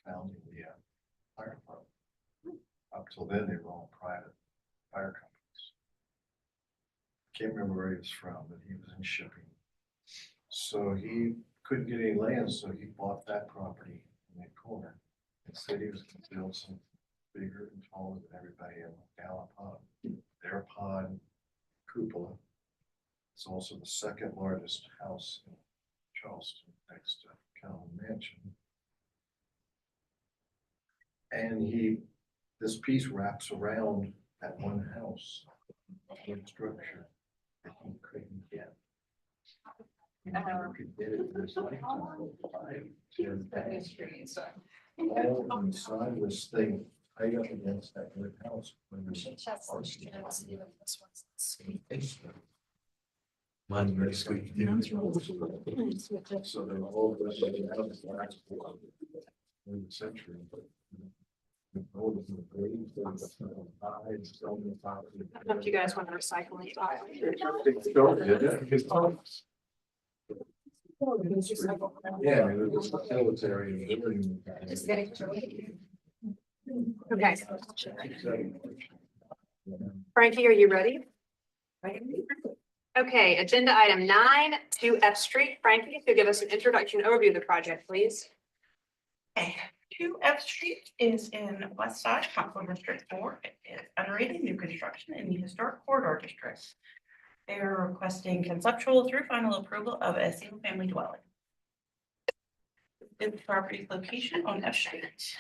founding the fire department. Up till then, they were all private fire companies. Can't remember where he was from, but he was in shipping. So he couldn't get any land, so he bought that property in that corner. And said he was gonna build some bigger and taller than everybody in Gala Pond. Their pond cupola is also the second largest house in Charleston, next to Calhoun Mansion. And this piece wraps around that one house, one structure that he couldn't get. And he could get it this lifetime, 5, 10 times. All inside this thing, right up against that wood house. When there's Mine's very squeaky. So they're all in the century, but. I don't know if you guys want to recycle the file. Yeah, it was military. Okay. Frankie, are you ready? Okay, agenda item 9, 2F Street. Frankie, if you'll give us an introduction overview of the project, please. Okay, 2F Street is in West Side, Council District 4. It is unrated new construction in the historic corridor district. They are requesting conceptual through final approval of a single family dwelling. The property's location on F Street.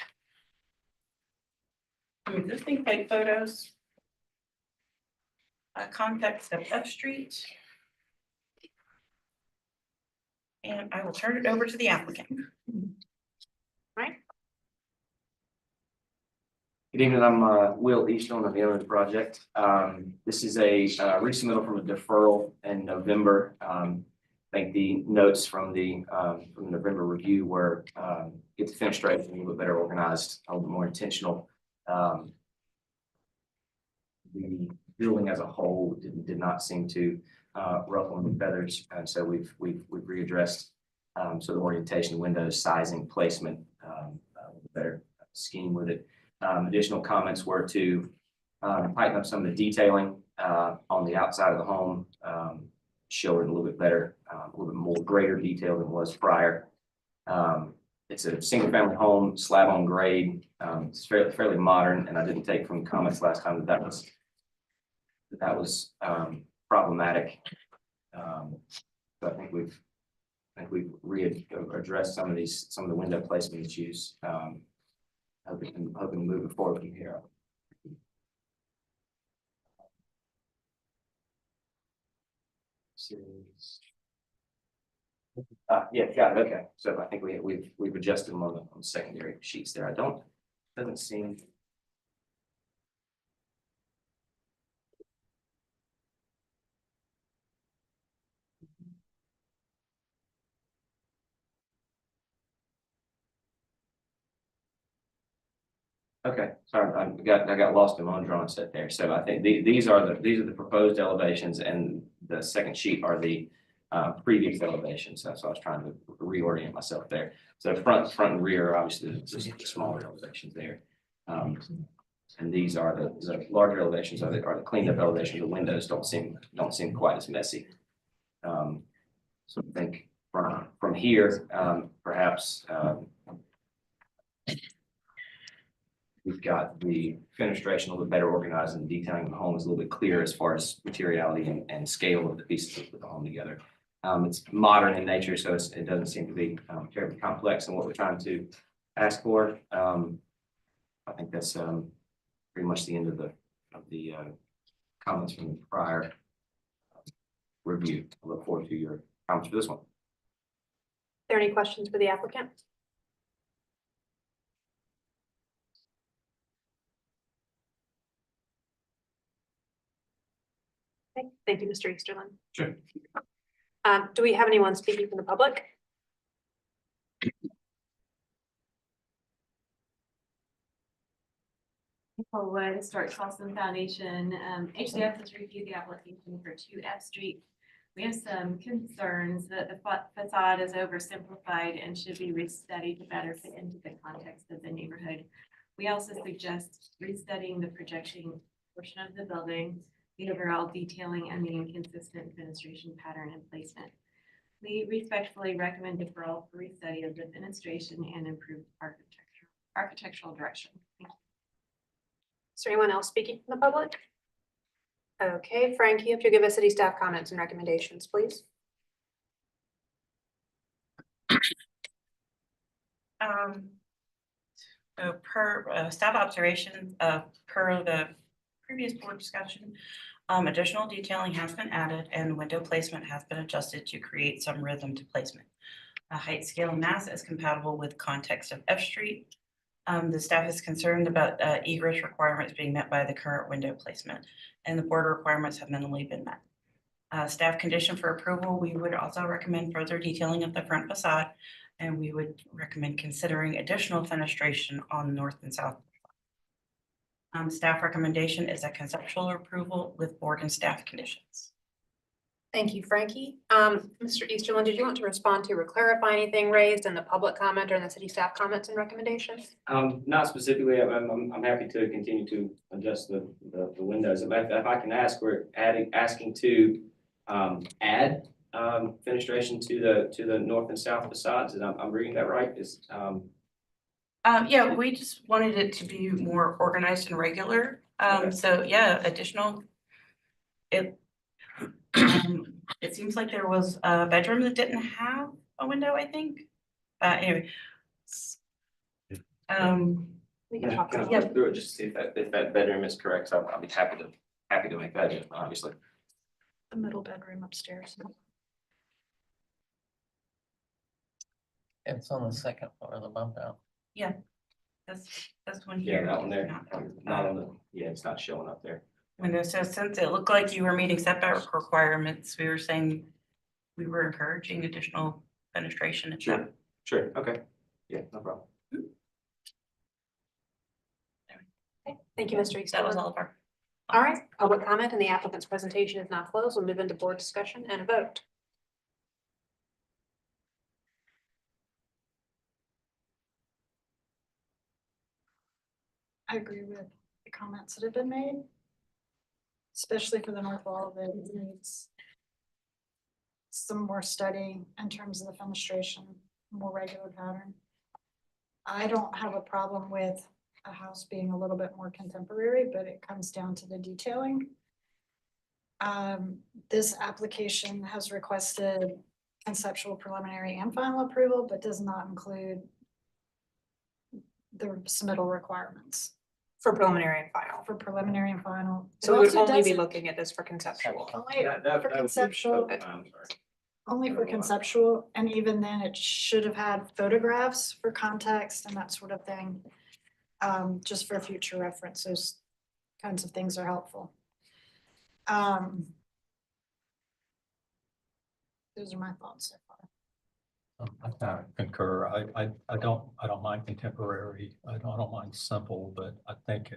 Some existing site photos. A context of F Street. And I will turn it over to the applicant. Right. Good evening, I'm Will Easton, I'm the owner of the project. This is a resubmittal from a deferral in November. I think the notes from the November review were get the fenestration a little bit better organized, a little bit more intentional. The building as a whole did not seem to ruffle any feathers, and so we've readdressed so the orientation, windows, sizing, placement, better scheme with it. Additional comments were to tighten up some of the detailing on the outside of the home, show it a little bit better, a little bit more greater detail than was prior. It's a single family home, slab on grade. It's fairly modern, and I didn't take from comments last time that was problematic. So I think we've addressed some of the window placement issues. Hoping to move it forward from here. Yeah, got it. Okay, so I think we've adjusted them on the secondary sheets there. Doesn't seem. Okay, sorry, I got lost in my own drawing set there. So I think these are the proposed elevations, and the second sheet are the previous elevations. So I was trying to reorient myself there. So front and rear, obviously, just the smaller elevations there. And these are the larger elevations, are the cleaned up elevations. The windows don't seem quite as messy. So I think from here, perhaps. We've got the fenestration a little bit better organized, and detailing the home is a little bit clearer as far as materiality and scale of the pieces of the home together. It's modern in nature, so it doesn't seem to be terribly complex in what we're trying to ask for. I think that's pretty much the end of the comments from the prior review. I look forward to your comments for this one. Are there any questions for the applicant? Okay, thank you, Mr. Easterlin. Sure. Do we have anyone speaking from the public? April Wood, Historic Charleston Foundation. HCF has reviewed the application for 2F Street. We have some concerns that the facade is oversimplified and should be restudied to better fit into the context of the neighborhood. We also suggest restudying the projection portion of the building, the overall detailing, and the inconsistent fenestration pattern and placement. We respectfully recommend deferral for restudy of the fenestration and improved architectural direction. Thank you. Is there anyone else speaking from the public? Okay, Frank, you have to give us city staff comments and recommendations, please. So per staff observation, per the previous board discussion, additional detailing has been added and window placement has been adjusted to create some rhythm to placement. A height, scale, and mass is compatible with context of F Street. The staff is concerned about egress requirements being met by the current window placement, and the board requirements have minimally been met. Staff condition for approval, we would also recommend further detailing of the front facade, and we would recommend considering additional fenestration on the north and south. Staff recommendation is a conceptual approval with board and staff conditions. Thank you, Frankie. Mr. Easterlin, did you want to respond to or clarify anything raised in the public comment or in the city staff comments and recommendations? Not specifically, I'm happy to continue to adjust the windows. If I can ask, we're asking to add fenestration to the north and south facades, and I'm reading that right? Yeah, we just wanted it to be more organized and regular. Okay. So yeah, additional. It seems like there was a bedroom that didn't have a window, I think. Anyway. We can talk Can I about look through it just to see if that bedroom is correct? So I'll be happy to make that, obviously. The middle bedroom upstairs. It's on the second floor of the bump out. Yeah. This one Yeah, here. that one there, Not- not on the, yeah, it's not showing up there. Window, so since it looked like you were meeting setback requirements, we were saying we were encouraging additional fenestration. Sure, sure, okay, yeah, no problem. Thank you, Mr. That was Easterlin. all of our. All right, public comment and the applicant's presentation is now closed. We'll move into board discussion and a vote. I agree with the comments that have been made. Especially for the north wall, that it needs some more study in terms of the fenestration, more regular pattern. I don't have a problem with a house being a little bit more contemporary, but it comes down to the detailing. This application has requested conceptual, preliminary, and final approval, but does not include the submittal requirements. For preliminary and final. For preliminary and final. It So we would also only be doesn't- looking at this for conceptual. Only That for would be- conceptual, I'm sorry. only for conceptual, and even then it should have had photographs for context and that sort of thing. Just for future reference, those kinds of things are helpful. Those are my thoughts so far. I kind of concur. I don't mind contemporary. I don't mind simple, but I think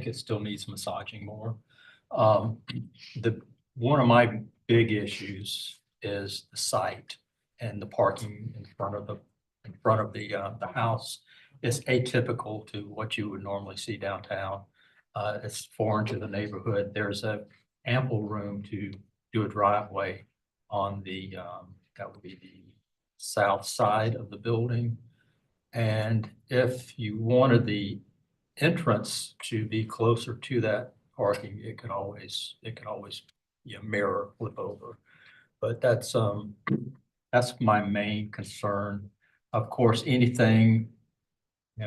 it still needs massaging more. One of my big issues is the site and the parking in front of the house. It's atypical to what you would normally see downtown. It's foreign to the neighborhood. There's a ample room to do a driveway on the, that would be the south side of the building. And if you wanted the entrance to be closer to that parking, it can always, mirror, flip over. But that's my main concern. Of course, anything,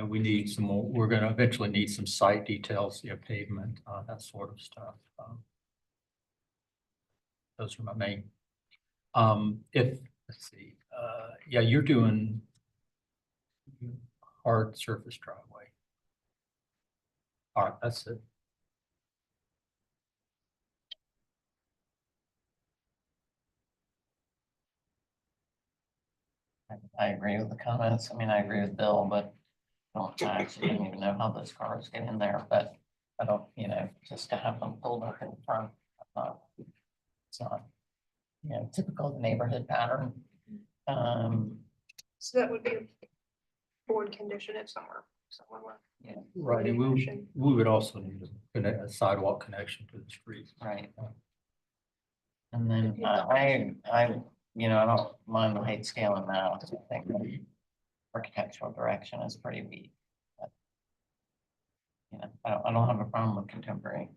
we need some more, we're gonna eventually need some site details, pavement, that sort of stuff. Those are my main. Let's see, yeah, you're doing hard surface driveway. All right, that's it. I agree with the comments. I mean, I agree with Bill, but I actually don't even know how those cars get in there, but I don't, just to have them pulled up in front. It's not typical of the neighborhood pattern. So that would be a board condition if someone were. Right, and we would also need a sidewalk connection to the street. Right. And then I, I don't mind the height scale and that, I think the architectural direction is pretty weak. But, I don't have a problem with contemporary.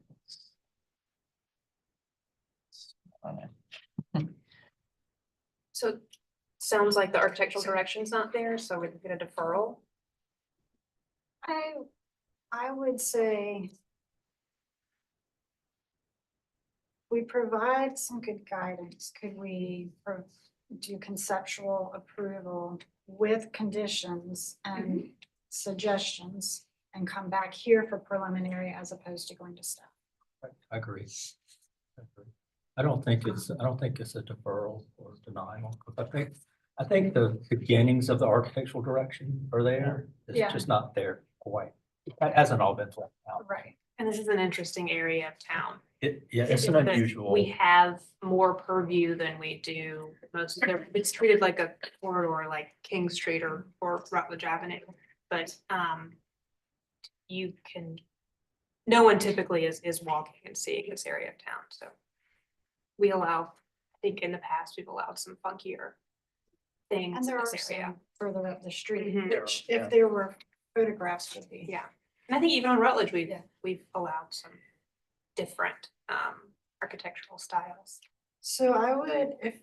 I don't know. So it sounds like the architectural direction's not there, so we can get a deferral. I would say we provide some good guidance. Could we do conceptual approval with conditions and suggestions and come back here for preliminary as opposed to going to staff? I agree. I don't think it's a deferral or denial, because I think the beginnings of the architectural direction are there. It's Yeah. just not there quite. It hasn't all been fleshed out. Right. And this is an interesting area of town. It's an That unusual. We have more purview than we do most, it's treated like a corridor like King Street or Rutledge Avenue, but no one typically is walking and seeing this area of town, so. We allow, I think in the past, we've allowed some funkier things And in there are this area. some further up the street, Mhm. which if there were photographs would be. Yeah, and I think even on Rutledge, we've allowed some different architectural styles. So I would, if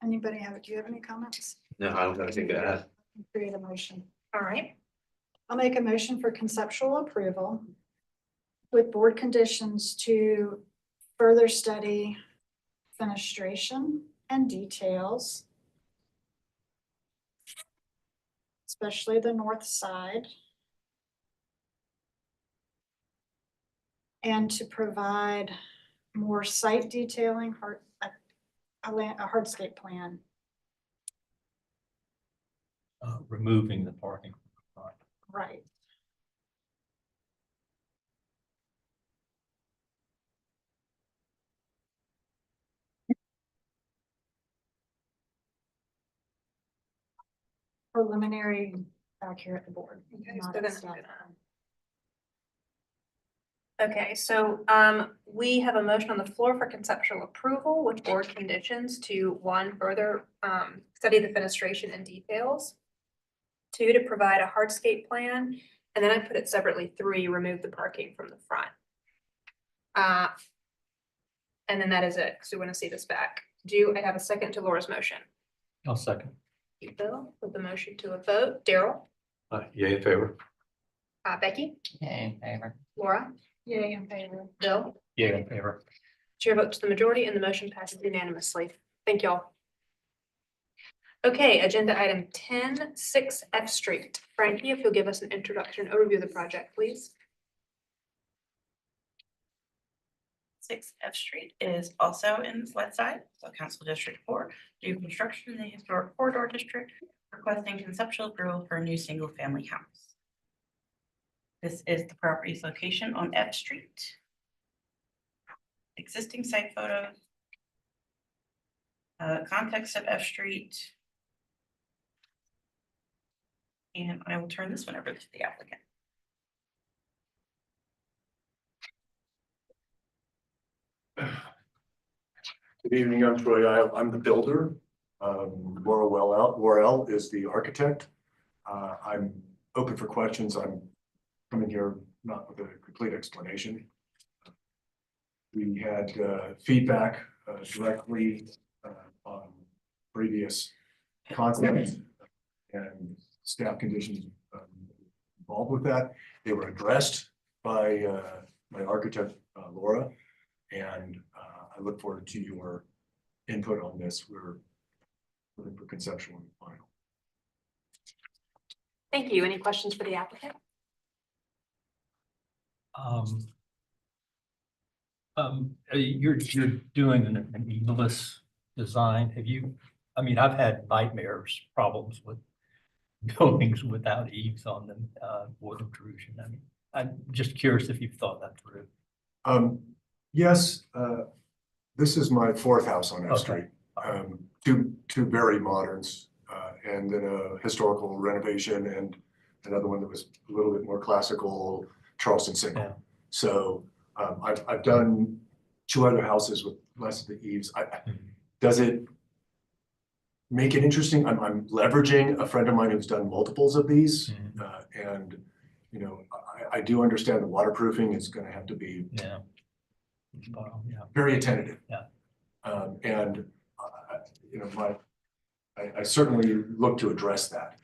anybody do you have any comments? No, I don't have anything to add. Create a motion. All right, I'll make a motion for conceptual approval with board conditions to further study fenestration and details, especially the north side, and to provide more site detailing, a hardscape plan. Removing the parking. Right. Preliminary back here at the board. Okay, not so at then staff. okay, so we have a motion on the floor for conceptual approval with board conditions to, one, further study the fenestration and details. Two, to provide a hardscape plan, and then I put it separately, three, remove the parking from the front. And then that is it, because we want to see this back. Do I have a second to Laura's motion? I'll second. You, Bill, with the motion to a vote. Daryl? Yay in favor. Becky? Yay in favor. Laura? Yay, in favor. Bill? Yeah, in favor. Chair votes to the majority and the motion passes unanimously. Thank you all. Okay, agenda item 10, 6 F Street. Frankie, if you'll give us an introduction overview of the project, please. 6 F Street is also in West Side, so Council District 4, do construction in the historic corridor district, requesting conceptual approval for a new single-family house. This is the property's location on F Street. Existing site photos. Context of F Street. And I will turn this one over to the applicant. Good evening, I'm Troy. I'm the builder. Laura Worrell is the architect. I'm open for questions. I'm coming here not with a complete explanation. We had feedback directly on previous concepts and staff conditions involved with that. They were addressed by my architect, Laura, and I look forward to your input on this. We're looking for conceptual and final. Thank you. Any questions for the applicant? You're doing an eagless design. Have you, I've had nightmares, problems with buildings without eaves on them, wood intrusion. I'm just curious if you've thought that through. Yes, This is my fourth house on F Okay. Street. Two very moderns, and then a historical renovation and another one that was a little bit more classical, Charleston single. Yeah. So, I've done two other houses with less of the eaves. Does it make it interesting? I'm leveraging a friend of mine who's done multiples of these. And, you know, I do understand the waterproofing is gonna have to be Yeah. Yeah. very attentive. Yeah. And, you know, I certainly look to address that,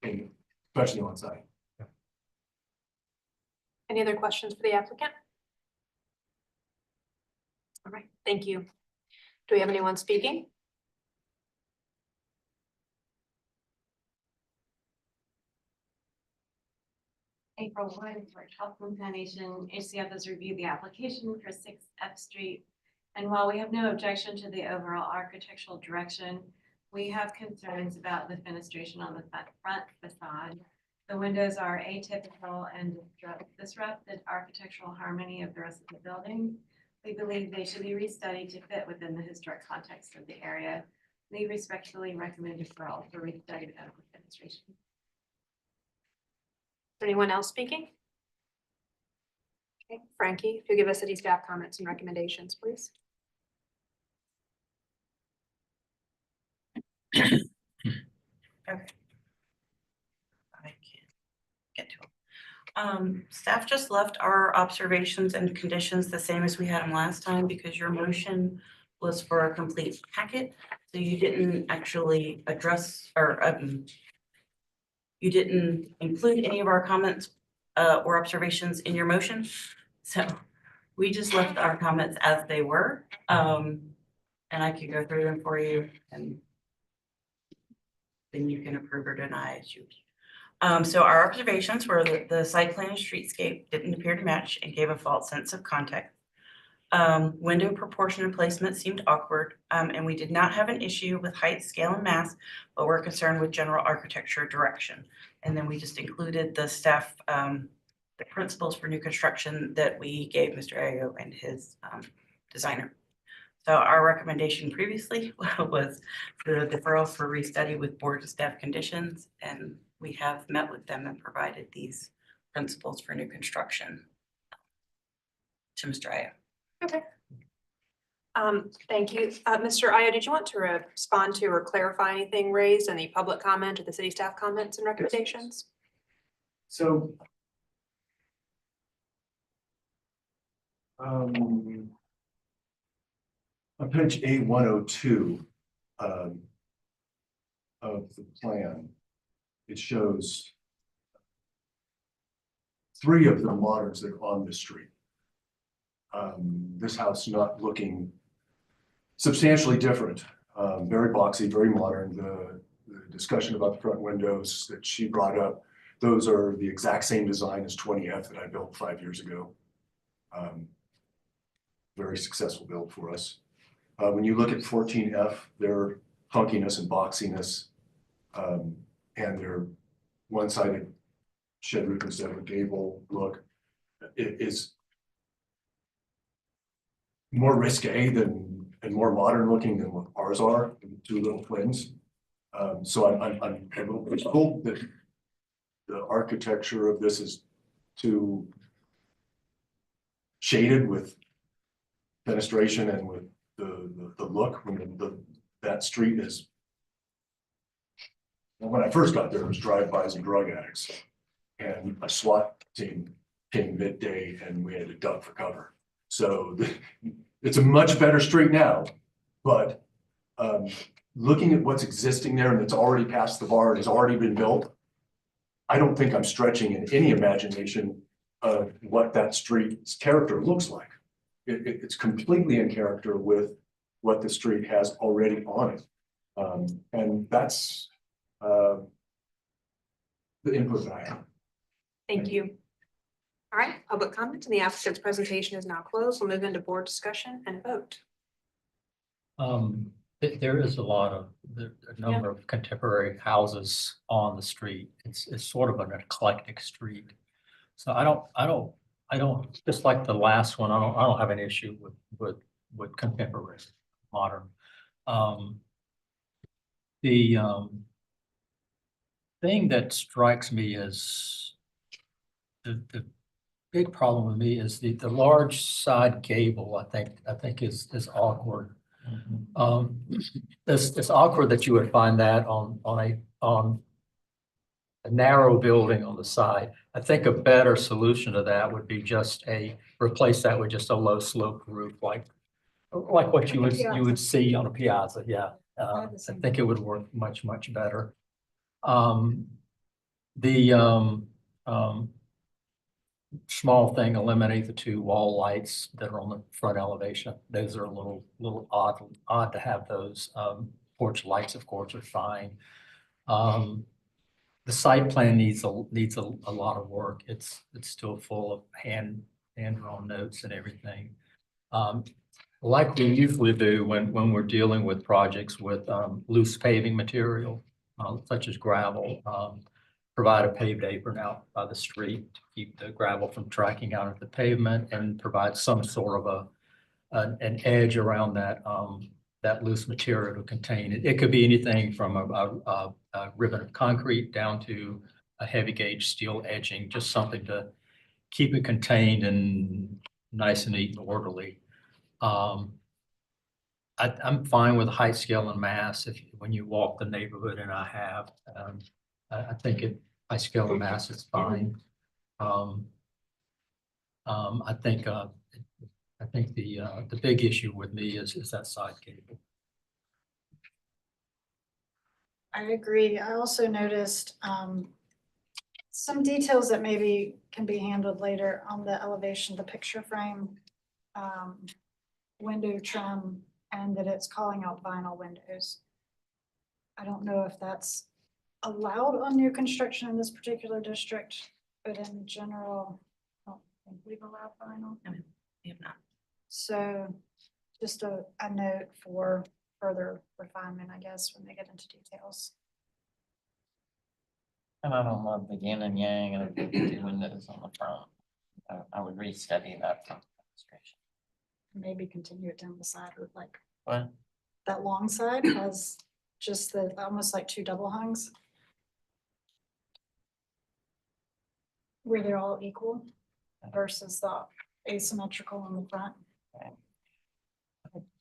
especially on site. Any other questions for the applicant? All right, thank you. Do we have anyone speaking? April Wood for Charleston Foundation. HCF has reviewed the application for 6 F Street. And while we have no objection to the overall architectural direction, we have concerns about the fenestration on the front facade. The windows are atypical and disrupt the architectural harmony of the rest of the building. We believe they should be restudied to fit within the historic context of the area. We respectfully recommend deferral for restudy of adequate fenestration. Anyone else speaking? Okay, Frankie, if you give us city staff comments and recommendations, please. Okay. I can't get to them. Staff just left our observations and conditions the same as we had them last time because your motion was for a complete packet. So you didn't actually address or you didn't include any of our comments or observations in your motion. So we just left our comments as they were. And I could go through them for you and then you can approve or deny as you. So our observations were that the site plan and streetscape didn't appear to match and gave a false sense of context. Window proportion and placement seemed awkward, and we did not have an issue with height, scale, and mass, but we're concerned with general architecture direction. And then we just included the staff, the principles for new construction that we gave Mr. Ayo and his designer. So our recommendation previously was the deferral for restudy with board and staff conditions, and we have met with them and provided these principles for new construction to Mr. Ayo. Okay. Thank you. Mr. Aya, did you want to respond to or clarify anything raised in the public comment or the city staff comments and recommendations? So. On page A102 of the plan, it shows 3 of the moderns that are on the street. This house not looking substantially different, very boxy, very modern. The discussion about the front windows that she brought up, those are the exact same design as 20F that I built 5 years ago. Very successful build for us. When you look at 14F, their funkiness and boxiness, and their one-sided shed roof instead of a gable look, it is more risque than and more modern looking than what ours are, the 2 little twins. So I'm a little wishful that the architecture of this is too shaded with fenestration and with the look when that street is. When I first got there, it was drive-bys and drug addicts, and a SWAT team came midday and we had to duck for cover. So it's a much better street now, but looking at what's existing there and it's already past the bar and has already been built, I don't think I'm stretching in any imagination of what that street's character looks like. It's completely in character with what the street has already on it. And that's the input that I have. Thank you. All right, public comment and the applicant's presentation is now closed. We'll move into board discussion and vote. There is a number of contemporary houses on the street. It's sort of an eclectic street. So I don't I don't, just like the last one, I don't have an issue with contemporary, modern. The thing that strikes me as the big problem with me is the large side gable, I think is awkward. It's awkward that you would find that on a narrow building on the side. I think a better solution to that would be just replace that with just a low slope roof, like what you would see on a piazza, yeah. I think it would work much, much better. The small thing, eliminate the two wall lights that are on the front elevation. Those are a little odd to have those. Porch lights, of course, are fine. The site plan needs a lot of work. It's still full of hand-drawn notes and everything. Like we usually do when we're dealing with projects with loose paving material, such as gravel, provide a paved apron out by the street to keep the gravel from tracking out of the pavement, and provide some sort of an edge around that loose material to contain it. It could be anything from a ribbon of concrete down to a heavy gauge steel edging, just something to keep it contained and nice and neat and orderly. I'm fine with height, scale, and mass when you walk the neighborhood, and I have. I think height, scale, and mass is fine. I think the big issue with me is that side gable. I agree. I also noticed some details that maybe can be handled later on the elevation, the picture frame, window trim, and that it's calling out vinyl windows. I don't know if that's allowed on new construction in this particular district, but in general, I don't think we've allowed vinyl. No, we have not. So just a note for further refinement, I guess, when they get into details. And I don't love the yin and yang and the two windows on the front. I would restudy that from illustration. Maybe continue it down the side with like What? that long side has just almost like two double hungs. Where they're all equal versus the asymmetrical in the front.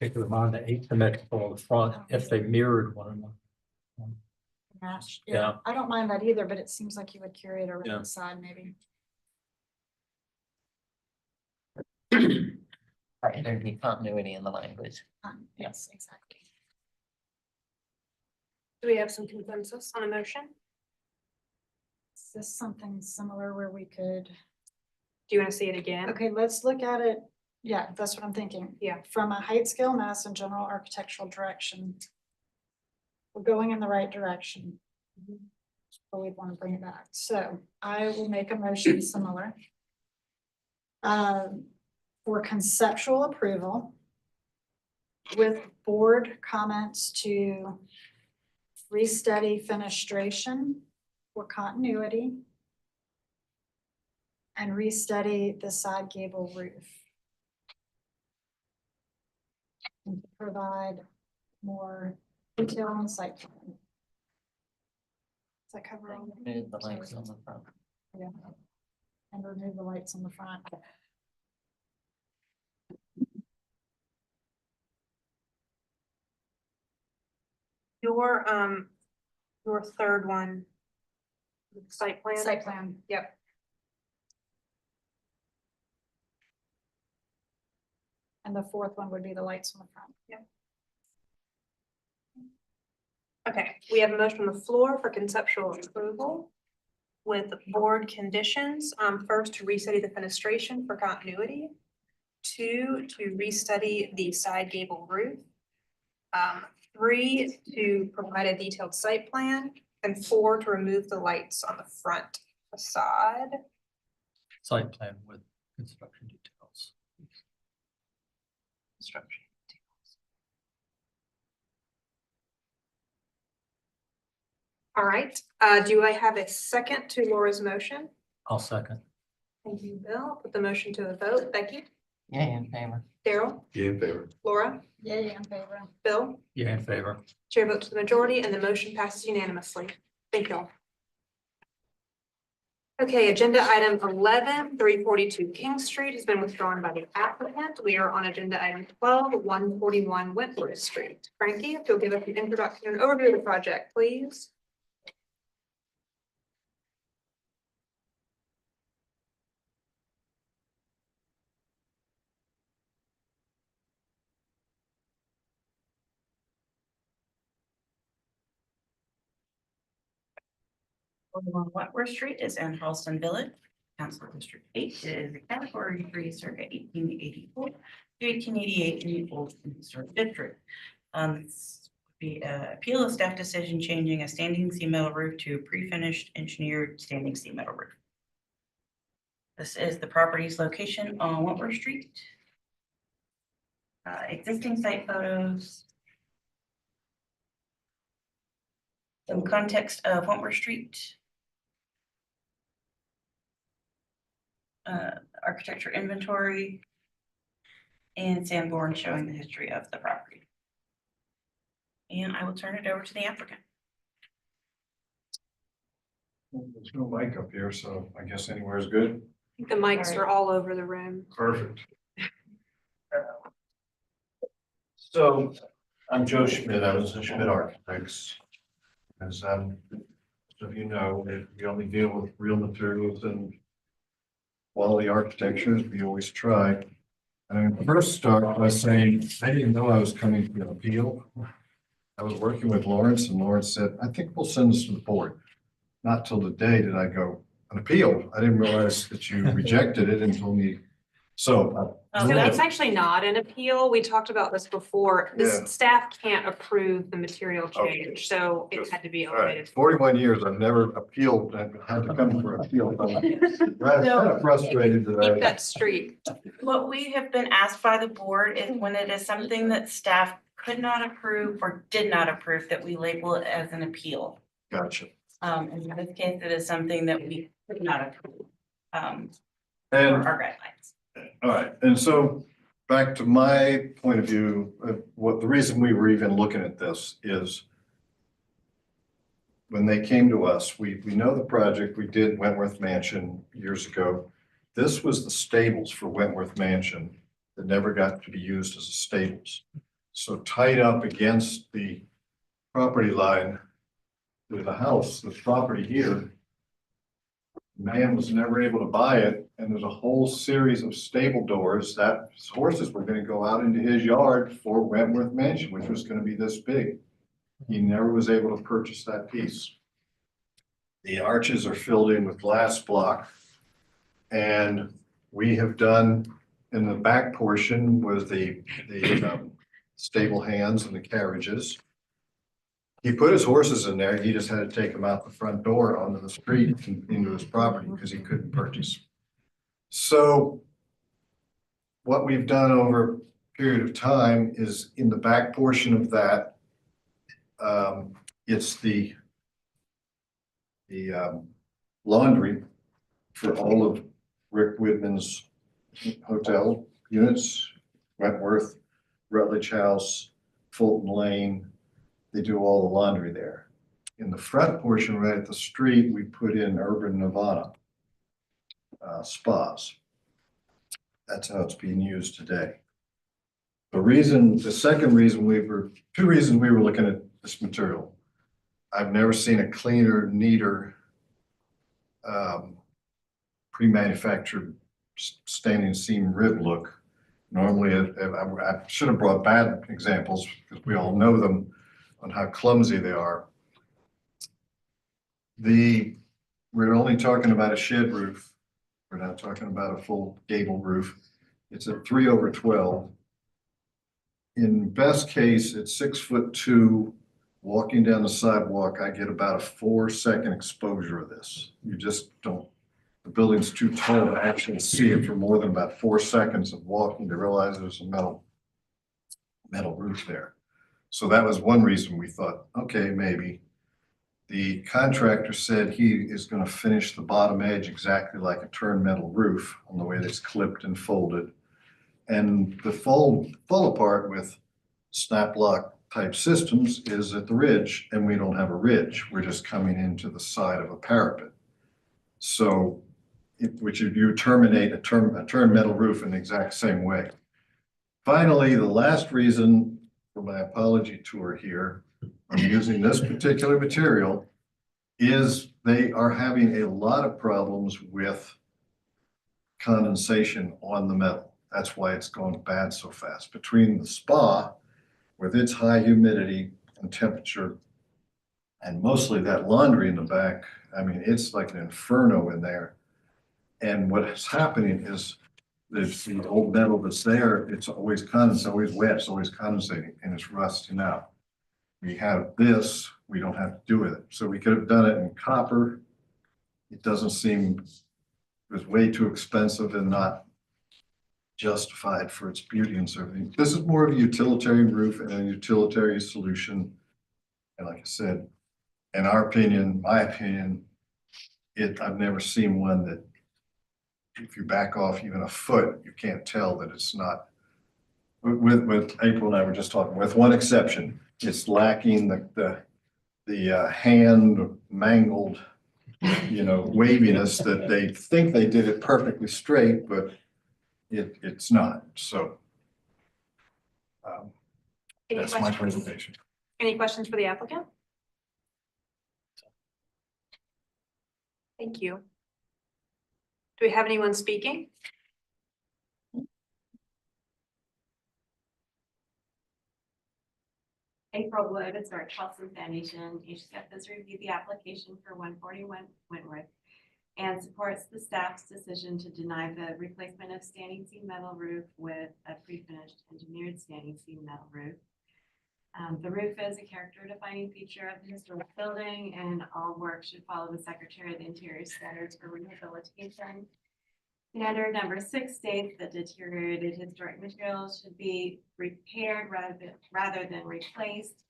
Keep in mind the asymmetrical on the front if they mirrored one another. Match. Yeah. I don't mind that either, but it seems like you would carry it around Yeah. the side maybe. Right, there'd be continuity in the language. Yes, exactly. Do we have some consensus on a motion? Is this something similar where we could? Do you want to see it again? Okay, let's look at it. Yeah, that's what I'm thinking. Yeah. From a height, scale, mass, and general architectural direction. We're going in the right direction. But we want to bring it back. So I will make a motion similar. For conceptual approval. With board comments to restudy fenestration for continuity. And restudy the side gable roof. And provide more detail on the site plan. Does that cover all? Remove the lights on the front. Yeah. And remove the lights on the front. Your third one. Site plan? Site plan. Yep. And the fourth one would be the lights on the front. Yep. Okay, we have a motion on the floor for conceptual approval with board conditions. First, to restudy the fenestration for continuity. 2, to restudy the side gable roof. 3, to provide a detailed site plan. And 4, to remove the lights on the front facade. Site plan with construction details. Construction. All right, do I have a second to Laura's motion? I'll second. Thank you, Bill. Put the motion to a vote. Becky, Yay, in favor. Daryl, Yeah, in favor. Laura, Yay, in favor. Bill. Yeah, in favor. Chair votes to the majority and the motion passes unanimously. Thank you all. Okay, agenda item 11, 342 King Street has been withdrawn by the applicant. We are on agenda item 12, 141 Wentworth Street. Frankie, if you'll give us an introduction and overview of the project, please. On Wentworth Street is in Charleston Village, Council District 8. It is a category 3 circa 1884 to 1888 in the Old Historic District. This would be an appeal of staff decision changing a standing seam metal roof to a pre-finished engineered standing seam metal roof. This is the property's location on Wentworth Street. Existing site photos. Some context of Wentworth Street. Architecture inventory. And Sanborn showing the history of the property. And I will turn it over to the applicant. There's no mic up here, so I guess anywhere is good. The mics are all over the room. Perfect. So I'm Joe Schmidt. I was a Schmidt Architects. As some of you know, we only deal with real materials and quality architectures. We always try. And first start by saying, I didn't know I was coming to an appeal. I was working with Lawrence and Lawrence said, I think we'll send this to the board. Not till the day did I go, an appeal. I didn't realize that you rejected it and told me. So. So it's actually not an appeal. We talked about this before. Yeah. This staff can't approve the material Okay. change, so it had to be All right, elevated. 41 years, I've never appealed, I've had to come for an appeal. I'm kind of frustrated Keep that that streak. What we have been asked by the board is when it is something that staff could not approve or did not approve, that we label it as an appeal. I, gotcha. In this case, it is something that we could not approve. And, For our guidelines. all right, and so back to my point of view, what the reason we were even looking at this is when they came to us, we know the project, we did Wentworth Mansion years ago. This was the stables for Wentworth Mansion that never got to be used as a stables. So tied up against the property line with the house, the property here. Man was never able to buy it, and there's a whole series of stable doors that his horses were gonna go out into his yard for Wentworth Mansion, which was gonna be this big. He never was able to purchase that piece. The arches are filled in with glass block. And we have done, in the back portion was the stable hands and the carriages. He put his horses in there, he just had to take them out the front door onto the street and into his property because he couldn't purchase. So what we've done over a period of time is in the back portion of that, it's the laundry for all of Rick Whitman's hotel units, Wentworth, Rutledge House, Fulton Lane. They do all the laundry there. In the front portion, right at the street, we put in Urban Nirvana spas. That's how it's being used today. The second reason two reasons we were looking at this material. I've never seen a cleaner, neater, pre-manufactured standing seam rib look. Normally, I should have brought bad examples because we all know them on how clumsy they are. We're only talking about a shed roof. We're not talking about a full gable roof. It's a 3/12. In best case, it's 6'2". Walking down the sidewalk, I get about a 4-second exposure of this. You just don't, the building's too tall to actually see it for more than about 4 seconds of walking to realize there's a metal roof there. So that was one reason we thought, okay, maybe. The contractor said he is gonna finish the bottom edge exactly like a turn metal roof on the way that's clipped and folded. And the fall apart with snap lock type systems is at the ridge, and we don't have a ridge. We're just coming into the side of a parapet. So, which you terminate a turn metal roof in the exact same way. Finally, the last reason for my apology tour here, I'm using this particular material, is they are having a lot of problems with condensation on the metal. That's why it's going bad so fast. Between the spa, with its high humidity and temperature, and mostly that laundry in the back, I mean, it's like an inferno in there. And what is happening is the old metal that's there, it's always always wet, it's always condensating, and it's rusting out. We have this, we don't have to do with it. So we could have done it in copper. It doesn't seem, it was way too expensive and not justified for its beauty and everything. This is more of a utilitarian roof and a utilitarian solution. And like I said, in our opinion, my opinion, I've never seen one that if you back off even a foot, you can't tell that it's not. With April and I were just talking, with one exception, it's lacking the hand mangled, waviness that they think they did it perfectly straight, but it's not. So Any that's my questions? presentation. Any questions for the applicant? Thank you. Do we have anyone speaking? April Wood, it's our Charleston Foundation. HCF has reviewed the application for 141 Wentworth and supports the staff's decision to deny the replacement of standing seam metal roof with a pre-finished engineered standing seam metal roof. The roof is a character-defining feature of the historic building, and all work should follow the Secretary of the Interior standards for rehabilitation. Standard number 6 states that deteriorated historic materials should be repaired rather than replaced.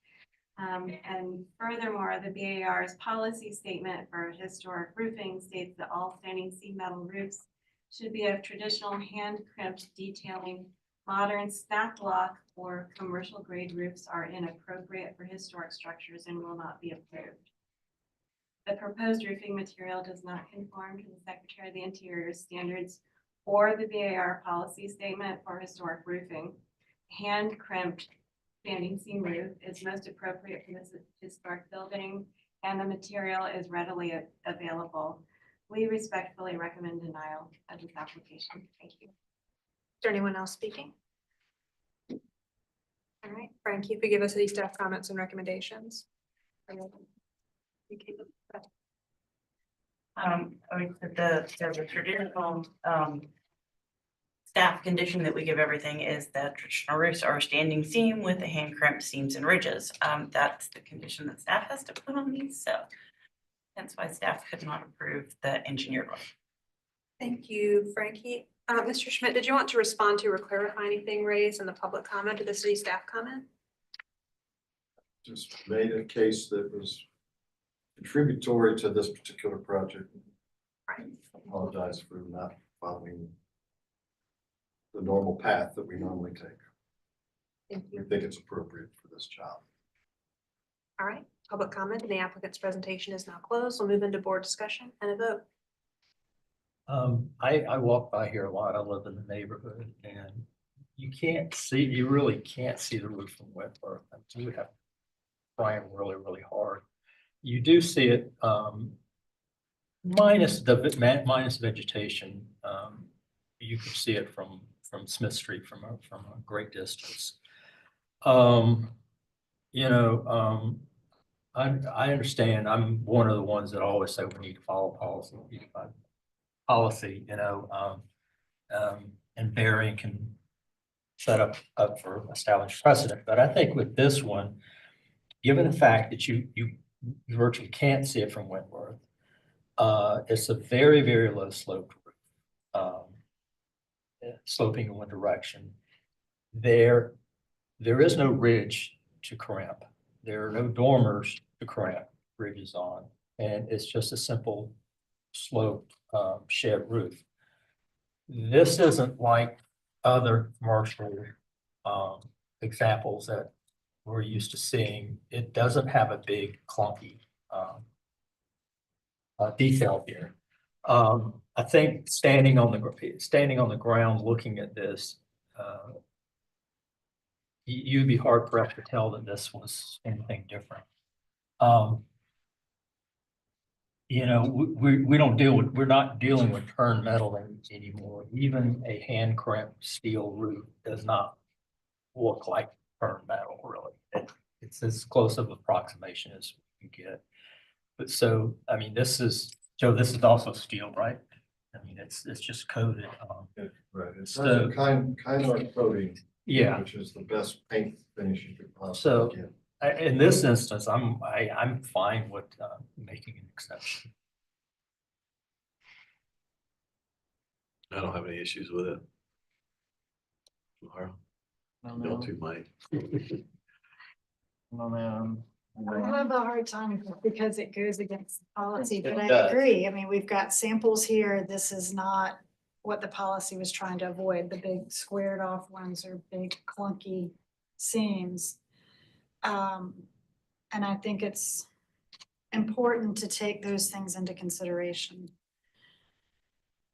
And furthermore, the BAR's policy statement for historic roofing states that all standing seam metal roofs should be of traditional hand crimped detailing. Modern snap block or commercial grade roofs are inappropriate for historic structures and will not be approved. The proposed roofing material does not conform to the Secretary of the Interior standards or the BAR policy statement for historic roofing. Hand crimped standing seam roof is most appropriate for this historic building, and the material is readily available. We respectfully recommend denial of this application. Thank you. Is there anyone else speaking? All right, Frank, you could give us any staff comments and recommendations. The traditional, staff condition that we give everything is that traditional roofs are standing seam with the hand crimped seams and ridges. That's the condition that staff has to put on these, so that's why staff could not approve the engineered one. Thank you, Frankie. Mr. Schmidt, did you want to respond to or clarify anything raised in the public comment to the city staff comment? Just made a case that was contributory to this particular project. Right. I apologize for not following the normal path that we normally take. Thank We you. think it's appropriate for this job. All right, public comment and the applicant's presentation is now closed. We'll move into board discussion and a vote. I walk by here a lot. I live in the neighborhood and you really can't see the roof from Wentworth. You would have to try really, really hard. You do see it, minus vegetation. You can see it from Smith Street from a great distance. I understand. I'm one of the ones that always say we need to follow policy, and Barry can set up for established precedent. But I think with this one, given the fact that you virtually can't see it from Wentworth, it's a very, very low sloped roof, sloping in one direction. There is no ridge to crimp. There are no dormers to crimp. ridges on, and it's just a simple sloped shed roof. This isn't like other commercial examples that we're used to seeing. It doesn't have a big clunky detail here. I think standing on the ground looking at this, you'd be hard pressed to tell that this was anything different. You know, we don't we're not dealing with turned metal anymore. Even a hand crimped steel roof does not look like turned metal, really. It's as close of approximation as you get. But so, I mean, this is also steel, right? I mean, it's just coated. Right, it's So- kind of coating. Yeah. Which is the best paint finish you could So- possibly get. In this instance, I'm fine with making an exception. I don't have any issues with it. Laura, don't you mind? I have a hard time because it goes against policy, but It I does. agree. I mean, we've got samples here. This is not what the policy was trying to avoid. The big squared off ones are big clunky seams. And I think it's important to take those things into consideration.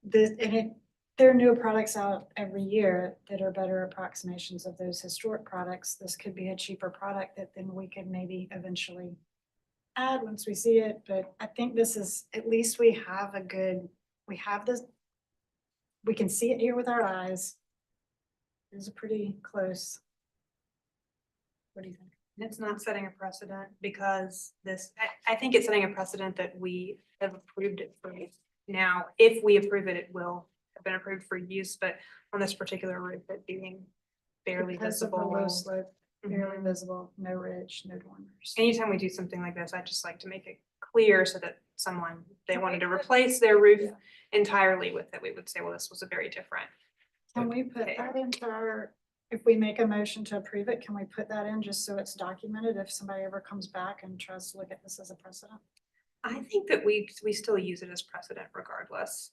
There are new products out every year that are better approximations of those historic products. This could be a cheaper product that then we could maybe eventually add once we see it, but I think this is, at least we have this, we can see it here with our eyes. It's pretty close. What do you think? It's not setting a precedent because I think it's setting a precedent that we have approved it for use. Now, if we approve it, it will have been approved for use, but on this particular roof, it being barely Because of the visible. low slope, barely Mhm. visible, no ridge, no dormers. Anytime we do something like this, I just like to make it clear so that they wanted to replace their roof entirely with it, we would say, well, this was a very different. Can we put that into our, if we make a motion to approve it, can we put that in just so it's documented if somebody ever comes back and tries to look at this as a precedent? I think that we still use it as precedent regardless,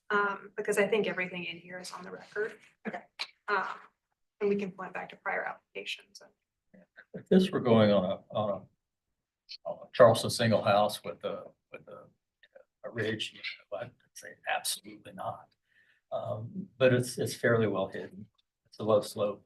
because I think everything in here is on the record. Okay. And we can point back to prior applications. If this were going on a Charleston single house with a ridge, I'd say absolutely not. But it's fairly well hidden. It's a low slope,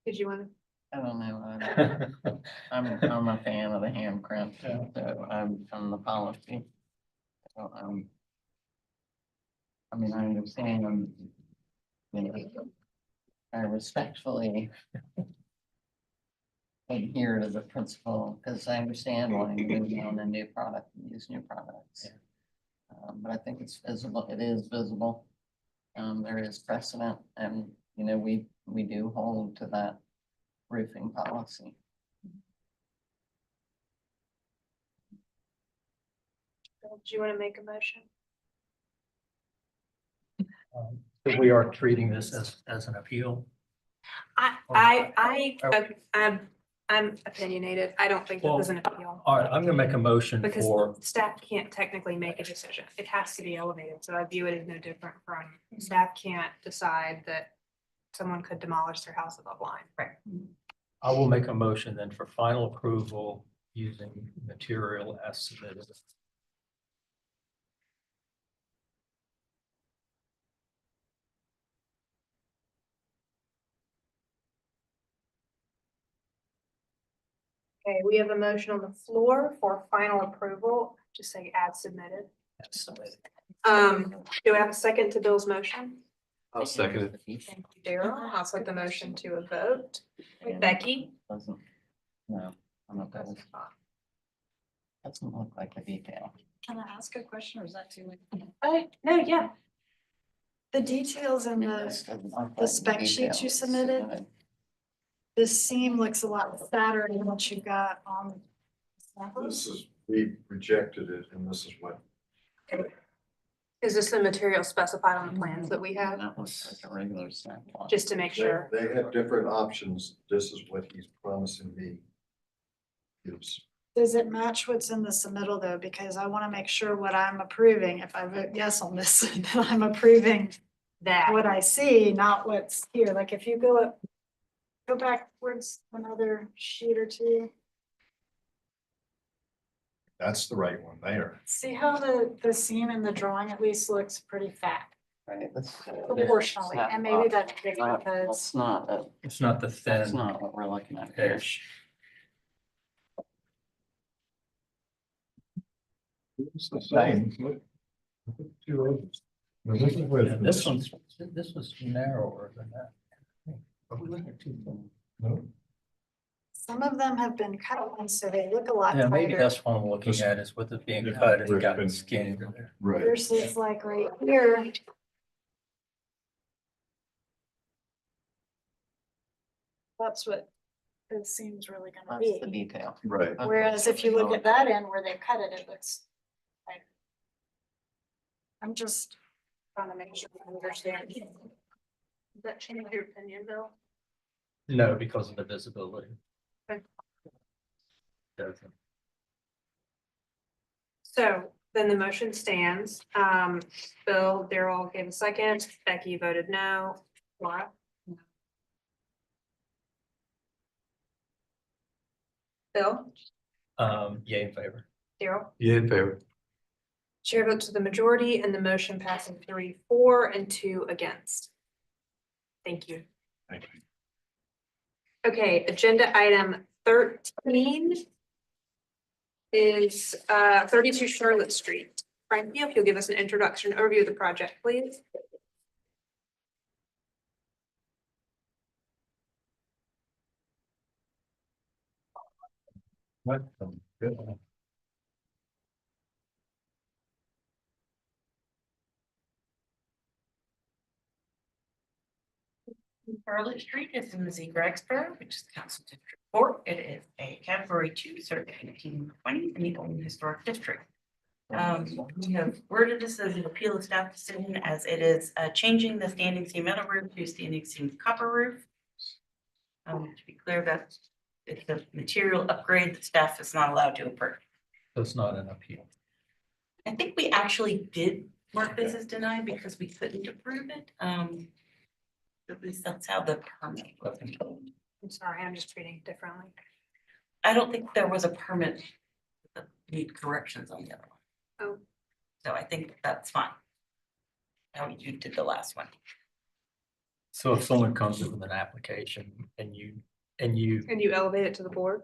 Did you want to? I don't know. I'm a fan of the hand crimp, Yeah. so I'm from the policy. So, I mean, I understand, I respectfully adhere to the principle, because I understand why you move on a new product and use new products. But I think it's visible, it is visible. There is precedent, and, we do hold to that roofing policy. Do you want to make a motion? So we are treating this as an appeal. I'm opinionated. I don't think this is an appeal. All right, I'm gonna make a motion Because for, staff can't technically make a decision. It has to be elevated. So I view it as no different from staff can't decide that someone could demolish their house above line. Right. I will make a motion then for final approval using material as submitted. Okay, we have a motion on the floor for final approval. Just say as submitted. As submitted. Do I have a second to Bill's motion? I'll second it. Thank you, Daryl. I'll put the motion to a vote. Becky? No, I'm not that. Doesn't look like a detail. Can I ask a question or is that too late? No, yeah. The details in the spec sheet you submitted, this seam looks a lot fatter than what you got on. We rejected it and this is what. Is this the material specified on the plans that we have, That was like a regular snap line. just to make sure? They have different options. This is what he's promising me. Gives. Does it match what's in the submittal though? Because I want to make sure what I'm approving, if I vote yes on this, that I'm approving That, what I see, not what's here. Like if you go backwards another sheet or two. That's the right one there. See how the seam in the drawing at least looks pretty fat Right, that's. proportionally, and maybe that's because That's not, It's not the that's thin not what we're looking at here. edge. It's the same. Two edges. Now, this is where- Yeah, this was narrower than that. Are we looking at two thin? No, some of them have been cut, and so they look a lot Yeah, maybe tighter. that's what I'm looking at, is with it being Yeah, cut, it where it's got been- skinny there. right. Versus like right here. That's what it seems really gonna That's the be. detail. Right. Whereas if you look at that end where they cut it, it looks like. I'm just trying to make sure I understand. does that change your opinion, Bill? No, because of the visibility. Okay. Doesn't. So then the motion stands. Bill, Daryl gave a second. Becky voted no. Laura? Bill? Yay in favor. Daryl? Yeah, in favor. Chair votes to the majority and the motion passing 3-4 and 2 against. Thank you. Thank you. Okay, agenda item 13 is 32 Charlotte Street. Frankie, if you'll give us an introduction overview of the project, please. What? Good. Charlotte Street is in the Gregsburg, which is Council District 4. It is a Category 2, circa 1820 in the Old Historic District. We have worded this as an appeal of staff decision as it is changing the standing seam metal roof to standing seam copper roof. To be clear, that it's a material upgrade that staff is not allowed to approve. So it's not an appeal. I think we actually did mark this as denied because we couldn't approve it. At least that's how the permit was. I'm sorry, I'm just treating it differently. I don't think there was a permit that need corrections on the other one. Oh. So I think that's fine. How you did the last one. So if someone comes in with an application and you And you elevate it to the board?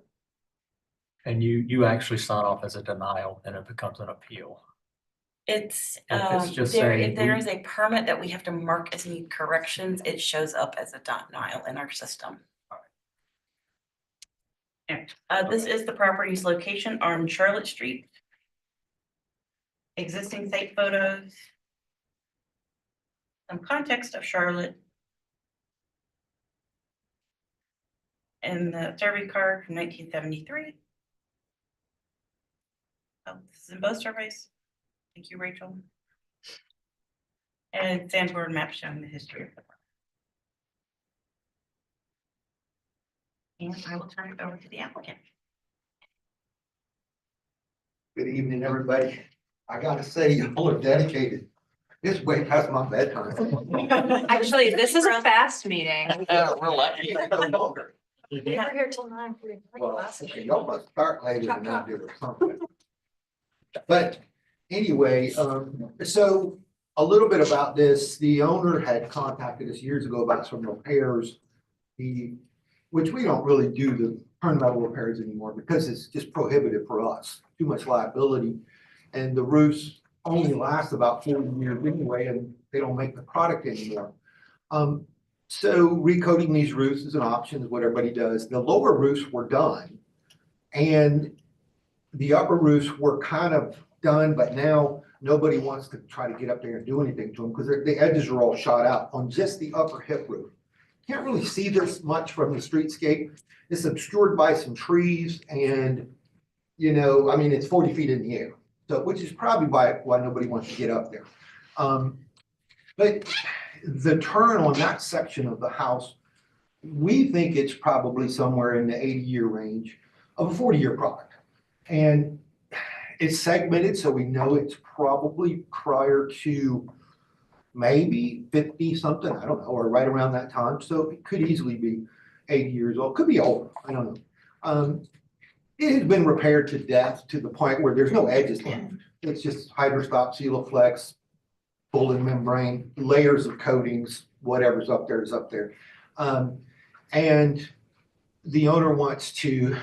you actually sign off as a denial and it becomes an appeal. It's, If it's just there, saying if there we- is a permit that we have to mark as need corrections, it shows up as a denial in our system. Yeah, this is the property's location on Charlotte Street. Existing site photos. Some context of Charlotte. And the survey card from 1973. This is in both surveys. Thank you, Rachel. And sandboard map showing the history of the park. And I will turn it over to the applicant. Good evening, everybody. I gotta say, y'all are dedicated. It's way past my bedtime. Actually, this is a fast meeting. We're lucky. We're here till 9:45. Well, y'all must start later than I do or something. But anyway, so a little bit about this, the owner had contacted us years ago about some repairs. Which we don't really do the turn metal repairs anymore because it's just prohibitive for us, too much liability. And the roofs only last about 40 years anyway, and they don't make the product anymore. So recoating these roofs is an option, is what everybody does. The lower roofs were done. And the upper roofs were kind of done, but now nobody wants to try to get up there and do anything to them because the edges are all shot out on just the upper hip roof. Can't really see this much from the streetscape. It's obscured by some trees and, you know, I mean, it's 40 feet in the air. So, which is probably why nobody wants to get up there. But the turn on that section of the house, we think it's probably somewhere in the 80-year range of a 40-year product. And it's segmented, so we know it's probably prior to maybe 50 something, I don't know, or right around that time. So it could easily be 80 years old, could be older, I don't know. It has been repaired to death to the point where there's no edges left. It's just hydrostop, Siloflex, Bullen membrane, layers of coatings, whatever's up there is up there. And the owner wants to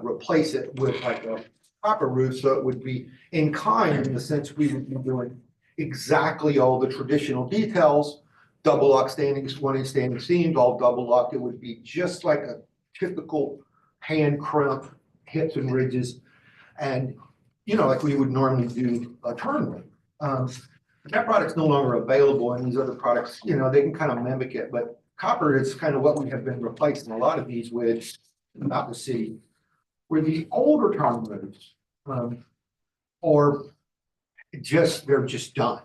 replace it with like a copper roof, so it would be in kind in the sense we would be doing exactly all the traditional details, double lock standings, 1-inch standing seams, all double locked. It would be just like a typical hand crimp hips and ridges, and like we would normally do a turn roof. That product's no longer available, and these other products, they can kind of mimic it, but copper is kind of what we have been replacing a lot of these with throughout the city. Where the older turn roofs, or they're just done,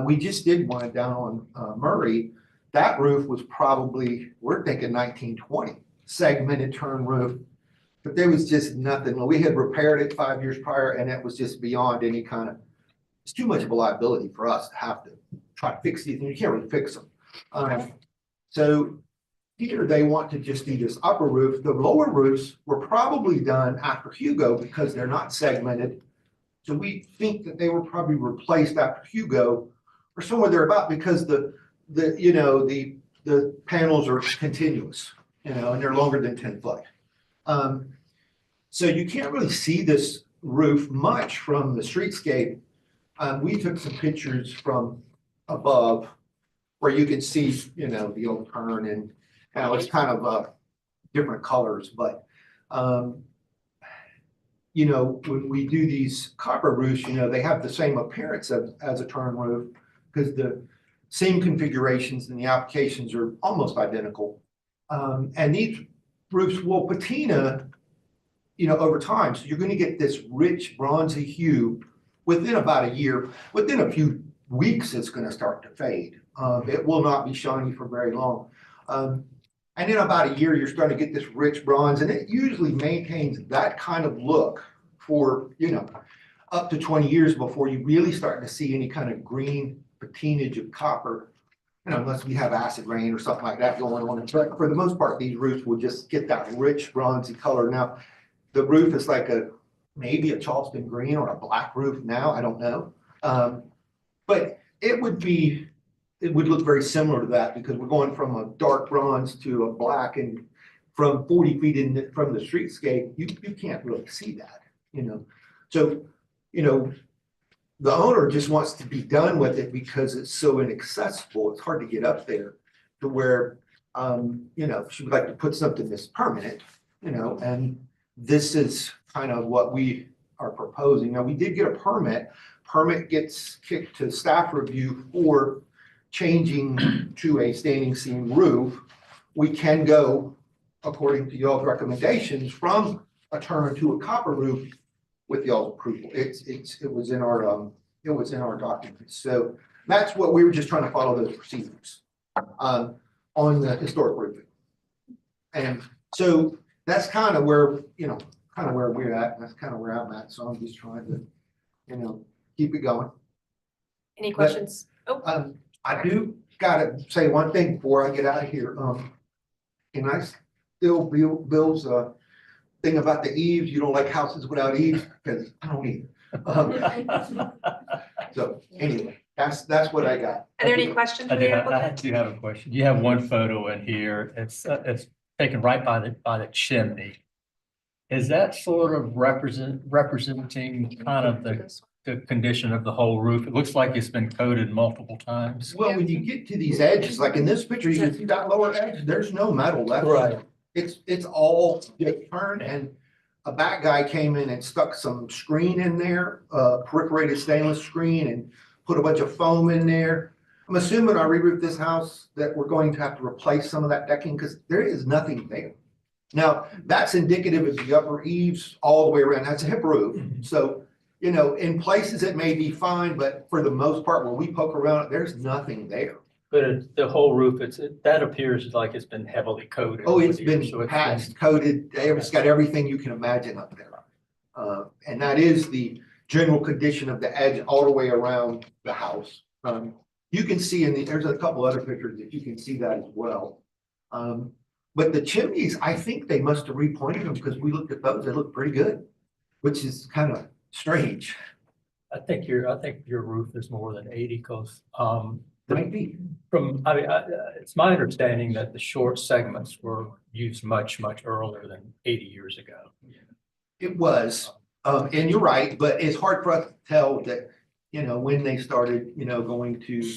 We just did one down on Murray. That roof was probably, we're thinking 1920, segmented turn roof. But there was just nothing. We had repaired it 5 years prior, and it was just beyond any kind of, it's too much of a liability for us to have to try to fix these, and you can't really fix them. So here they want to just do this upper roof. The lower roofs were probably done after Hugo because they're not segmented. So we think that they were probably replaced after Hugo or somewhere thereabout because the panels are continuous, and they're longer than 10 foot. So you can't really see this roof much from the streetscape. We took some pictures from above where you can see, the old turn, and it's kind of different colors, but when we do these copper roofs, they have the same appearance as a turn roof because the seam configurations and the applications are almost identical. And these roofs will patina, over time. So you're going to get this rich bronzy hue within about a year. Within a few weeks, it's going to start to fade. It will not be shiny for very long. And in about a year, you're starting to get this rich bronze, and it usually maintains that kind of look for, up to 20 years before you really start to see any kind of green patinage of copper, unless we have acid rain or something like that going on. But for the most part, these roofs will just get that rich bronzy color. Now, the roof is like maybe a Charleston green or a black roof now, I don't know. But it would look very similar to that because we're going from a dark bronze to a black, and from 40 feet in from the streetscape, you can't really see that, So, the owner just wants to be done with it because it's so inaccessible. It's hard to get up there to where, she would like to put something that's permanent, and this is kind of what we are proposing. Now, we did get a permit. Permit gets kicked to staff review for changing to a standing seam roof. We can go, according to y'all's recommendations, from a turn to a copper roof with y'all's approval. It was in our documents. So that's what we were just trying to follow those procedures on the historic roofing. And so that's kind of where, where we're at. That's kind of where I'm at. So I'm just trying to, keep it going. Any questions? I do gotta say one thing before I get out of here. Can I still Bill's thing about the eaves? You don't like houses without eaves? Because I don't either. So anyway, that's what I got. Are there any questions? I for the do applicant? have a question. You have one photo in here. It's taken right by the chimney. Is that sort of representing kind of the condition of the whole roof? It looks like it's been coated multiple times. Well, when you get to these edges, like in this picture, you can see that lower edge, there's no metal left. Right. It's all turned, and a back guy came in and stuck some screen in there, perforated stainless screen, and put a bunch of foam in there. I'm assuming I re-roof this house that we're going to have to replace some of that decking because there is nothing there. Now, that's indicative of the upper eaves all the way around. That's a hip roof. So you know, in places it may be fine, but for the most part, when we poke around it, there's nothing there. But the whole roof, that appears like it's been heavily coated. Oh, over it's the been years, so patched, coated, it's got everything you can imagine up there. And that is the general condition of the edge all the way around the house. You can see there's a couple other pictures that you can see that as well. But the chimneys, I think they must have repointed them because we looked at those, they look pretty good, which is kind of strange. I think your roof is more than 80 because, Might be. it's my understanding that the short segments were used much, much earlier than 80 years ago. It was, and you're right, but it's hard for us to tell that, you know, when they started, you know, going to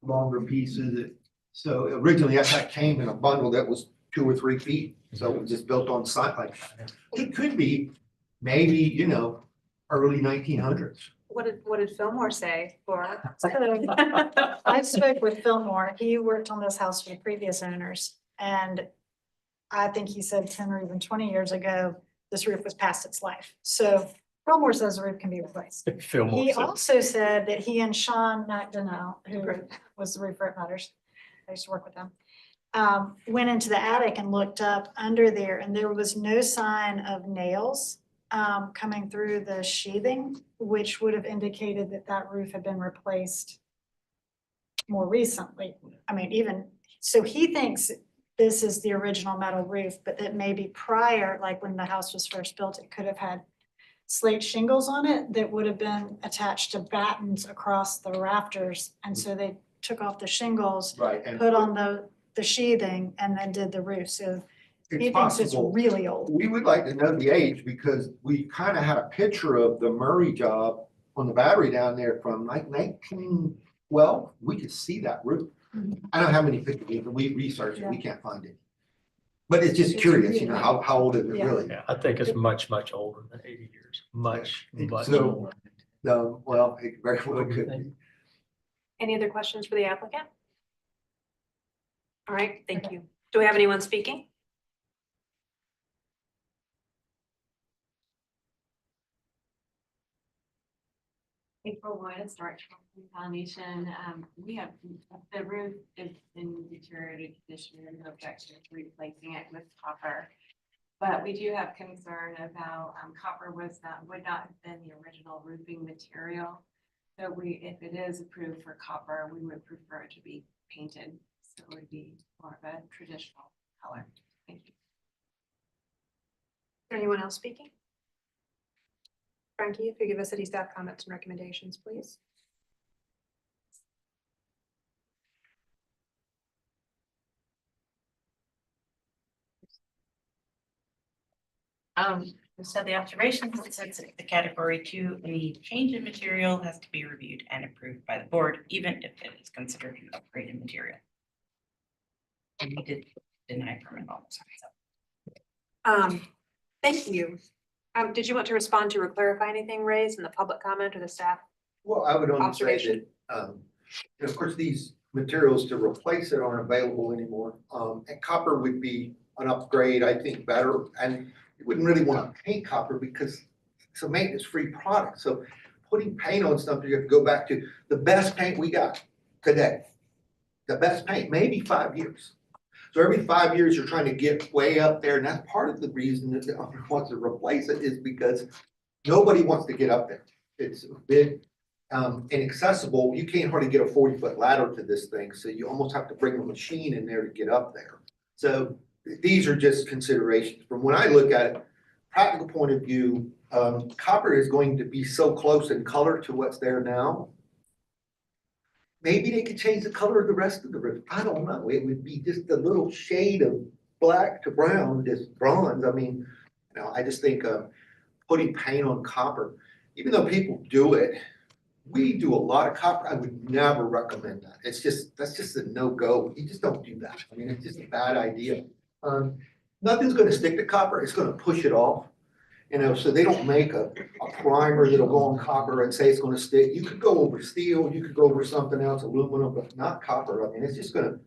longer pieces. So originally that came in a bundle that was 2 or 3 feet. So it was just built on site like that. It could be maybe, you know, early 1900s. What did Fillmore say for? I spoke with Fillmore. He worked on this house for the previous owners. And I think he said 10 or even 20 years ago, this roof was past its life. So Fillmore says the roof can be replaced. He also said that he and Sean McDonough, who was the roofer at Mutters, I used to work with them, went into the attic and looked up under there, and there was no sign of nails coming through the sheathing, which would have indicated that that roof had been replaced more recently. I mean, even, so he thinks this is the original metal roof, but that maybe prior, like when the house was first built, it could have had slate shingles on it that would have been attached to battens across the rafters. And so they took off the shingles, Right, and put on the sheathing, and then did the roof. So he it's thinks it's possible. really old. We would like to know the age because we kind of had a picture of the Murray job on the battery down there from like 1912. We could see that roof. I don't have many pictures, but we researched it. We can't find it. But it's just curious, you know, how old is it really? Yeah, I think it's much, much older than 80 years. Much, much So, older. no, well, it very well could be. Any other questions for the applicant? All right, thank you. Do we have anyone speaking? April Wood, Start Charleston Foundation. We have, the roof is in deteriorated condition and no objection to replacing it with copper. But we do have concern about, copper would not have been the original roofing material. So if it is approved for copper, we would prefer it to be painted. So it would be more of a traditional color. Thank you. Is there anyone else speaking? Frankie, if you give us city staff comments and recommendations, please. So the observations, it says that the category 2, any change in material has to be reviewed and approved by the board, even if it is considered an upgraded material. And we did deny permit all the time. Thank you. Did you want to respond to or clarify anything raised in the public comment or the staff? Well, I would only say Observation. that, of course, these materials to replace it aren't available anymore. And copper would be an upgrade, I think, better. And you wouldn't really want to paint copper because it's a maintenance-free product. So putting paint on something, you have to go back to the best paint we got today. The best paint, maybe 5 years. So every 5 years, you're trying to get way up there, and that's part of the reason that the owner wants to replace it is because nobody wants to get up there. It's a bit inaccessible. You can't hardly get a 40-foot ladder to this thing, so you almost have to bring a machine in there to get up there. So these are just considerations. From when I look at it, practical point of view, copper is going to be so close in color to what's there now. Maybe they could change the color of the rest of the roof. I don't know. It would be just a little shade of black to brown, just bronze. I mean, you know, I just think putting paint on copper, even though people do it, we do a lot of copper. I would never recommend that. It's just, that's just a no-go. You just don't do that. I mean, it's just a bad idea. Nothing's going to stick to copper. It's going to push it off. You know, so they don't make a primer that'll go on copper and say it's going to stick. You could go over steel, you could go over something else, aluminum, but not copper. I mean, it's just going to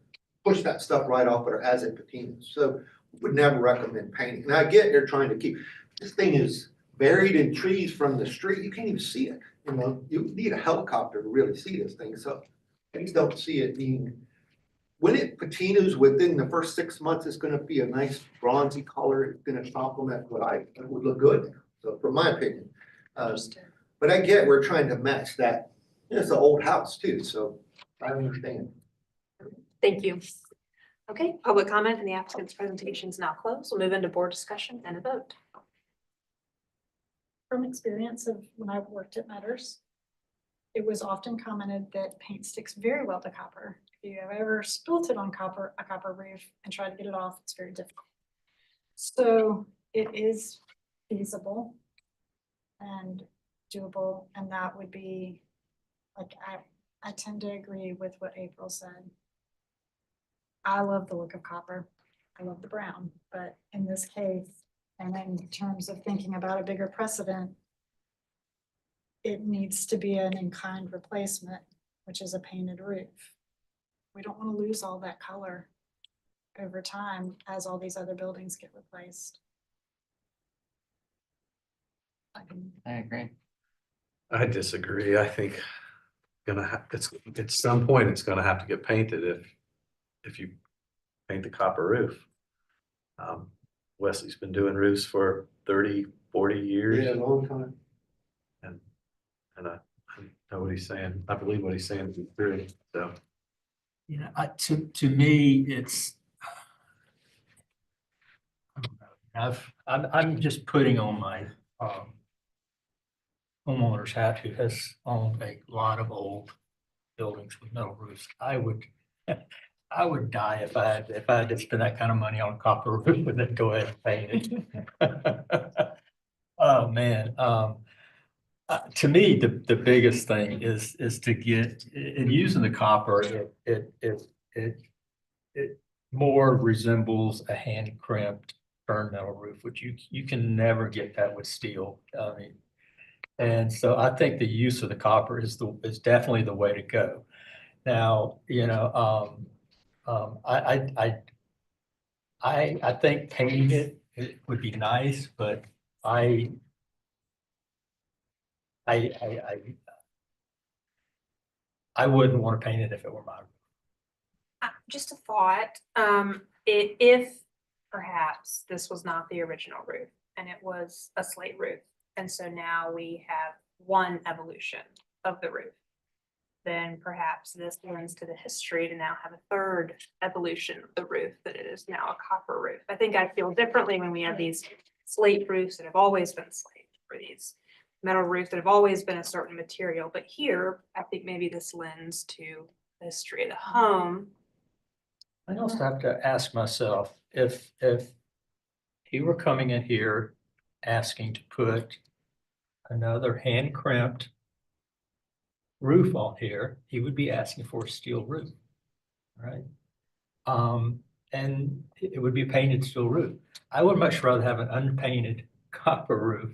push that stuff right off or as it patinas. So would never recommend painting. And I get they're trying to keep, this thing is buried in trees from the street. You can't even see it. You know, you need a helicopter to really see this thing. So I just don't see it being, when it patinas within the first 6 months, it's gonna be a nice bronzy color. It's gonna complement what it would look good. So from my opinion. But I get we're trying to match that. It's an old house too, so I understand. Thank you. Okay, public comment and the applicant's presentation is now closed. We'll move into board discussion and a vote. From experience of when I worked at Metters, it was often commented that paint sticks very well to copper. If you have ever spilt it on a copper roof and tried to get it off, it's very difficult. So it is feasible and doable, and that would be, like, I tend to agree with what April said. I love the look of copper. I love the brown, but in this case, and in terms of thinking about a bigger precedent, it needs to be an in-kind replacement, which is a painted roof. We don't want to lose all that color over time as all these other buildings get replaced. I agree. I disagree. I think it's, at some point, it's gonna have to get painted if you paint the copper roof. Wesley's been doing roofs for 30, 40 years. Yeah, a long time. And I know what he's saying. I believe what he's saying is true, so. You know, to me, it's. I don't know. I'm just putting on my homeowner's hat who has owned a lot of old buildings with metal roofs. I would die if I had to spend that kind of money on a copper roof and then go ahead and paint it. Oh, man. To me, the biggest thing is to get, in using the copper, it more resembles a hand crimped burn metal roof, which you can never get that with steel. I mean, and so I think the use of the copper is definitely the way to go. Now, you know, I think painting it would be nice, but I wouldn't want to paint it if it were my roof. Just a thought, if perhaps this was not the original roof and it was a slate roof, and so now we have one evolution of the roof, then perhaps this lends to the history to now have a third evolution of the roof, that it is now a copper roof. I think I feel differently when we have these slate roofs that have always been slate, or these metal roofs that have always been a certain material. But here, I think maybe this lends to the history of the home. I also have to ask myself, if he were coming in here asking to put another hand crimped roof on here, he would be asking for a steel roof, right? And it would be a painted steel roof. I would much rather have an unpainted copper roof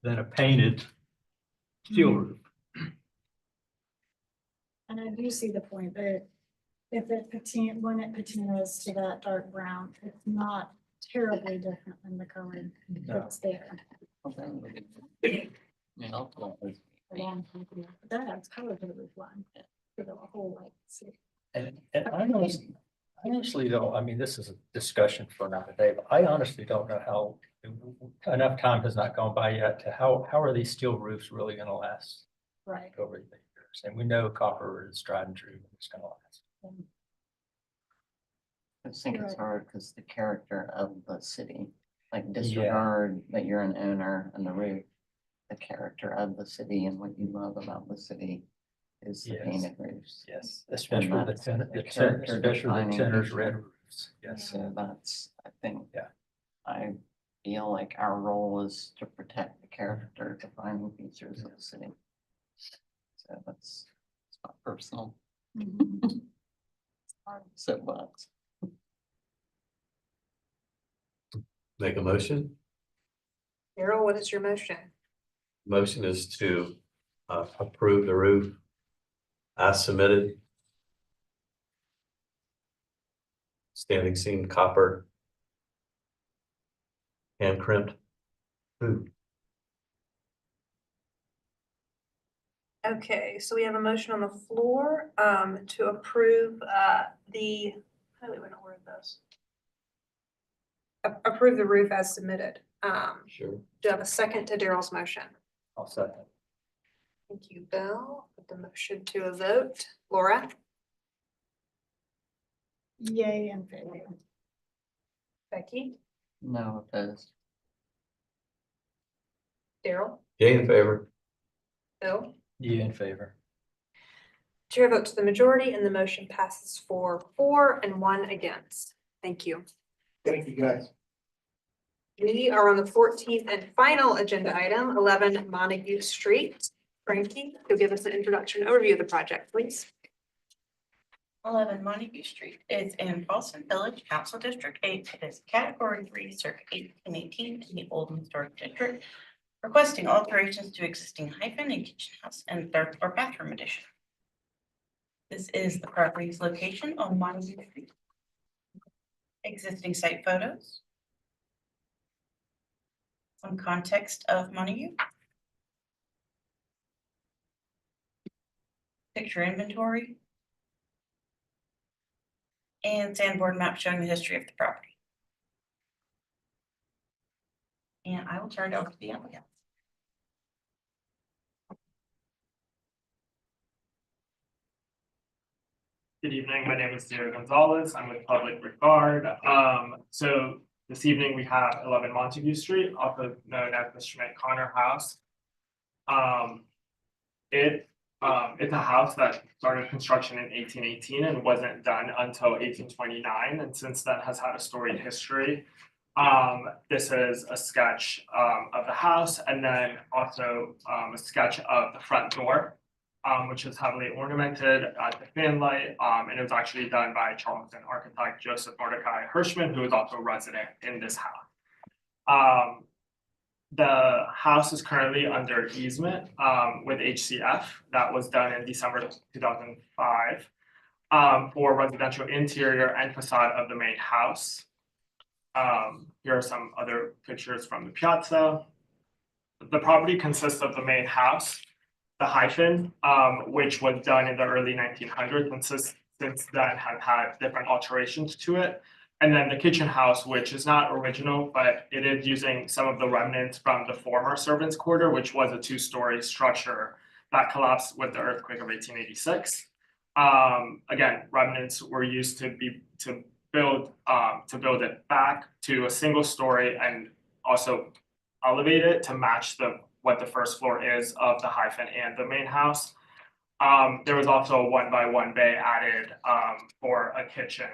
than a painted steel roof. And I do see the point that if when it patinas to that dark brown, it's not terribly different than the color that's there. You know, That adds color to the roof line for the whole like city. And I honestly don't, I mean, this is a discussion for another day, but I honestly don't know how, enough time has not gone by yet to how are these steel roofs really gonna last Right. over the years? And we know copper is tried and true, and it's gonna last. I think it's hard because the character of the city, like disregard that you're an owner and the roof. The character of the city and what you love about the city is the painted roofs. Yes, especially the character especially the defining tenors feature. red roofs. Yes. So that's, I think. Yeah. I feel like our role is to protect the character defining features of the city. So it's not personal. Soapbox. Make a motion. Carol, what is your motion? Motion is to approve the roof as submitted. Standing seam copper. Hand crimped. Ooh. Okay, so we have a motion on the floor to approve the, how do we want to word this? Approve the roof as submitted. Sure. Do you have a second to Daryl's motion? I'll second. Thank you, Bill. Put the motion to a vote. Laura? Yay in favor. Becky? No, opposed. Daryl? Yay in favor. Bill? Yeah, in favor. Chair votes to the majority and the motion passes 4-4 and 1 against. Thank you. Thank you, guys. We are on the 14th and final agenda item, 11 Montague Street. Frankie, you'll give us an introduction overview of the project, please. 11 Montague Street is in Charleston Village, Council District 8. It is Category 3, Circa 1818 in the Old Historic District, requesting alterations to existing hyphen and kitchen house and third floor bathroom addition. This is the property's location on Montague Street. Existing site photos. Some context of Montague. Picture inventory. And sandboard map showing the history of the property. And I will turn it over to the applicant. Good evening, my name is Diego Gonzalez, I'm with Public Regard. So this evening we have 11 Montague Street, also known as the Schmidt Connor House. It's a house that started construction in 1818 and wasn't done until 1829, and since then has had a storied history. This is a sketch of the house, and then also a sketch of the front door, which is heavily ornamented at the fanlight, and it was actually done by Charleston architect Joseph Mordecai Hirschman, who is also a resident in this house. The house is currently under easement with HCF. That was done in December 2005 for residential interior and facade of the main house. Here are some other pictures from the piazza. The property consists of the main house, the hyphen, which was done in the early 1900s, and since then have had different alterations to it. And then the kitchen house, which is not original, but it is using some of the remnants from the former servants' quarter, which was a two-story structure that collapsed with the earthquake of 1886. Again, remnants were used to build it back to a single story and also elevate it to match what the first floor is of the hyphen and the main house. There was also a 1x1 bay added for a kitchen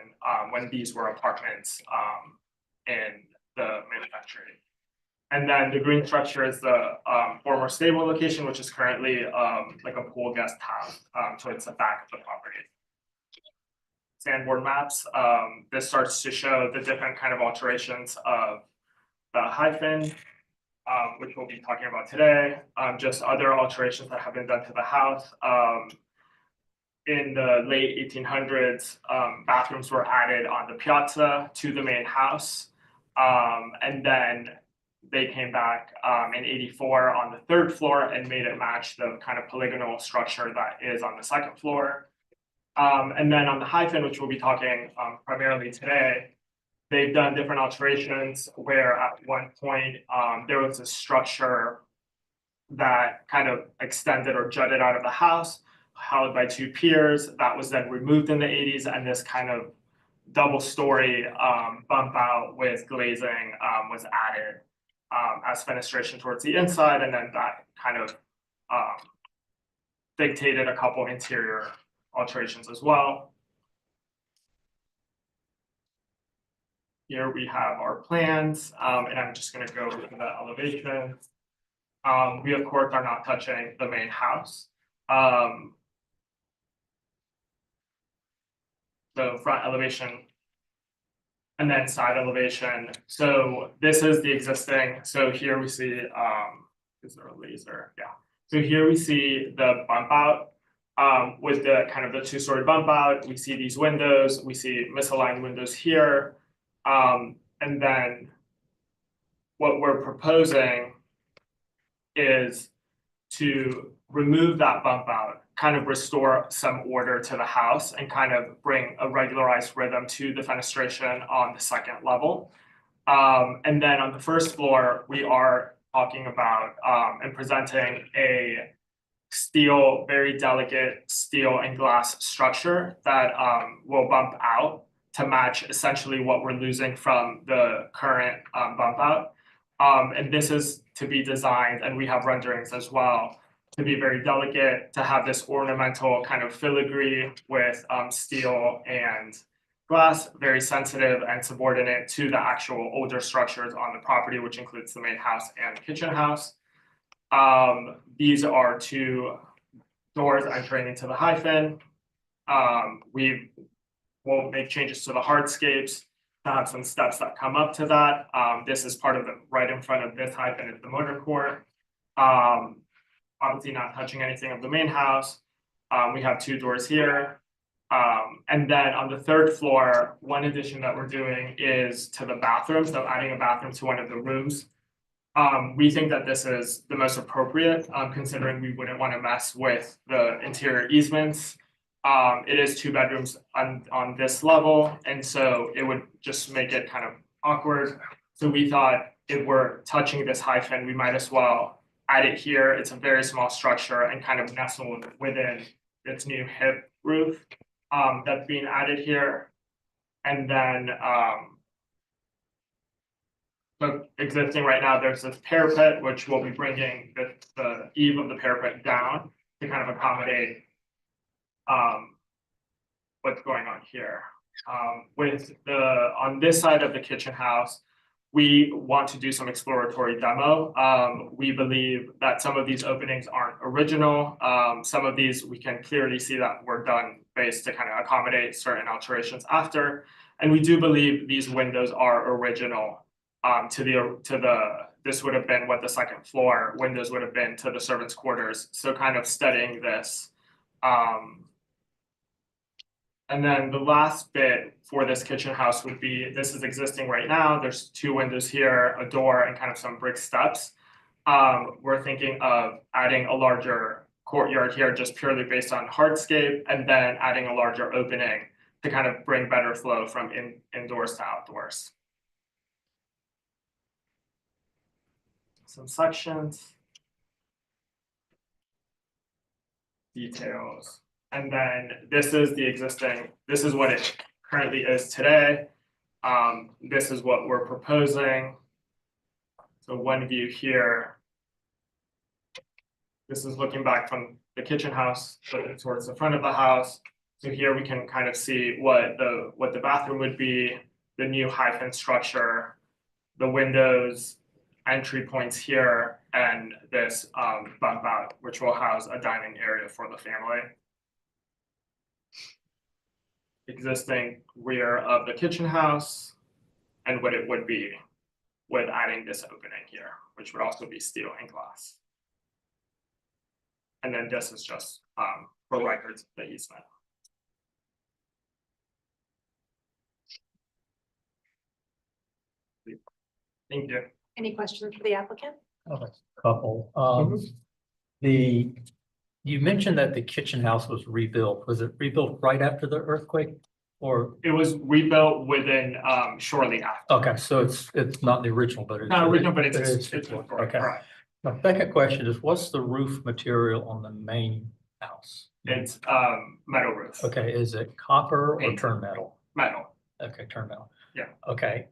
when these were apartments in the manufacturing. And then the green structure is the former stable location, which is currently like a pool guest house towards the back of the property. Sandboard maps, this starts to show the different kind of alterations of the hyphen, which we'll be talking about today, just other alterations that have been done to the house. In the late 1800s, bathrooms were added on the piazza to the main house. And then they came back in 84 on the third floor and made it match the kind of polygonal structure that is on the second floor. And then on the hyphen, which we'll be talking primarily today, they've done different alterations where at one point there was a structure that kind of extended or jutted out of the house, held by two piers. That was then removed in the 80s, and this kind of double story bump out with glazing was added as fenestration towards the inside, and then that kind of dictated a couple interior alterations as well. Here we have our plans, and I'm just going to go over the elevation. We of course are not touching the main house. So front elevation and then side elevation. So this is the existing. So here we see, is there a laser? Yeah. So here we see the bump out with the kind of the two-story bump out. We see these windows. We see misaligned windows here. And then what we're proposing is to remove that bump out, kind of restore some order to the house and kind of bring a regularized rhythm to the fenestration on the second level. And then on the first floor, we are talking about and presenting a steel, very delicate steel and glass structure that will bump out to match essentially what we're losing from the current bump out. And this is to be designed, and we have renderings as well, to be very delicate, to have this ornamental kind of filigree with steel and glass, very sensitive and subordinate to the actual older structures on the property, which includes the main house and the kitchen house. These are two doors entering into the hyphen. We will make changes to the hardscapes to have some steps that come up to that. This is part of the, right in front of this hyphen is the motor court. Obviously not touching anything of the main house. We have two doors here. And then on the third floor, one addition that we're doing is to the bathroom, so adding a bathroom to one of the rooms. We think that this is the most appropriate, considering we wouldn't want to mess with the interior easements. It is 2 bedrooms on this level, and so it would just make it kind of awkward. So we thought if we're touching this hyphen, we might as well add it here. It's a very small structure and kind of nestled within its new hip roof that's being added here. And then so existing right now, there's this parapet, which we'll be bringing the eave of the parapet down to kind of accommodate what's going on here. On this side of the kitchen house, we want to do some exploratory demo. We believe that some of these openings aren't original. Some of these we can clearly see that were done based to kind of accommodate certain alterations after. And we do believe these windows are original this would have been what the second floor windows would have been to the servants' quarters. So kind of studying this. And then the last bit for this kitchen house would be, this is existing right now. There's 2 windows here, a door, and kind of some brick steps. We're thinking of adding a larger courtyard here just purely based on hardscape, and then adding a larger opening to kind of bring better flow from indoors to outdoors. Some sections. Details. And then this is the existing, this is what it currently is today. This is what we're proposing. So one view here. This is looking back from the kitchen house towards the front of the house. So here we can kind of see what the bathroom would be, the new hyphen structure, the windows, entry points here, and this bump out, which will house a dining area for the family. Existing rear of the kitchen house, and what it would be with adding this opening here, which would also be steel and glass. And then this is just for records, the easement. Thank you. Any questions for the applicant? A couple. You mentioned that the kitchen house was rebuilt. Was it rebuilt right after the earthquake? Or it was rebuilt within shortly after. Okay, so it's not the original, but it's not original, but it's okay. Right. My second question is, what's the roof material on the main house? It's metal roof. Okay, is it copper or turn metal? Metal. Okay, turn metal. Yeah. Okay.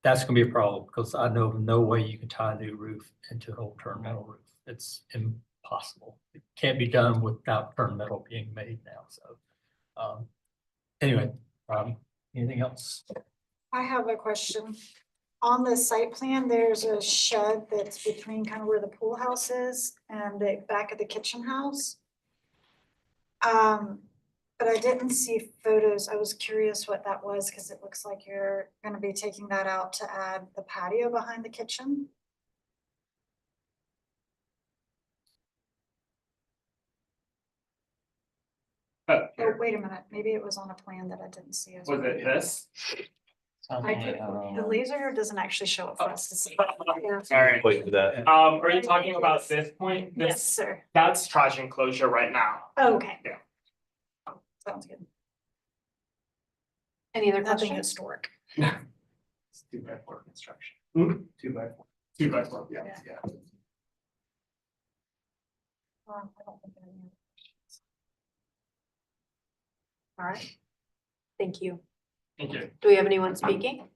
That's gonna be a problem because I know of no way you can tie a new roof into an old turn metal roof. It's impossible. It can't be done without turn metal being made now. So anyway, anything else? I have a question. On the site plan, there's a shed that's between kind of where the pool house is and the back of the kitchen house. But I didn't see photos. I was curious what that was because it looks like you're going to be taking that out to add the patio behind the kitchen. Oh, wait a minute. Maybe it was on a plan that I didn't see. Was it this? I could, the laser doesn't actually show up for us to see. Yeah. Sorry. Wait for that. Are you talking about this point? Yes, sir. That's trash enclosure right now. Oh, okay. Yeah. Sounds good. Any other Nothing questions? historic. It's 2x4 construction. Hmm? 2x4. 2x4, yeah. Yeah. All right. Thank you. Thank you. Do we have anyone speaking?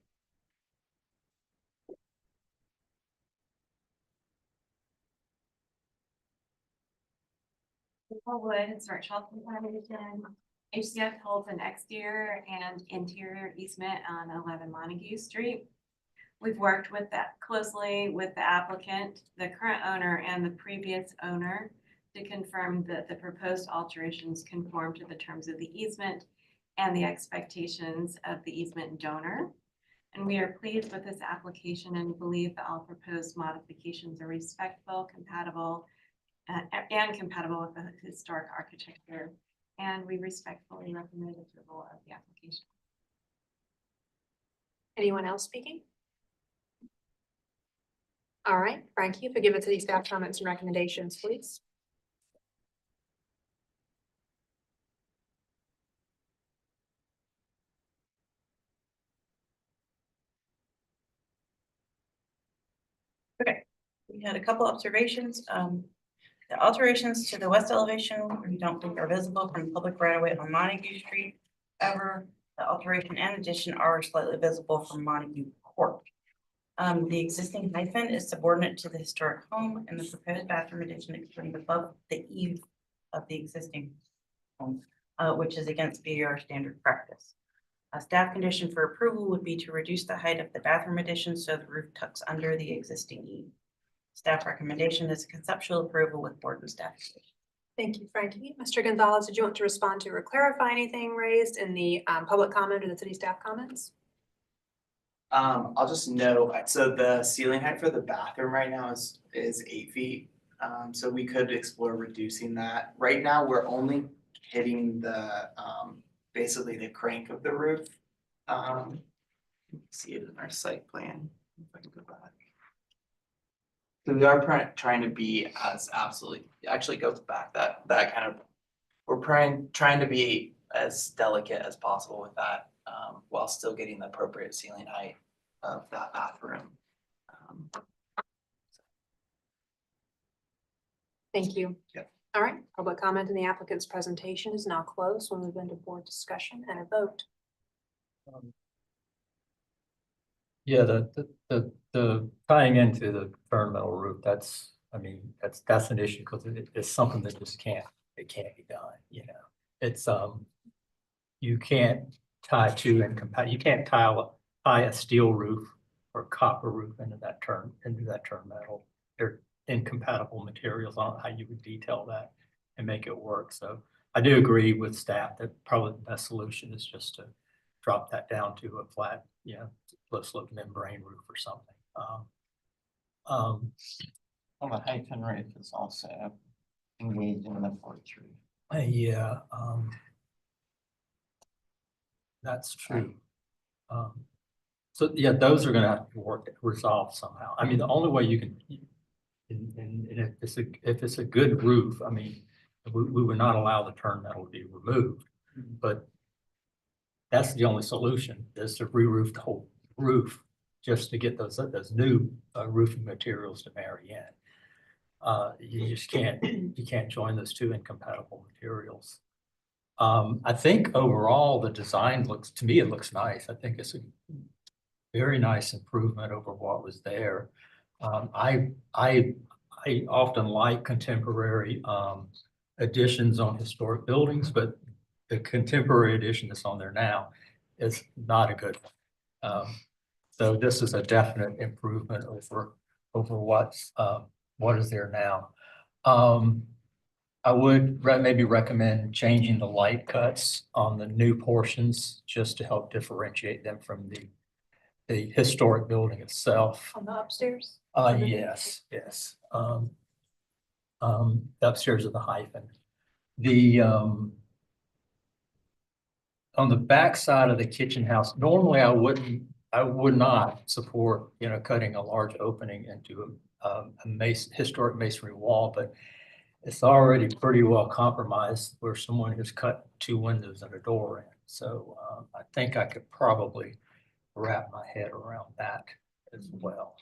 Wood, Historic Charleston Foundation. HCF holds an exterior and interior easement on 11 Montague Street. We've worked with that closely with the applicant, the current owner, and the previous owner to confirm that the proposed alterations conform to the terms of the easement and the expectations of the easement donor. And we are pleased with this application and believe that all proposed modifications are respectful, compatible, and compatible with the historic architecture. And we respectfully recommend approval of the application. Anyone else speaking? All right, Frankie, if you give it to these staff comments and recommendations, please. We had a couple observations. The alterations to the west elevation, we don't think are visible from public right of way on Montague Street. However, the alteration and addition are slightly visible from Montague Court. The existing hyphen is subordinate to the historic home, and the proposed bathroom addition extends above the eave of the existing home, which is against BAR standard practice. A staff condition for approval would be to reduce the height of the bathroom addition so the roof tucks under the existing eave. Staff recommendation is conceptual approval with board and staff. Thank you, Frankie. Mr. Gonzalez, did you want to respond to or clarify anything raised in the public comment or the city staff comments? I'll just note, so the ceiling height for the bathroom right now is 8 feet. So we could explore reducing that. Right now, we're only hitting the, basically the crank of the roof. See it in our site plan. If I can go back. So we are trying to be as absolutely, actually goes back that kind of, we're trying to be as delicate as possible with that, while still getting the appropriate ceiling height of that bathroom. Thank you. Yep. All right, public comment in the applicant's presentation is now closed. We'll move into board discussion and a vote. Yeah, the tying into the turn metal roof, that's, I mean, that's an issue because it's something that just can't be done, you know. It's, you can't tie two you can't tie a steel roof or copper roof into that turn metal. They're incompatible materials. I don't know how you would detail that and make it work. So I do agree with staff that probably the best solution is just to drop that down to a flat, you know, low slope membrane roof or something. Well, the hyphen roof is also engaged in the 43. Yeah, that's true. So yeah, those are gonna have to resolve somehow. I mean, the only way you can, and if it's a good roof, I mean, we would not allow the turn metal to be removed, but that's the only solution is to re-roof the whole roof just to get those new roofing materials to marry in. You just can't join those two incompatible materials. I think overall the design to me, it looks nice. I think it's a very nice improvement over what was there. I often like contemporary additions on historic buildings, but the contemporary edition that's on there now is not a good one. So this is a definite improvement over what is there now. I would maybe recommend changing the light cuts on the new portions just to help differentiate them from the historic building itself. On the upstairs? Yes. Upstairs of the hyphen. The on the back side of the kitchen house, normally I wouldn't I would not support, cutting a large opening into a historic masonry wall, but it's already pretty well compromised where someone has cut 2 windows and a door in. So I think I could probably wrap my head around that as well.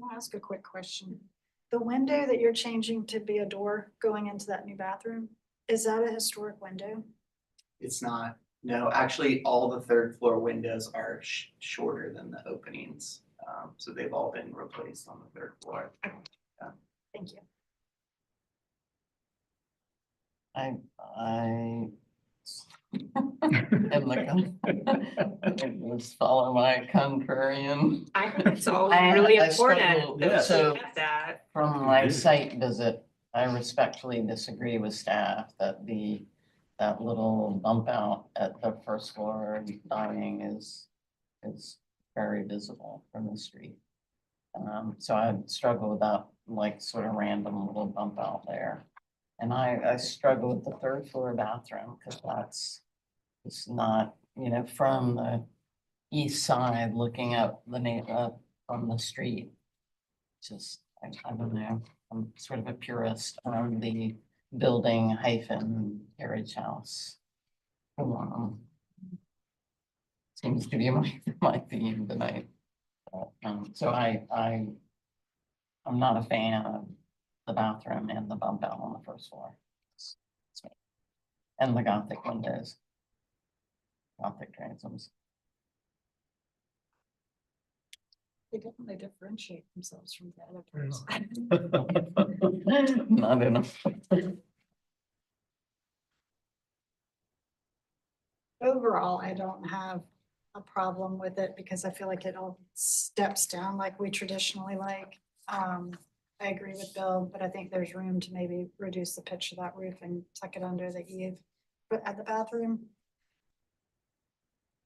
I'll ask a quick question. The window that you're changing to be a door going into that new bathroom, is that a historic window? It's not, no, actually, all the 3rd floor windows are shorter than the openings. So they've all been replaced on the 3rd floor. Thank you. I am let's follow my contrarian. I think it's all I- really I important. struggle- that we so- have that. From my site visit, I respectfully disagree with staff that that little bump out at the 1st floor dining is very visible from the street. So I struggle with that, like, sort of random little bump out there. And I struggle with the 3rd floor bathroom, because it's not, from the east side looking up from the street. Just, I don't know, I'm sort of a purist on the building hyphen carriage house. Seems to be my theme tonight. So I'm not a fan of the bathroom and the bump out on the 1st floor. It's me. And the Gothic windows. Gothic transoms. They definitely differentiate themselves from the other parts. Not enough. Overall, I don't have a problem with it because I feel like it all steps down like we traditionally like. I agree with Bill, but I think there's room to maybe reduce the pitch of that roof and tuck it under the eave. But at the bathroom,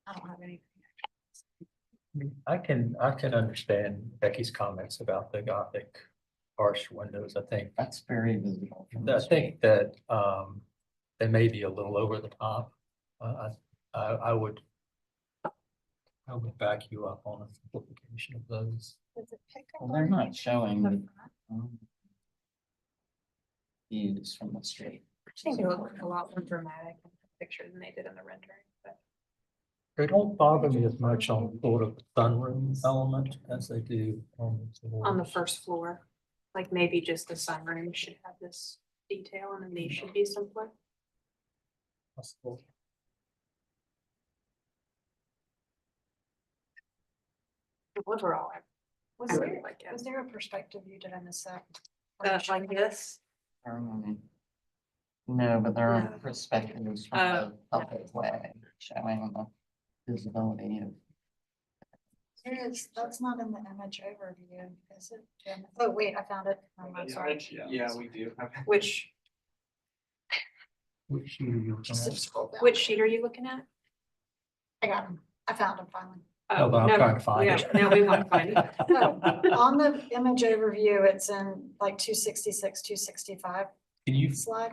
I don't have anything. I can understand Becky's comments about the Gothic arched windows. I think that's very visible. I think that they may be a little over the top. I would back you up on a simplification of those. Does it pick up Well, they're on not anything showing from the the front? views from the street. I think it looked a lot more dramatic in the picture than they did in the rendering, but. They don't bother me as much on sort of the sunroom element as they do on On the 1st floor, like maybe just the sunroom should have this detail and then these should be simpler. possible. Overall, Was I there, really like it. was there a perspective view? Did I miss that? Like this. No, but there No. are perspectives from the public way showing the visibility of. That's not in the image overview, is it? Oh, wait, I found it. I'm sorry. Yeah, we do. Which Which sheet are you looking at? Which sheet are you looking at? I got him. I found him finally. Oh, but I'm no, trying to find yeah, it. Now we want to find it. No, on the image overview, it's in like 266, 265 Can you slide.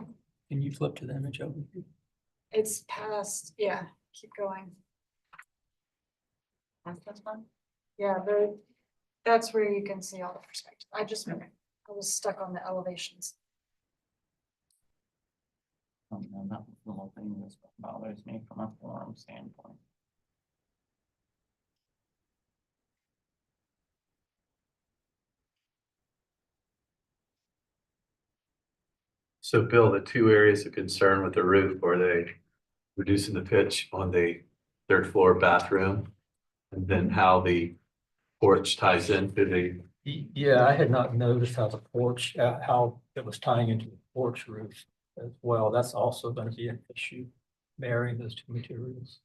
flip to the image overview? It's past, yeah, keep going. That's fun. Yeah, that's where you can see all the perspective. I was stuck on the elevations. That little thing that bothers me from a forum standpoint. So Bill, the 2 areas of concern with the roof, are they reducing the pitch on the 3rd floor bathroom? And then how the porch ties into the, Yeah, I had not noticed how the porch, how it was tying into the porch roof as well. That's also going to be an issue, marrying those 2 materials.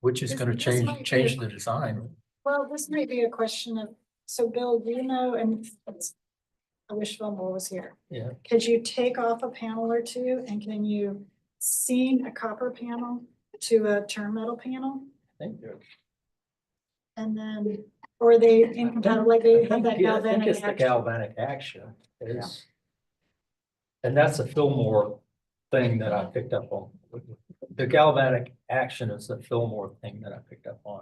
Which is going to change the design. Well, this might be a question of, so Bill, do you know, and I wish Fillmore was here. Yeah. Could you take off a panel or 2 and can you seam a copper panel to a turn metal panel? I think they're And then, or are they incompatible, like they have that Yeah, I think galvanic it's the action? galvanic action is. And that's a Fillmore thing that I picked up on. The galvanic action is the Fillmore thing that I picked up on.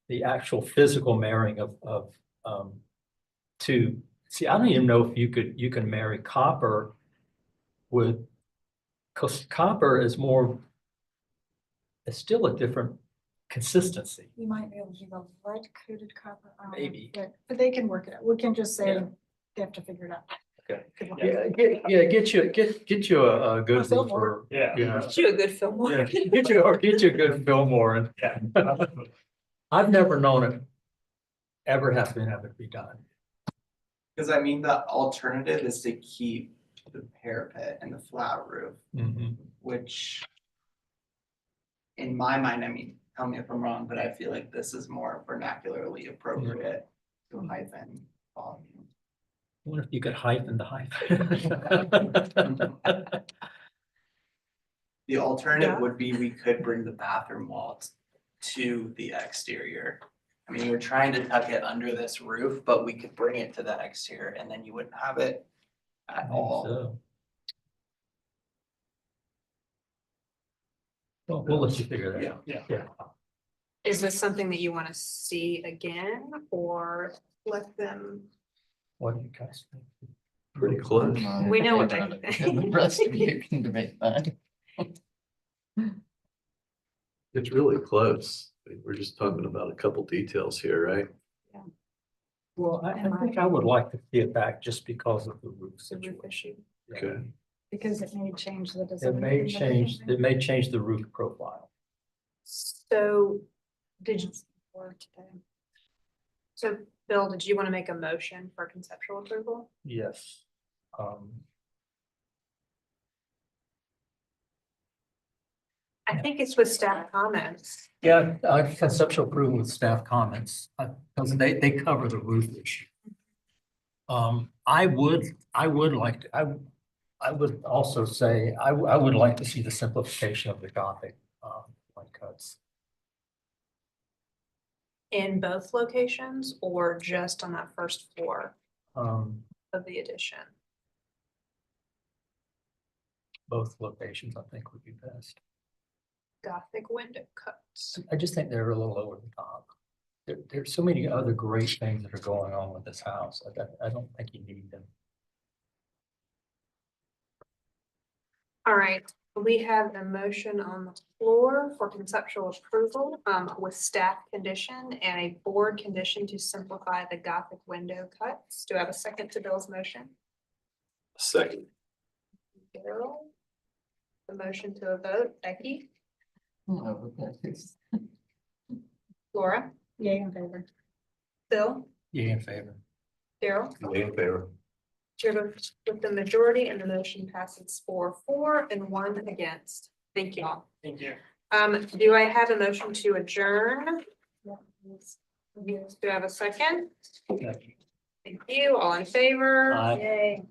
The actual physical marrying of two. See, I don't even know if you can marry copper with, because copper is more, it's still a different consistency. You might be able to do a lead coated copper. I don't know, Maybe. But they can work it out. We can just say Yeah. they have to figure it out. Okay. Good luck. Get you a good A Fillmore. roofer. Yeah. Get you a good Fillmore. Yeah, get you a good Fillmore and. Yeah. I've never known it ever have been able to be done. Because I mean, the alternative is to keep the parapet and the flat roof, which in my mind, I mean, tell me if I'm wrong, but I feel like this is more vernacularly appropriate to hyphen volume. I wonder if you could hyphen the hyphen. The alternative would be we could bring the bathroom walls to the exterior. I mean, you're trying to tuck it under this roof, but we could bring it to the exterior and then you wouldn't have it at all. So. Well, we'll let you figure that out. Yeah. Is this something that you want to see again or let them? What do you guys think? Pretty close. We know what they The rest of you can debate that. It's really close. We're just talking about a couple details here, right? Well, I think I would like to see it back just because of the roof The roof situation. issue. Okay. Because it may change the design. It may change the roof profile. So did you? So Bill, did you want to make a motion for conceptual approval? Yes. I think it's with staff comments. Yeah, conceptual approval with staff comments, because they cover the roof issue. I would like to, I would also say, I would like to see the simplification of the Gothic, point cuts. In both locations or just on that first floor Of the addition? both locations, I think would be best. Gothic window cuts. I just think they're a little over the top. There's so many other great things that are going on with this house. I don't think you need them. All right, we have a motion on the floor for conceptual approval with staff condition and a board condition to simplify the Gothic window cuts. Do I have a second to Bill's motion? Second. Bill. The motion to a vote, Becky, No, that is- Laura, Yay in favor. Bill, Yeah, in favor. Daryl. In favor. Chair votes with the majority and the motion passes 4-4 and 1 against. Thank you all. Thank you. Do I have a motion to adjourn? Do I have a second? Thank you. All in favor? Aye. Yay.